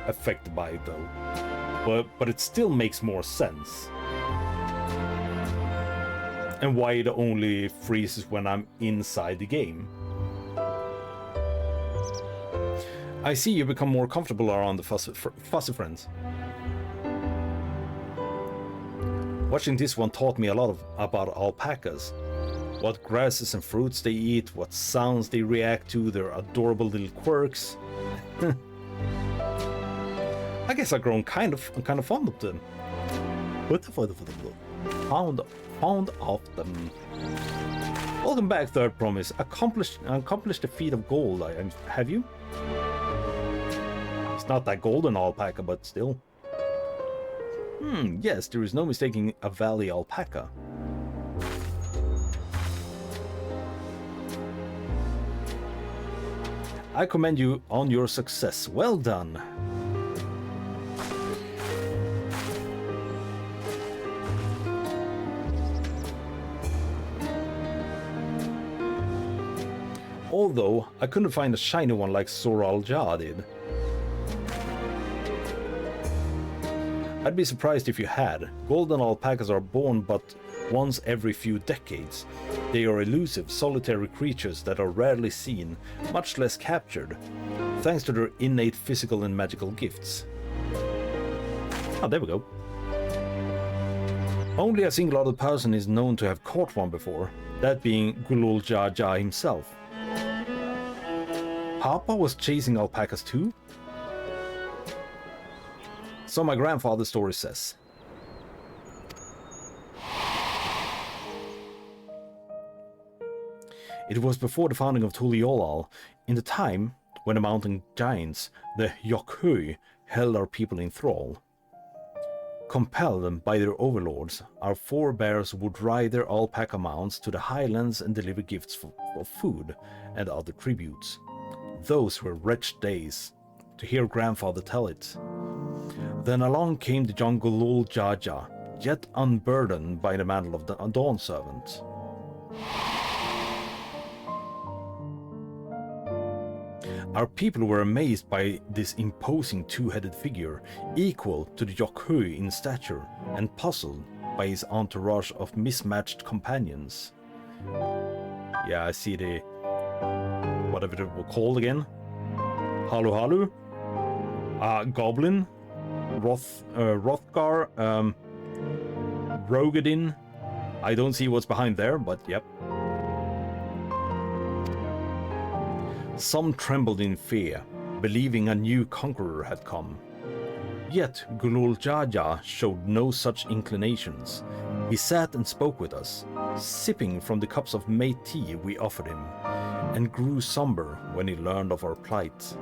affected by it though, but it still makes more sense. And why it only freezes when I'm inside the game. I see you become more comfortable around the fussy friends. Watching this one taught me a lot about alpacas. What grasses and fruits they eat, what sounds they react to, their adorable little quirks. I guess I've grown kind of fond of them. Fond of them. Welcome back, Third Promise. Accomplished the feat of gold. Have you? It's not that golden alpaca, but still. Yes, there is no mistaking a valley alpaca. I commend you on your success. Well done. Although, I couldn't find a shiny one like Zoral Ja did. I'd be surprised if you had. Golden alpacas are born but once every few decades. They are elusive, solitary creatures that are rarely seen, much less captured, thanks to their innate physical and magical gifts. Oh, there we go. Only a single other person is known to have caught one before, that being Gulul Jaja himself. Papa was chasing alpacas too? So my grandfather's story says. It was before the founding of Tuliolal, in the time when the mountain giants, the Yokhui, held our people in thrall. Compelled by their overlords, our forebears would ride their alpaca mounts to the highlands and deliver gifts of food and other tributes. Those were wretched days, to hear grandfather tell it. Then along came the young Gulul Jaja, yet unburdened by the mantle of the Dawn Servant. Our people were amazed by this imposing two-headed figure, equal to the Yokhui in stature, and puzzled by his entourage of mismatched companions. Yeah, I see the... whatever they were called again. Halu Halu? Goblin? Rothgar? Rogadin? I don't see what's behind there, but yep. Some trembled in fear, believing a new conqueror had come. Yet Gulul Jaja showed no such inclinations. He sat and spoke with us, sipping from the cups of mate tea we offered him, and grew somber when he learned of our plight.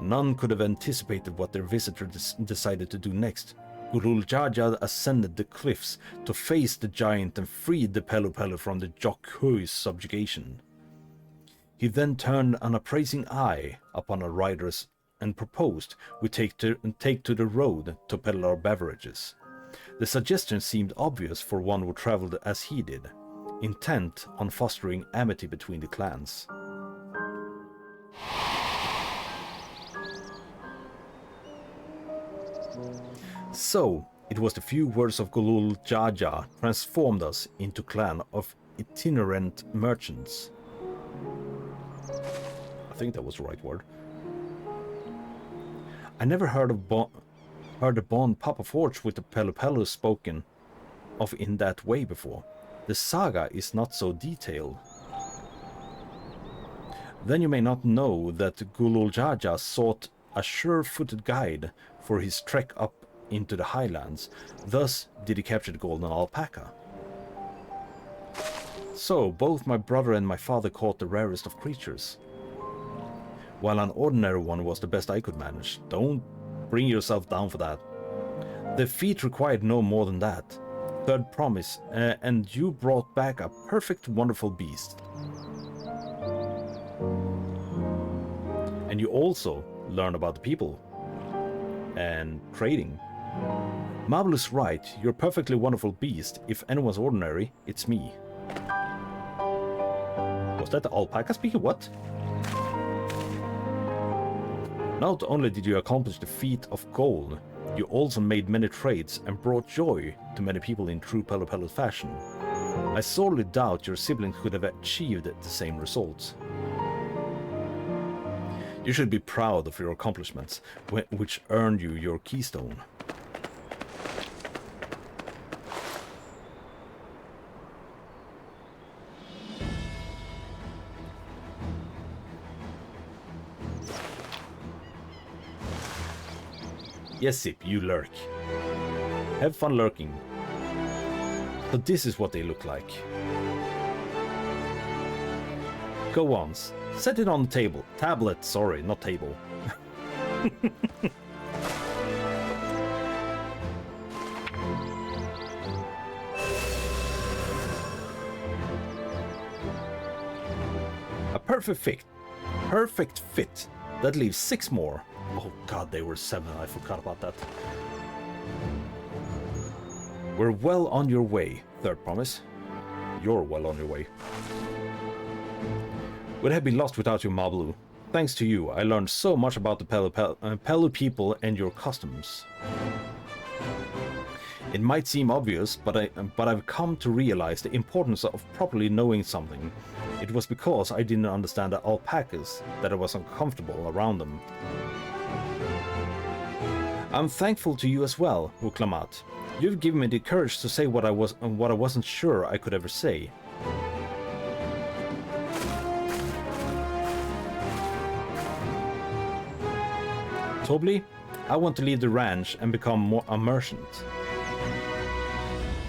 None could have anticipated what their visitor decided to do next. Gulul Jaja ascended the cliffs to face the giant and freed the Pelu Pelu from the Yokhui's subjugation. He then turned an appraising eye upon our riders and proposed we take to the road to peddle our beverages. The suggestion seemed obvious for one who traveled as he did, intent on fostering amity between the clans. So, it was the few words of Gulul Jaja transformed us into clan of itinerant merchants. I think that was the right word. I never heard the bond Papa forged with the Pelu Pelu spoken of in that way before. The saga is not so detailed. Then you may not know that Gulul Jaja sought a sure-footed guide for his trek up into the highlands. Thus did he capture the golden alpaca. So both my brother and my father caught the rarest of creatures, while an ordinary one was the best I could manage. Don't bring yourself down for that. The feat required no more than that. Third promise, and you brought back a perfect, wonderful beast. And you also learn about the people and trading. Mablu's right, you're a perfectly wonderful beast. If anyone's ordinary, it's me. Was that the alpaca speaking? What? Not only did you accomplish the feat of gold, you also made many trades and brought joy to many people in true Pelu Pelu fashion. I sorely doubt your siblings could have achieved the same results. You should be proud of your accomplishments, which earned you your keystone. Yes, Sip, you lurk. Have fun lurking. But this is what they look like. Go on, set it on the table. Tablet, sorry, not table. A perfect fit. That leaves 6 more. Oh god, they were 7, I forgot about that. We're well on your way, third promise. You're well on your way. We'd have been lost without you, Mablu. Thanks to you, I learned so much about the Pelu people and your customs. It might seem obvious, but I've come to realize the importance of properly knowing something. It was because I didn't understand the alpacas that I was uncomfortable around them. I'm thankful to you as well, Uklamat. You've given me the courage to say what I wasn't sure I could ever say. Tobli, I want to leave the ranch and become a merchant.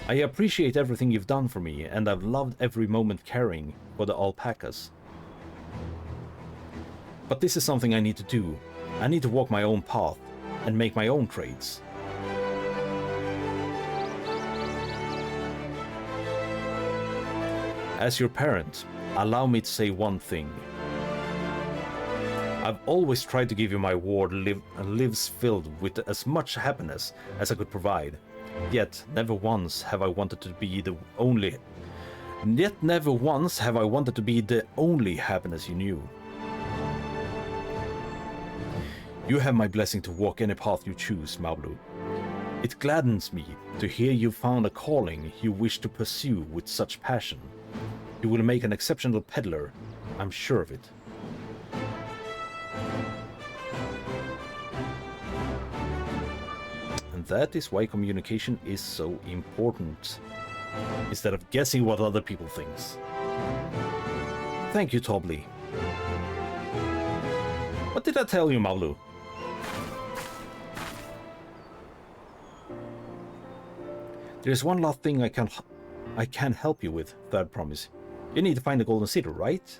I appreciate everything you've done for me, and I've loved every moment caring for the alpacas. But this is something I need to do. I need to walk my own path and make my own trades. As your parent, allow me to say one thing. I've always tried to give you my ward lives filled with as much happiness as I could provide. Yet never once have I wanted to be the only happiness you knew. You have my blessing to walk any path you choose, Mablu. It gladdens me to hear you found a calling you wish to pursue with such passion. You will make an exceptional peddler, I'm sure of it. And that is why communication is so important, instead of guessing what other people think. Thank you, Tobli. What did I tell you, Mablu? There's one last thing I can help you with, third promise. You need to find the Golden City, right?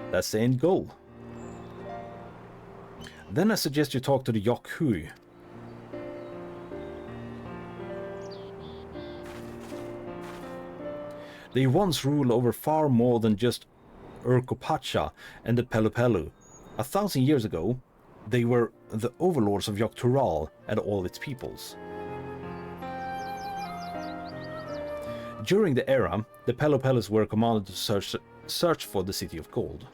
That's the end goal. Then I suggest you talk to the Yokhui. They once ruled over far more than just Urkopacha and the Pelupelu. 1,000 years ago, they were the overlords of Yogg-Tural and all its peoples. During the era, the Pelupelus were commanded to search for the City of Gold.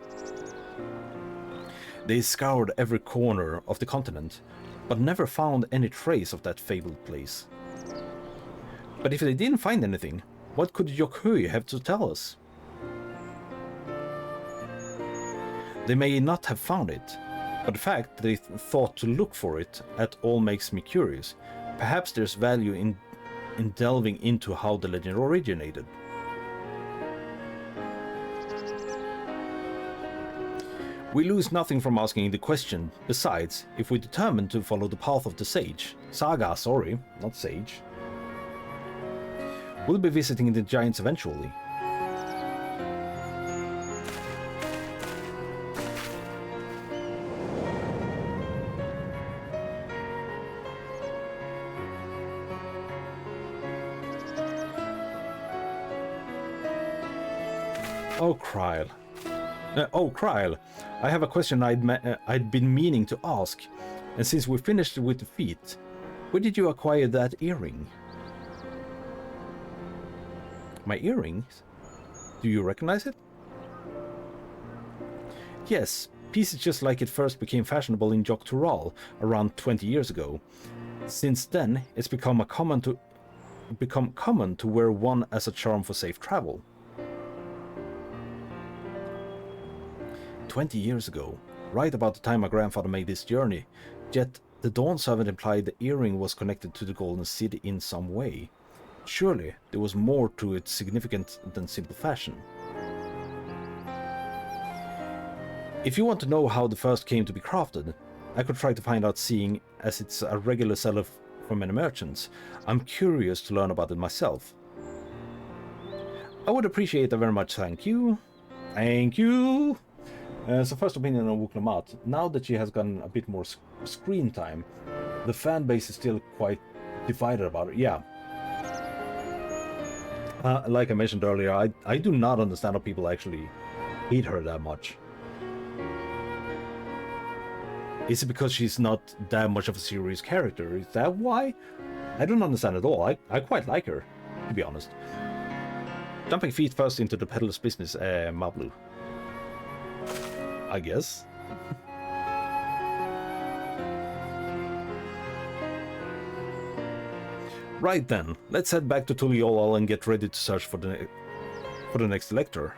They scoured every corner of the continent, but never found any trace of that fabled place. But if they didn't find anything, what could Yokhui have to tell us? They may not have found it, but the fact that they thought to look for it at all makes me curious. Perhaps there's value in delving into how the legend originated. We lose nothing from asking the question. Besides, if we determine to follow the path of the sage, saga, sorry, not sage, we'll be visiting the giants eventually. Oh, Kryl, I have a question I'd been meaning to ask, and since we finished with the feat, where did you acquire that earring? My earrings? Do you recognize it? Yes, pieces just like it first became fashionable in Yogg-Tural around 20 years ago. Since then, it's become common to wear one as a charm for safe travel. 20 years ago, right about the time my grandfather made this journey, yet the Dawn Servant implied the earring was connected to the Golden City in some way. Surely there was more to its significance than simple fashion. If you want to know how the first came to be crafted, I could try to find out, seeing as it's a regular seller for many merchants. I'm curious to learn about it myself. I would appreciate it very much, thank you. Thank you! So first opinion on Uklamat. Now that she has gotten a bit more screen time, the fan base is still quite divided about it. Yeah. Like I mentioned earlier, I do not understand how people actually hate her that much. Is it because she's not that much of a serious character? Is that why? I don't understand at all. I quite like her, to be honest. Jumping feet first into the peddler's business, Mablu. I guess. Right then, let's head back to Tuliolal and get ready to search for the next lector.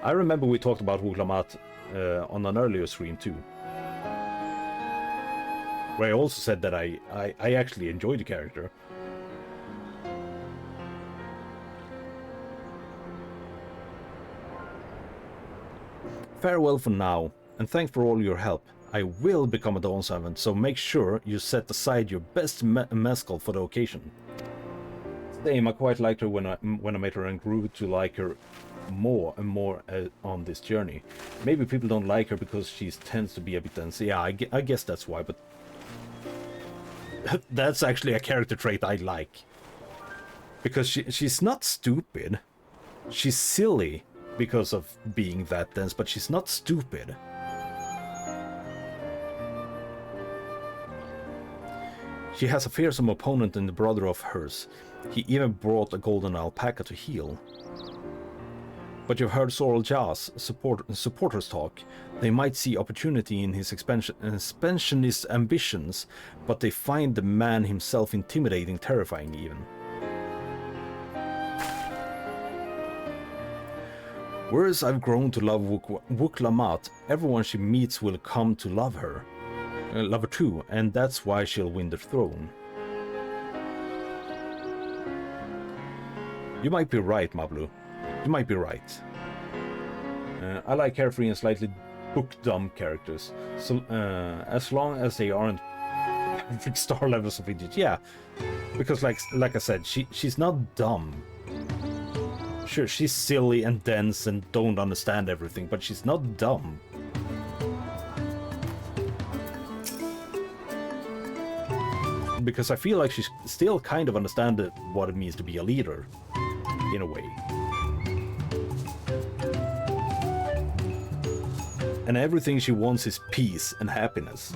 I remember we talked about Uklamat on an earlier stream too, where I also said that I actually enjoy the character. Farewell for now, and thanks for all your help. I will become a Dawn Servant, so make sure you set aside your best mescal for the occasion. Same, I quite liked her when I met her and grew to like her more and more on this journey. Maybe people don't like her because she tends to be a bit dense. Yeah, I guess that's why, but that's actually a character trait I like. Because she's not stupid. She's silly because of being that dense, but she's not stupid. She has a fearsome opponent in the brother of hers. He even brought a golden alpaca to heal. But you've heard Sorrel Ja's supporters talk. They might see opportunity in his expansionist ambitions, but they find the man himself intimidating, terrifying even. Whereas I've grown to love Wuk Lamat, everyone she meets will come to love her. Love her too, and that's why she'll win the throne. You might be right, Mablu. You might be right. I like carefree and slightly book-dumb characters, so as long as they aren't perfect star levels of idiot. Yeah, because like I said, she's not dumb. Sure, she's silly and dense and don't understand everything, but she's not dumb. Because I feel like she still kind of understands what it means to be a leader, in a way. And everything she wants is peace and happiness.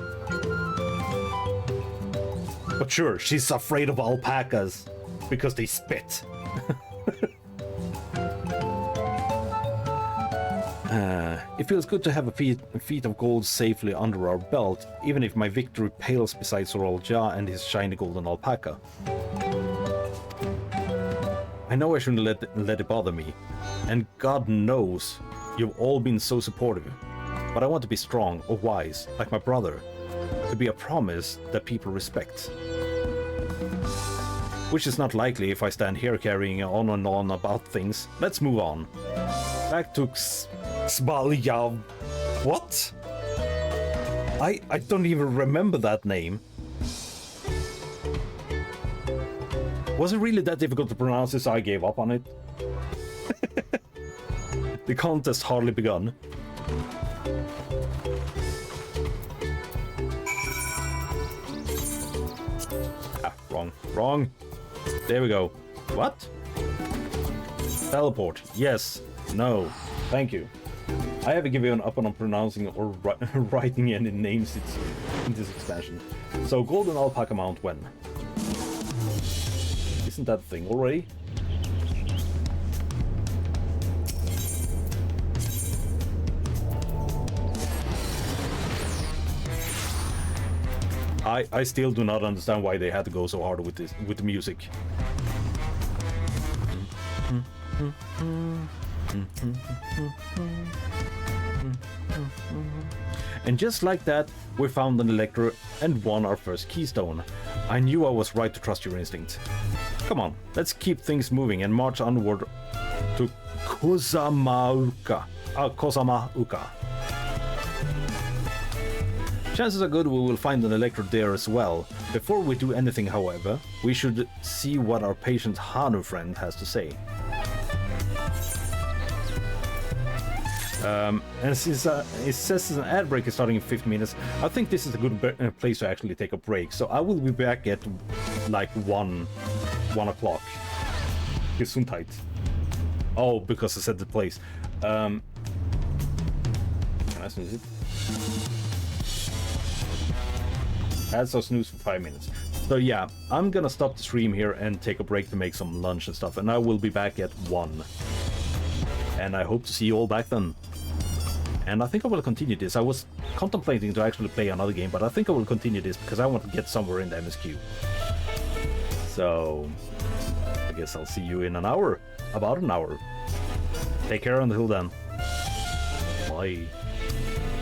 But sure, she's afraid of alpacas because they spit. It feels good to have a feat of gold safely under our belt, even if my victory pales beside Sorrel Ja and his shiny golden alpaca. I know I shouldn't let it bother me, and God knows you've all been so supportive, but I want to be strong or wise, like my brother, to be a promise that people respect. Which is not likely if I stand here carrying on and on about things. Let's move on. Back to Sbalyav. What? I don't even remember that name. Was it really that difficult to pronounce this? I gave up on it. The contest hardly begun. Wrong. There we go. What? Teleport. Yes. No. Thank you. I haven't given up on pronouncing or writing any names in this expansion. So, Golden Alpaca Mount when? Isn't that a thing already? I still do not understand why they had to go so hard with the music. And just like that, we found an Electro and won our first keystone. I knew I was right to trust your instinct. Come on, let's keep things moving and march onward to Kozamauka. Chances are good we will find an Electro there as well. Before we do anything, however, we should see what our patient Hanu friend has to say. And since it says an ad break is starting in 50 minutes, I think this is a good place to actually take a break. So I will be back at like 1 o'clock. Gesundheit. Oh, because I said the place. Can I snooze it? That's our snooze for 5 minutes. So yeah, I'm gonna stop the stream here and take a break to make some lunch and stuff, and I will be back at 1. And I hope to see you all back then. And I think I will continue this. I was contemplating to actually play another game, but I think I will continue this because I want to get somewhere in the MSQ. So, I guess I'll see you in an hour. About an hour. Take care until then. Bye.